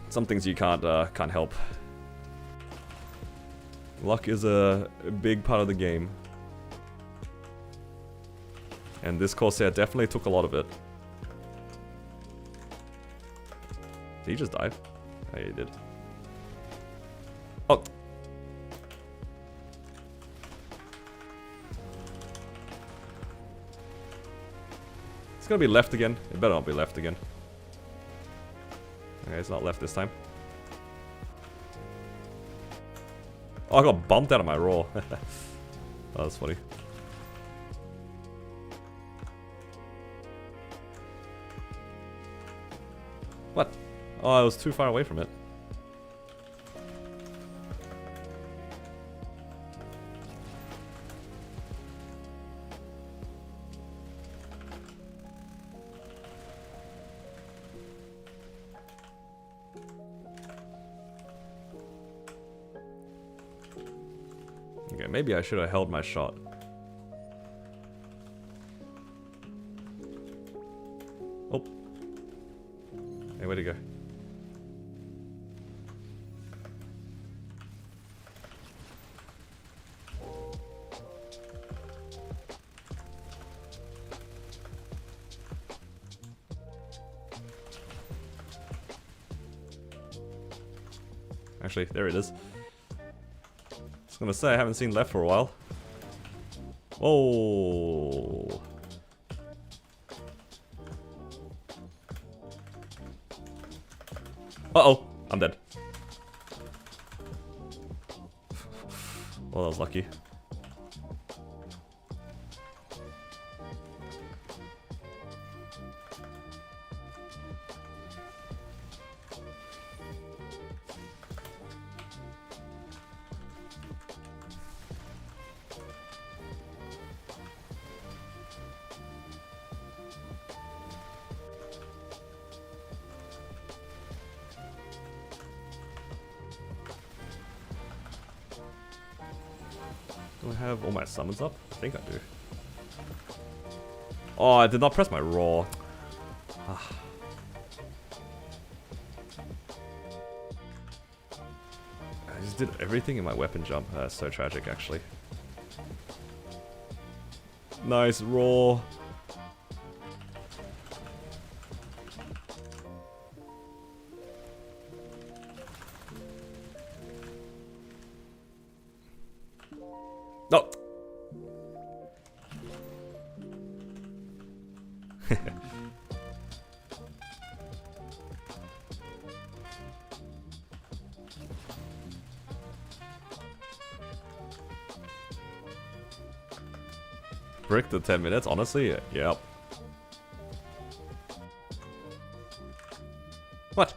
Some things you can't help. Luck is a big part of the game. And this Corsair definitely took a lot of it. Did he just dive? Oh, yeah, he did. Oh! It's gonna be left again. It better not be left again. Okay, it's not left this time. Oh, I got bumped out of my roar. Oh, that's funny. What? Oh, I was too far away from it. Okay, maybe I should have held my shot. Oh. Hey, where'd he go? Actually, there it is. I was gonna say, I haven't seen left for a while. Oh. Uh-oh, I'm dead. Well, that was lucky. Do I have all my summons up? I think I do. Oh, I did not press my raw. Ah. I just did everything in my weapon jump. That's so tragic, actually. Nice raw. No. Brick the 10 minutes, honestly? Yep. What?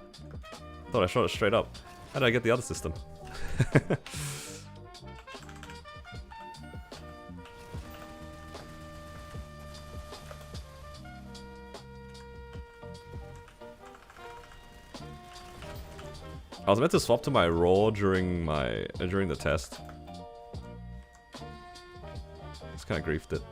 Thought I shot it straight up. How did I get the other system? I was meant to swap to my raw during the test. Just kind of griefed it.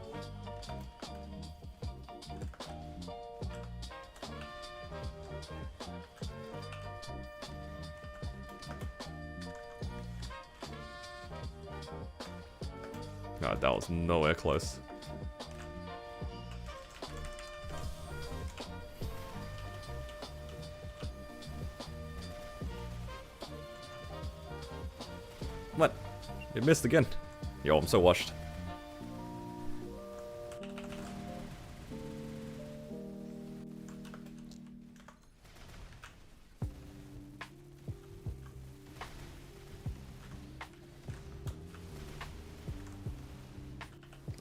God, that was nowhere close. What? It missed again. Yo, I'm so washed.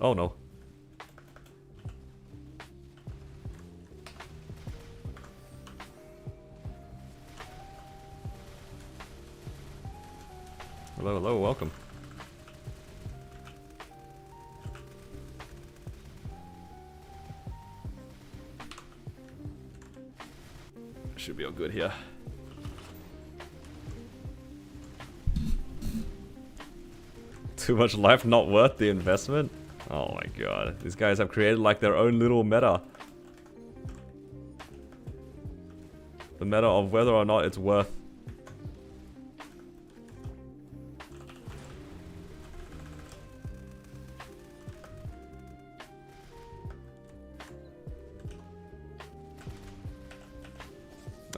Oh no. Hello, hello, welcome. Should be all good here. Too much life, not worth the investment? Oh my god, these guys have created like their own little meta. The meta of whether or not it's worth.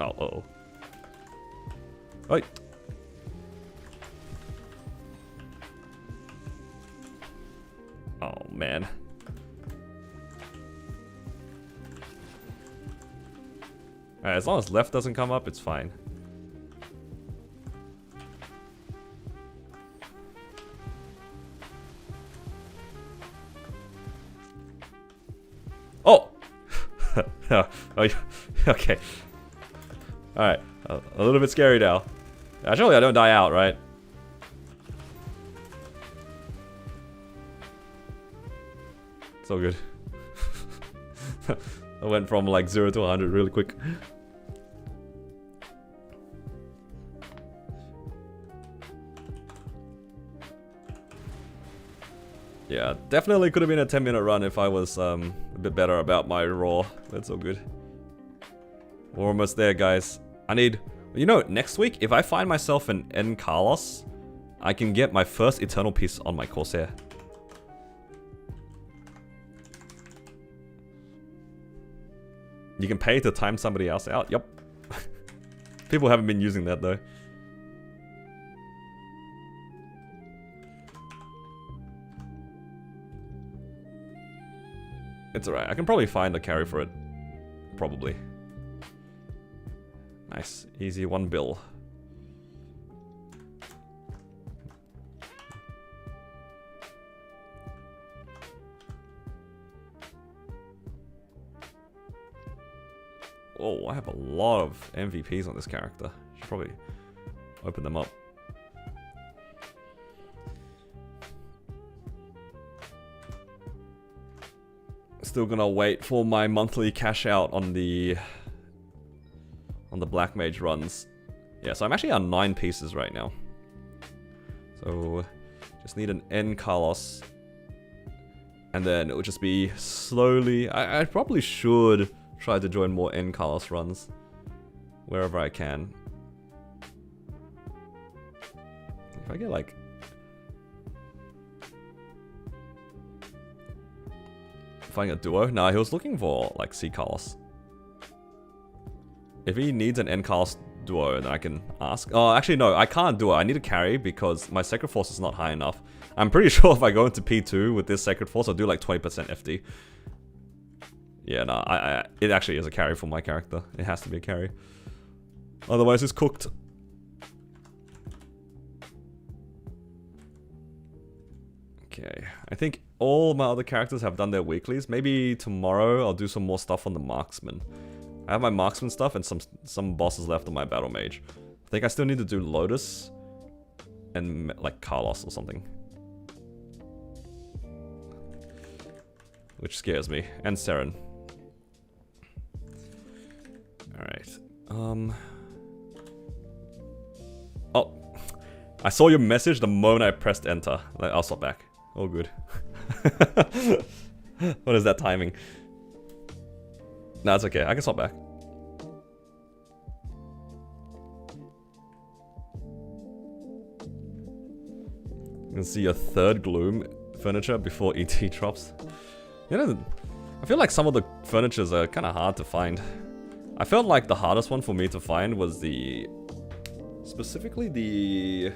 Oh, uh-oh. Oi. Oh, man. Alright, as long as left doesn't come up, it's fine. Oh! Oh, okay. Alright, a little bit scary now. Actually, I don't die out, right? It's all good. I went from like 0 to 100 really quick. Yeah, definitely could have been a 10-minute run if I was a bit better about my raw. That's all good. We're almost there, guys. I need... You know, next week, if I find myself an N Carlos, I can get my first Eternal piece on my Corsair. You can pay to time somebody else out? Yup. People haven't been using that, though. It's alright. I can probably find a carry for it. Probably. Nice. Easy 1 bill. Oh, I have a lot of MVPs on this character. Should probably open them up. Still gonna wait for my monthly cash out on the Black Mage runs. Yeah, so I'm actually on 9 pieces right now. So just need an N Carlos. And then it would just be slowly... I probably should try to join more N Carlos runs wherever I can. If I get like... Find a duo? Nah, he was looking for like C Carlos. If he needs an N Carlos duo, then I can ask. Oh, actually no, I can't do it. I need a carry because my Sacred Force is not high enough. I'm pretty sure if I go into P2 with this Sacred Force, I'll do like 20% FD. Yeah, no, it actually is a carry for my character. It has to be a carry. Otherwise, it's cooked. Okay, I think all my other characters have done their weeklies. Maybe tomorrow I'll do some more stuff on the Marksman. I have my Marksman stuff and some bosses left on my Battle Mage. I think I still need to do Lotus and like Carlos or something. Which scares me. And Seren. Alright. Oh. I saw your message the moment I pressed enter. Like, I'll swap back. All good. What is that timing? Nah, it's okay. I can swap back. You can see a third Gloom furniture before ET drops. You know, I feel like some of the furnitures are kind of hard to find. I felt like the hardest one for me to find was specifically the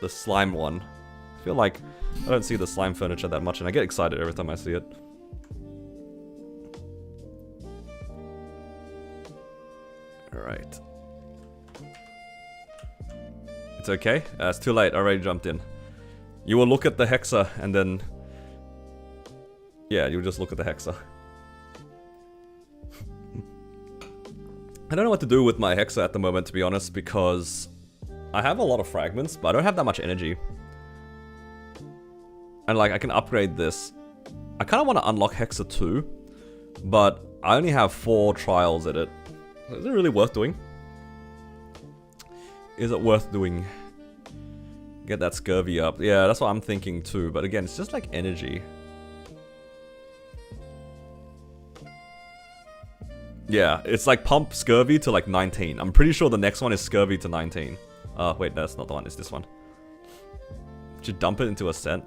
slime one. I feel like I don't see the slime furniture that much and I get excited every time I see it. Alright. It's okay? It's too late, I already jumped in. You will look at the Hexa and then... Yeah, you'll just look at the Hexa. I don't know what to do with my Hexa at the moment, to be honest, because I have a lot of fragments, but I don't have that much energy. And like, I can upgrade this. I kind of want to unlock Hexa 2, but I only have 4 trials at it. Is it really worth doing? Is it worth doing? Get that scurvy up. Yeah, that's what I'm thinking too, but again, it's just like energy. Yeah, it's like pump scurvy to like 19. I'm pretty sure the next one is scurvy to 19. Wait, that's not the one, it's this one. Should dump it into Ascent.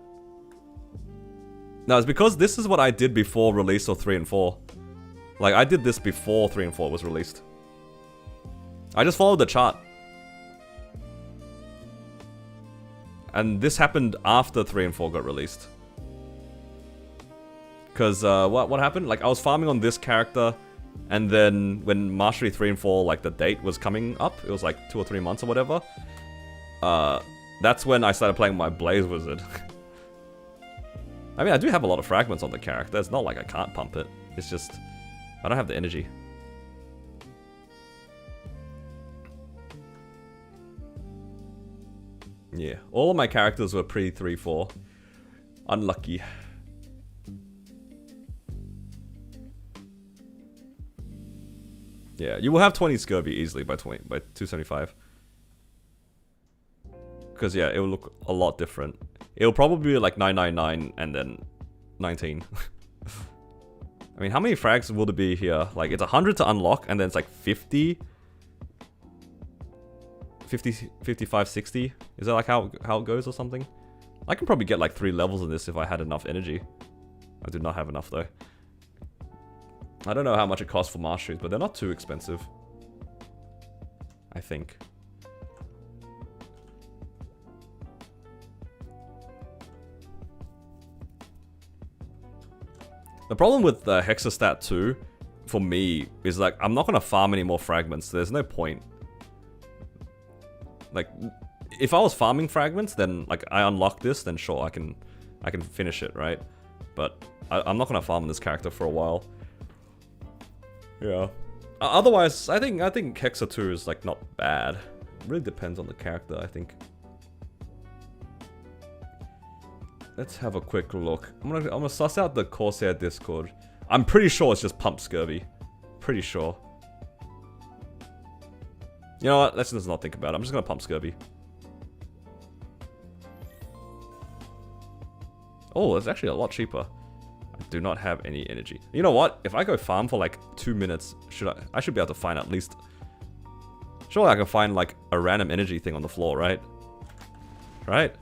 No, it's because this is what I did before release of 3 and 4. Like, I did this before 3 and 4 was released. I just followed the chart. And this happened after 3 and 4 got released. Because, what happened? Like, I was farming on this character, and then when Mastery 3 and 4, like, the date was coming up, it was like 2 or 3 months or whatever, that's when I started playing my Blaze Wizard. I mean, I do have a lot of fragments on the character. It's not like I can't pump it. It's just, I don't have the energy. Yeah, all of my characters were pre 3-4. Unlucky. Yeah, you will have 20 Scurvy easily by 275. Because yeah, it will look a lot different. It'll probably be like 999 and then 19. I mean, how many frags will there be here? Like, it's 100 to unlock, and then it's like 50, 55, 60. Is that like how it goes or something? I can probably get like 3 levels in this if I had enough energy. I do not have enough though. I don't know how much it costs for masteries, but they're not too expensive. I think. The problem with the Hexastat 2, for me, is like, I'm not going to farm any more fragments. There's no point. Like, if I was farming fragments, then like I unlock this, then sure, I can finish it, right? But I'm not going to farm this character for a while. Yeah. Otherwise, I think Hexa 2 is like not bad. It really depends on the character, I think. Let's have a quick look. I'm gonna suss out the Corsair Discord. I'm pretty sure it's just pump Scurvy. Pretty sure. You know what? Let's just not think about it. I'm just gonna pump Scurvy. Oh, it's actually a lot cheaper. I do not have any energy. You know what? If I go farm for like 2 minutes, I should be able to find at least... Surely I can find like a random energy thing on the floor, right? Right?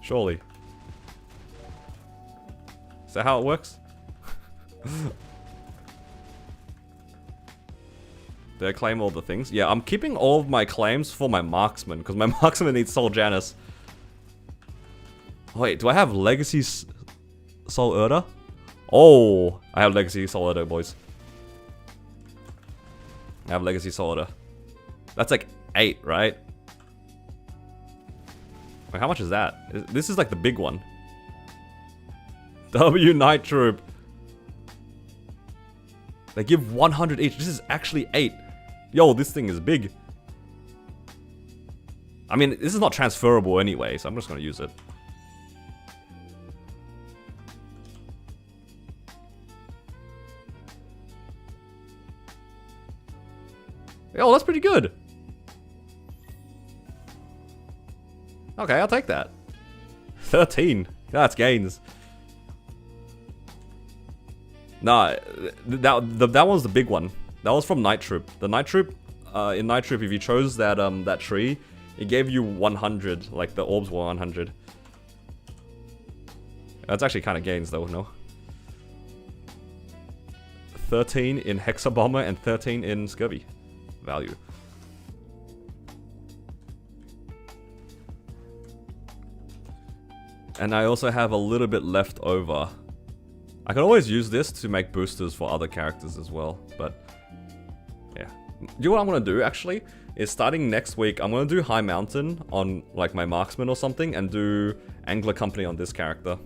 Surely. Is that how it works? Did I claim all the things? Yeah, I'm keeping all of my claims for my Marksman, because my Marksman needs Soul Janus. Wait, do I have Legacy Soul Erda? Oh, I have Legacy Soul Erda, boys. I have Legacy Soul Erda. That's like 8, right? Wait, how much is that? This is like the big one. W Night Troop. They give 100 each. This is actually 8. Yo, this thing is big. I mean, this is not transferable anyway, so I'm just gonna use it. Yo, that's pretty good. Okay, I'll take that. 13. That's gains. Nah, that was the big one. That was from Night Troop. The Night Troop, in Night Troop, if you chose that that tree, it gave you 100. Like the orbs were 100. That's actually kind of gains though, no? 13 in Hexa Bomber and 13 in Scurvy. Value. And I also have a little bit left over. I can always use this to make boosters for other characters as well, but yeah. Do you know what I'm gonna do actually? Is starting next week, I'm gonna do High Mountain on like my Marksman or something and do Angler Company on this character.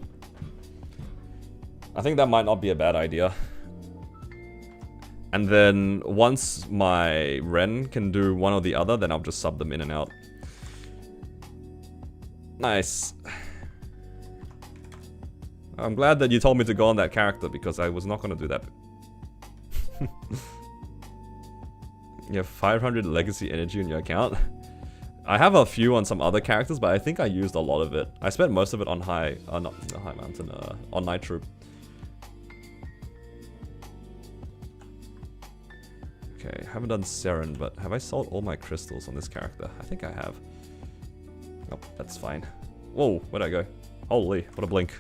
I think that might not be a bad idea. And then once my Ren can do one or the other, then I'll just sub them in and out. Nice. I'm glad that you told me to go on that character because I was not going to do that. You have 500 legacy energy in your account. I have a few on some other characters, but I think I used a lot of it. I spent most of it on not High Mountain, on Night Troop. Okay, haven't done Seren, but have I sold all my crystals on this character? I think I have. Oh, that's fine. Whoa, where'd I go? Holy, what a blink.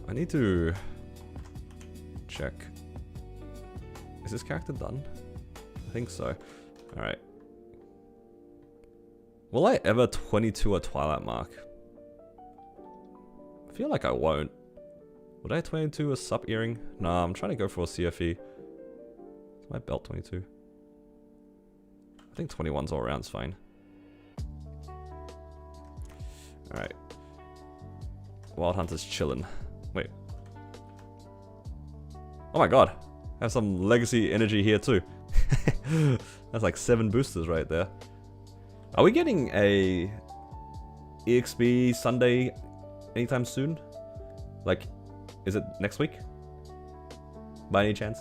I need to check. Is this character done? I think so. Alright. Will I ever 22 a Twilight Mark? I feel like I won't. Would I 22 a Sup Earring? Nah, I'm trying to go for a CFE. Is my belt 22? I think 21's all around's fine. Alright. Wild Hunter's chillin'. Wait. Oh my god. I have some legacy energy here too. That's like 7 boosters right there. Are we getting a EXP Sunday anytime soon? Like, is it next week? By any chance?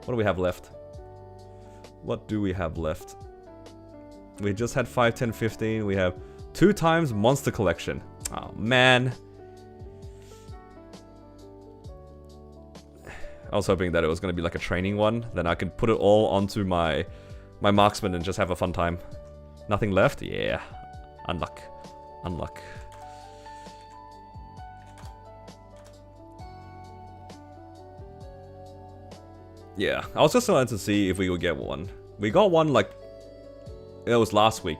What do we have left? What do we have left? We just had 5, 10, 15. We have 2 times Monster Collection. Oh man. I was hoping that it was going to be like a training one. Then I could put it all onto my Marksman and just have a fun time. Nothing left? Yeah. Unluck. Unluck. Yeah. I was just wanting to see if we would get one. We got one like... It was last week.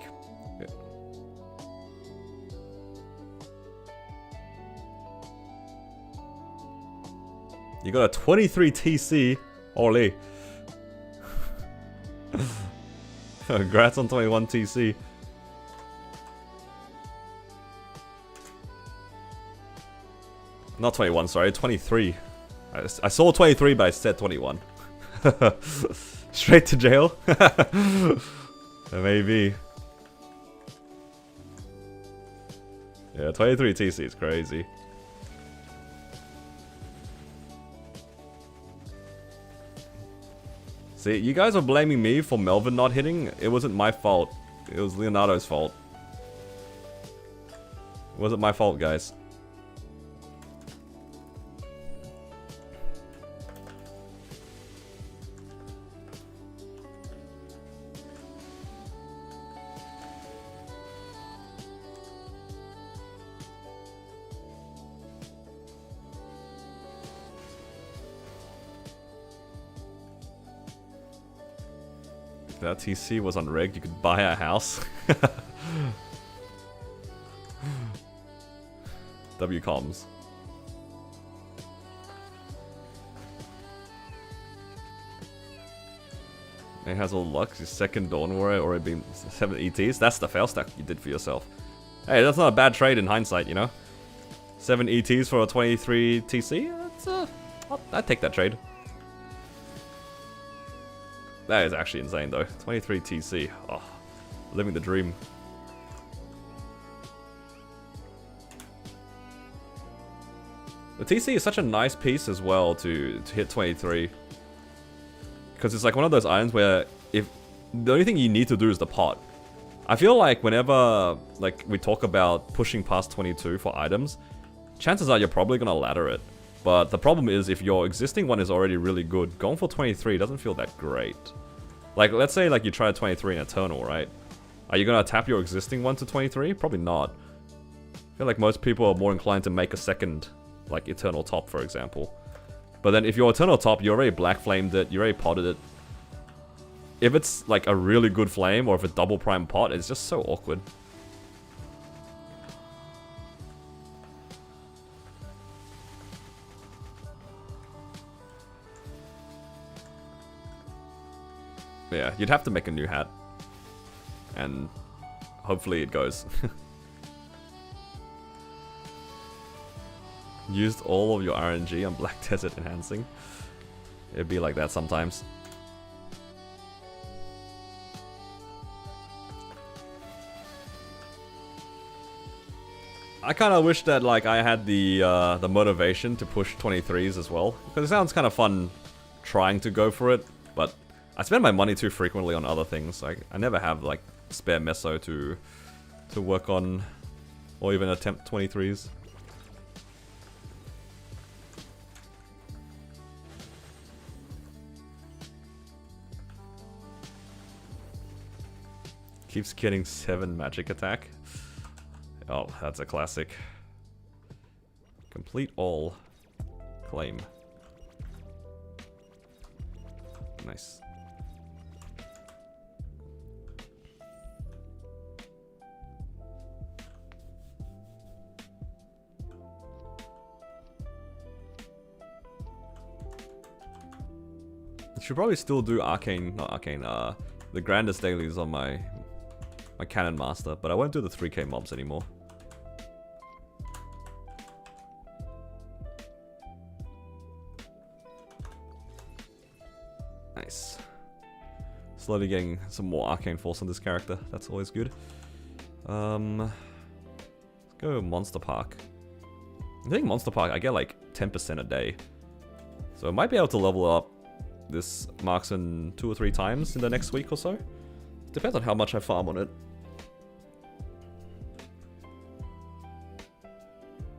You got a 23 TC. Ole. Congrats on 21 TC. Not 21, sorry, 23. I saw 23, but I said 21. Straight to jail? Maybe. Yeah, 23 TC is crazy. See, you guys are blaming me for Melvin not hitting. It wasn't my fault. It was Leonardo's fault. It wasn't my fault, guys. If that TC was unrigged, you could buy a house. WComs. It has all luck. Your second Dawn Warrior already been 7 ETs. That's the fail stack you did for yourself. Hey, that's not a bad trade in hindsight, you know? 7 ETs for a 23 TC? That's, I'd take that trade. That is actually insane though. 23 TC. Oh, living the dream. The TC is such a nice piece as well to hit 23. Because it's like one of those items where if the only thing you need to do is the pot. I feel like whenever like we talk about pushing past 22 for items, chances are you're probably gonna ladder it. But the problem is if your existing one is already really good, going for 23 doesn't feel that great. Like, let's say like you try 23 in Eternal, right? Are you gonna tap your existing one to 23? Probably not. I feel like most people are more inclined to make a second, like, Eternal top, for example. But then if your Eternal top, you already black flamed it, you already potted it. If it's like a really good flame, or if a double prime pot, it's just so awkward. Yeah, you'd have to make a new hat. And hopefully it goes. Used all of your RNG on Black Desert enhancing. It'd be like that sometimes. I kind of wish that like I had the motivation to push 23s as well, because it sounds kind of fun trying to go for it, but I spend my money too frequently on other things. Like I never have like spare meso to work on, or even attempt 23s. Keeps getting 7 magic attack. Oh, that's a classic. Complete all. Claim. Nice. Should probably still do the grandest dailies on my Cannon Master, but I won't do the 3k mobs anymore. Nice. Slowly getting some more arcane force on this character. That's always good. Let's go Monster Park. I think Monster Park I get like 10% a day, so I might be able to level up this Marksman 2 or 3 times in the next week or so. Depends on how much I farm on it.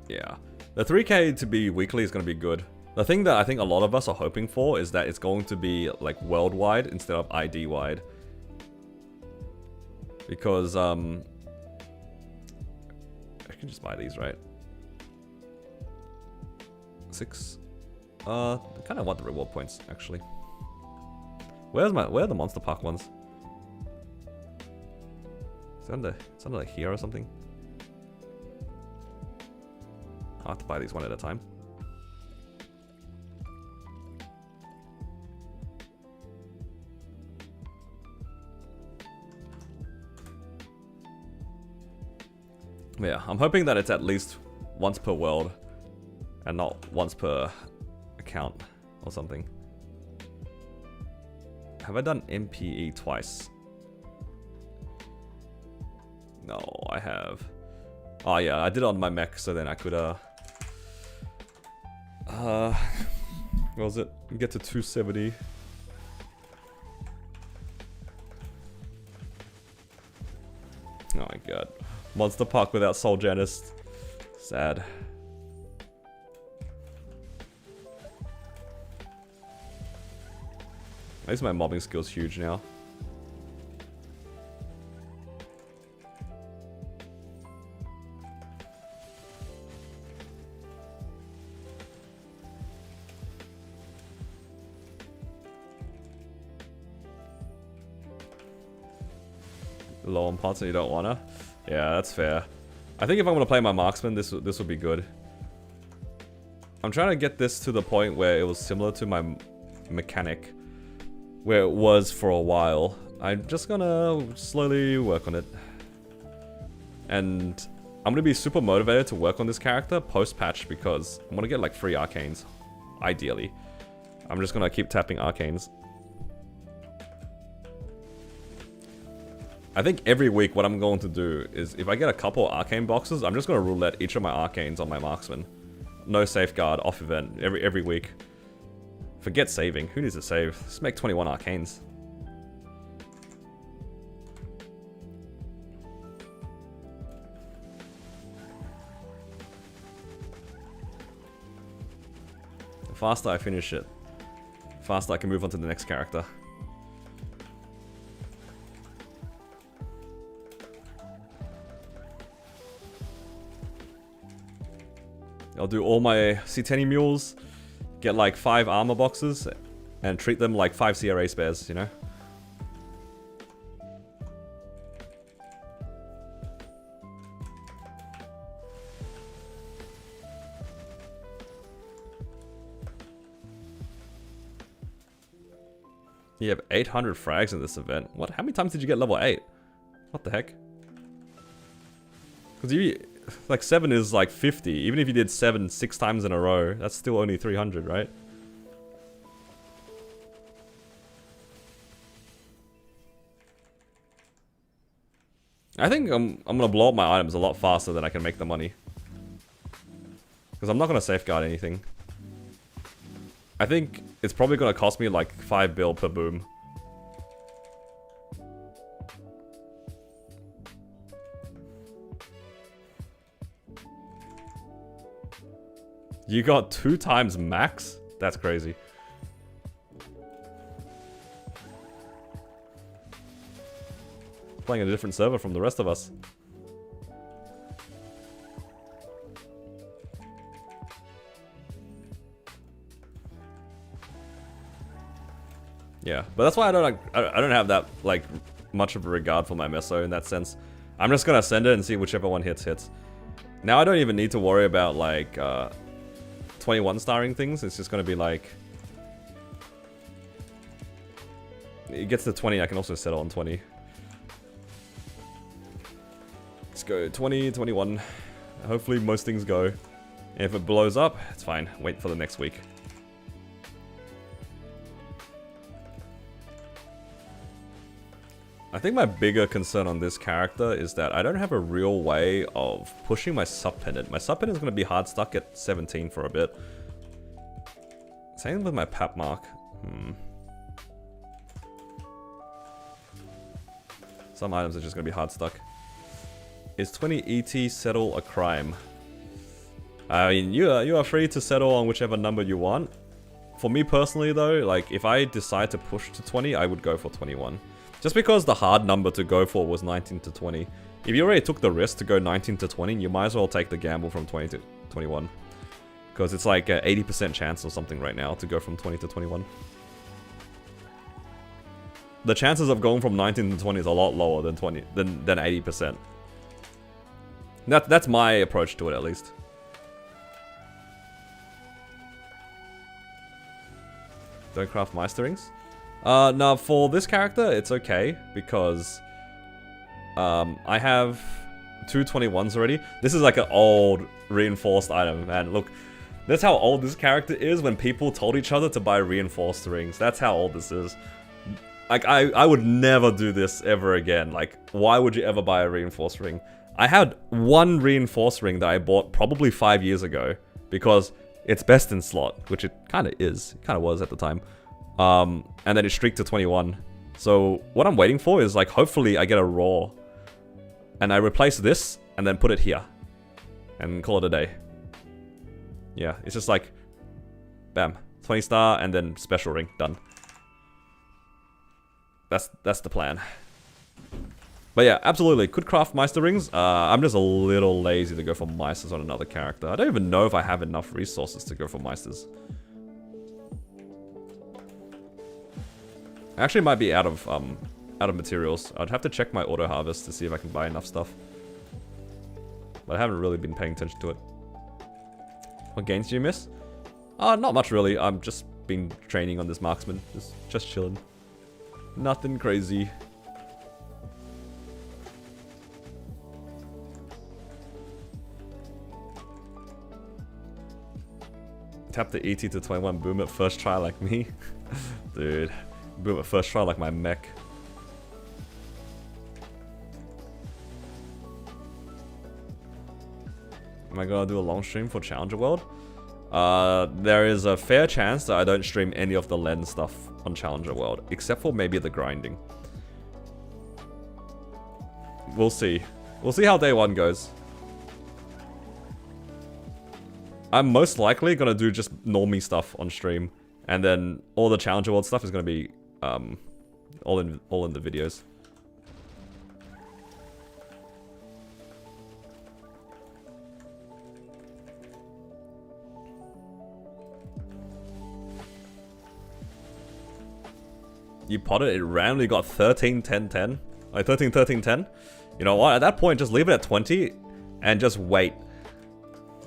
Yeah, the 3k to be weekly is going to be good. The thing that I think a lot of us are hoping for is that it's going to be like worldwide instead of ID wide. Because I can just buy these, right? 6. I kind of want the reward points actually. Where are the Monster Park ones? Is it under like here or something? I'll have to buy these one at a time. But yeah, I'm hoping that it's at least once per world and not once per account or something. Have I done MPE twice? No, I have. Oh yeah, I did it on my mech, so then I could what was it? Get to 270. Oh my god. Monster Park without Soul Janus. Sad. At least my mobbing skill's huge now. Low on pots and you don't wanna? Yeah, that's fair. I think if I'm gonna play my Marksman, this would be good. I'm trying to get this to the point where it was similar to my mechanic, where it was for a while. I'm just gonna slowly work on it. And I'm gonna be super motivated to work on this character post-patch because I'm gonna get like 3 arcanes, ideally. I'm just gonna keep tapping arcanes. I think every week what I'm going to do is if I get a couple arcane boxes, I'm just going to roulette each of my arcanes on my Marksman. No safeguard, off event, every week. Forget saving. Who needs to save? Let's make 21 arcanes. The faster I finish it, the faster I can move on to the next character. I'll do all my C10 mules, get like 5 armor boxes, and treat them like 5 CRA spares, you know? You have 800 frags in this event. What? How many times did you get level 8? What the heck? Because you... like 7 is like 50. Even if you did 7 6 times in a row, that's still only 300, right? I think I'm gonna blow up my items a lot faster than I can make the money. Because I'm not gonna safeguard anything. I think it's probably gonna cost me like 5 bill per boom. You got 2 times max? That's crazy. Playing a different server from the rest of us. Yeah, but that's why I don't have that like much of a regard for my meso in that sense. I'm just gonna send it and see whichever one hits. Now I don't even need to worry about like 21 starring things. It's just gonna be like it gets to 20. I can also settle on 20. Let's go 20, 21. Hopefully most things go. If it blows up, it's fine. Wait for the next week. I think my bigger concern on this character is that I don't have a real way of pushing my subpendant. My subpendant is going to be hard stuck at 17 for a bit. Same with my pap mark. Some items are just going to be hard stuck. Is 20 ET settle a crime? I mean, you are free to settle on whichever number you want. For me personally though, like if I decide to push to 20, I would go for 21. Just because the hard number to go for was 19 to 20. If you already took the risk to go 19 to 20, you might as well take the gamble from 20 to 21. Because it's like an 80% chance or something right now to go from 20 to 21. The chances of going from 19 to 20 is a lot lower than 80%. That's my approach to it at least. Don't craft Meisterings? Now for this character, it's okay, because I have 2 21s already. This is like an old reinforced item, man. Look, that's how old this character is when people told each other to buy reinforced rings. That's how old this is. Like, I would never do this ever again. Like, why would you ever buy a reinforced ring? I had one reinforced ring that I bought probably 5 years ago, because it's best in slot, which it kind of is. It kind of was at the time. And then it streaked to 21. So what I'm waiting for is like, hopefully I get a raw and I replace this and then put it here and call it a day. Yeah, it's just like, bam, 20 star and then special ring, done. That's the plan. But yeah, absolutely, could craft Meister rings. I'm just a little lazy to go for Meisters on another character. I don't even know if I have enough resources to go for Meisters. I actually might be out of materials. I'd have to check my auto harvest to see if I can buy enough stuff. But I haven't really been paying attention to it. What gains do you miss? Not much really. I'm just been training on this Marksman. Just chilling. Nothing crazy. Tap the ET to 21, boom at first try like me. Dude. Boom at first try like my mech. Am I gonna do a long stream for Challenger World? There is a fair chance that I don't stream any of the lens stuff on Challenger World, except for maybe the grinding. We'll see. We'll see how day one goes. I'm most likely gonna do just normie stuff on stream, and then all the Challenger World stuff is gonna be all in the videos. You potted, it randomly got 13, 10, 10. Like 13, 13, 10. You know what? At that point, just leave it at 20 and just wait.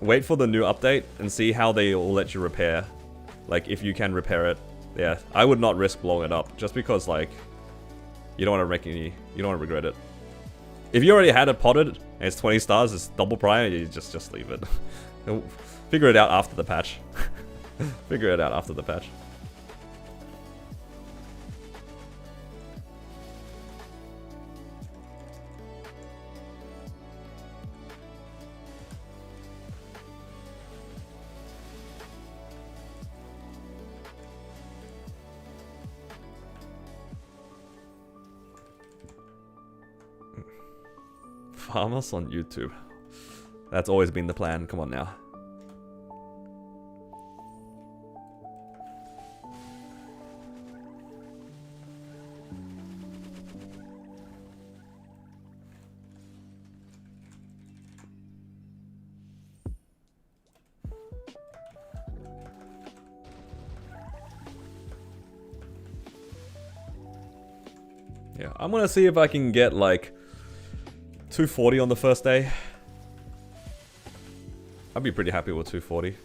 Wait for the new update and see how they will let you repair. Like, if you can repair it. Yeah, I would not risk blowing it up just because, like, you don't want to wreck any, you don't want to regret it. If you already had it potted and it's 20 stars, it's double prime, you just leave it. Figure it out after the patch. Figure it out after the patch. Farmers on YouTube. That's always been the plan. Come on now. Yeah, I'm gonna see if I can get like 240 on the first day. I'd be pretty happy with 240.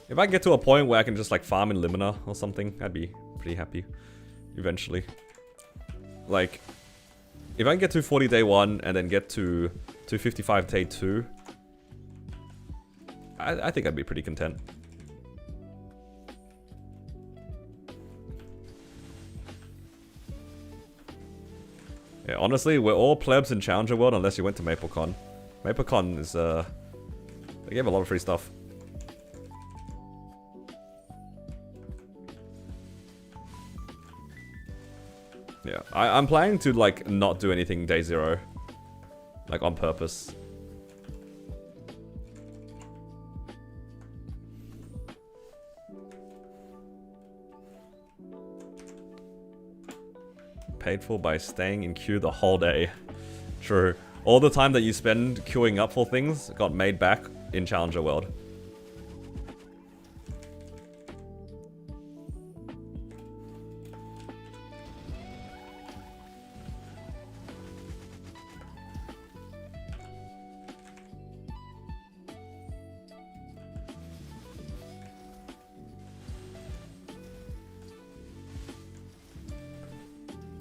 If I get to a point where I can just like farm in Limina or something, I'd be pretty happy eventually. Like, if I can get 240 day 1 and then get to 255 day 2, I think I'd be pretty content. Yeah, honestly, we're all plebs in Challenger World unless you went to MapleCon. MapleCon is, they gave a lot of free stuff. Yeah, I'm planning to, like, not do anything day 0. Like, on purpose. Paid for by staying in queue the whole day. True. All the time that you spend queuing up for things got made back in Challenger World.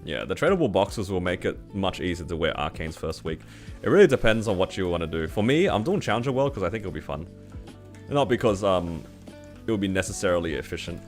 Yeah, the tradable boxes will make it much easier to wear Arcane's first week. It really depends on what you want to do. For me, I'm doing Challenger World because I think it'll be fun. Not because it will be necessarily efficient.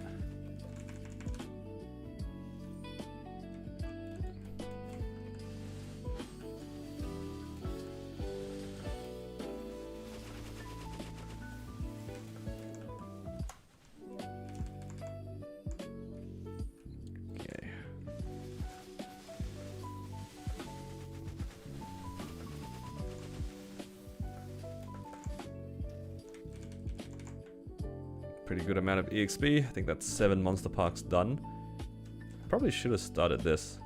Pretty good amount of EXP. I think that's 7 monster parks done. Probably should have started this.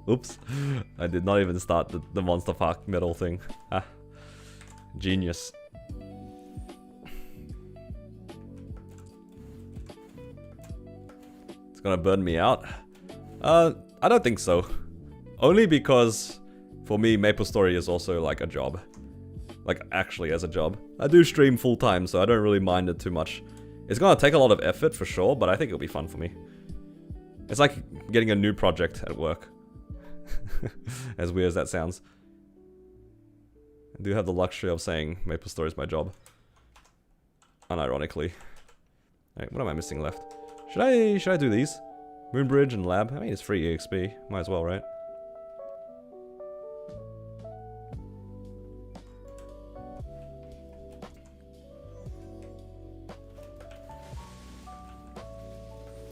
Oops. I did not even start the monster park medal thing. Ah. Genius. It's gonna burn me out. I don't think so. Only because for me Maple Story is also like a job. Like, actually as a job. I do stream full time, so I don't really mind it too much. It's gonna take a lot of effort for sure, but I think it'll be fun for me. It's like getting a new project at work. As weird as that sounds. I do have the luxury of saying Maple Story is my job. Unironically. Alright, what am I missing left? Should I do these? Moonbridge and Lab? I mean, it's free EXP. Might as well, right?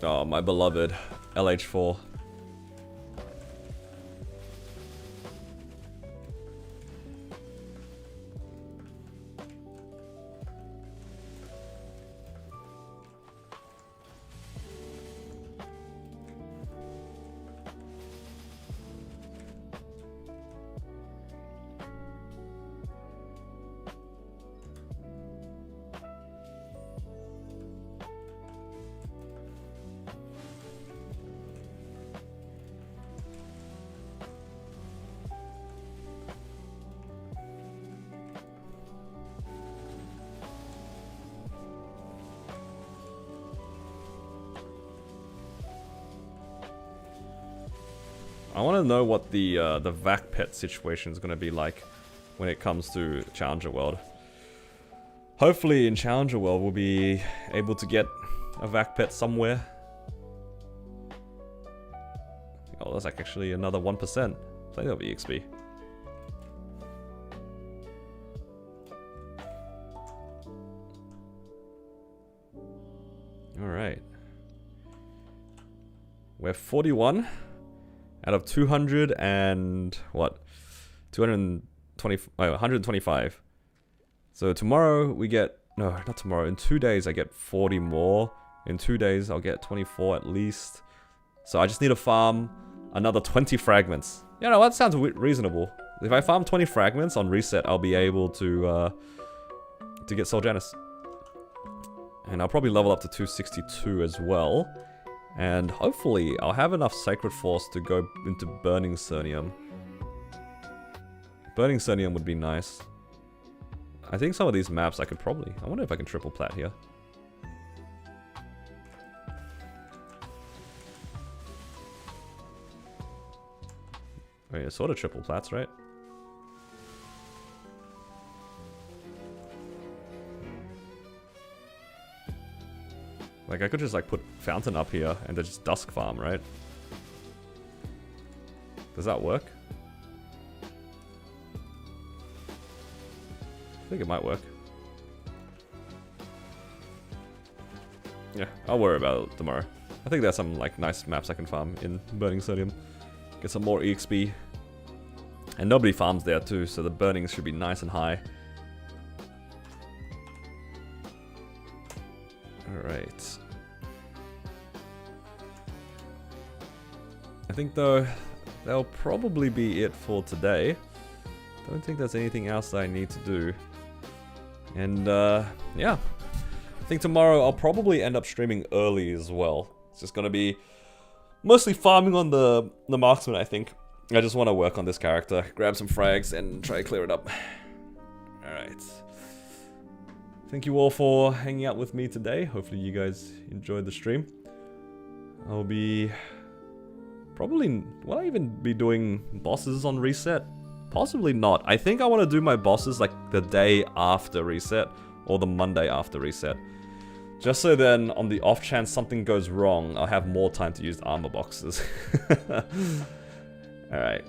Oh, my beloved LH4. I want to know what the vac pet situation is going to be like when it comes to Challenger World. Hopefully in Challenger World we'll be able to get a vac pet somewhere. Oh, that's like actually another 1%. Plenty of EXP. Alright. We're 41. Out of 200 and what? 220, 125. So tomorrow we get, no, not tomorrow. In 2 days I get 40 more. In 2 days I'll get 24 at least. So I just need to farm another 20 fragments. You know, that sounds reasonable. If I farm 20 fragments on reset, I'll be able to get Soul Janus. And I'll probably level up to 262 as well. And hopefully I'll have enough Sacred Force to go into Burning Cernium. Burning Cernium would be nice. I think some of these maps I could probably... I wonder if I can triple plat here. Wait, it's sort of triple plats, right? Like, I could just, like, put Fountain up here and then just Dusk Farm, right? Does that work? I think it might work. Yeah, I'll worry about it tomorrow. I think there's some, like, nice maps I can farm in Burning Sodium. Get some more EXP. And nobody farms there, too, so the burnings should be nice and high. Alright. I think, though, that'll probably be it for today. Don't think there's anything else that I need to do. And, yeah. I think tomorrow I'll probably end up streaming early as well. It's just gonna be mostly farming on the Marksman, I think. I just want to work on this character, grab some frags, and try to clear it up. Alright. Thank you all for hanging out with me today. Hopefully you guys enjoyed the stream. I'll be... probably... will I even be doing bosses on reset? Possibly not. I think I want to do my bosses like the day after reset, or the Monday after reset. Just so then, on the off chance something goes wrong, I'll have more time to use armor boxes. Alright.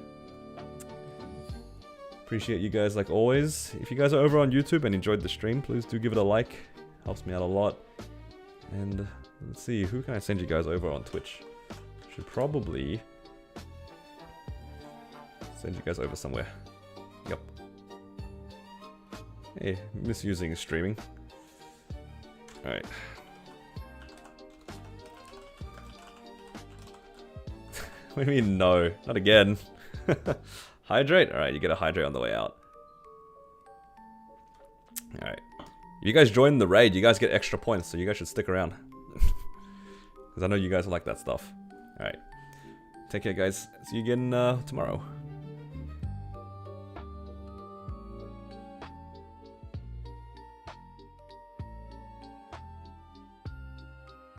Appreciate you guys like always. If you guys are over on YouTube and enjoyed the stream, please do give it a like. Helps me out a lot. And let's see, who can I send you guys over on Twitch? Should probably send you guys over somewhere. Yep. Hey, misusing streaming. Alright. What do you mean no? Not again. Hydrate? Alright, you get a hydrate on the way out. Alright. If you guys join the raid, you guys get extra points, so you guys should stick around. Because I know you guys like that stuff. Alright. Take care, guys. See you again tomorrow.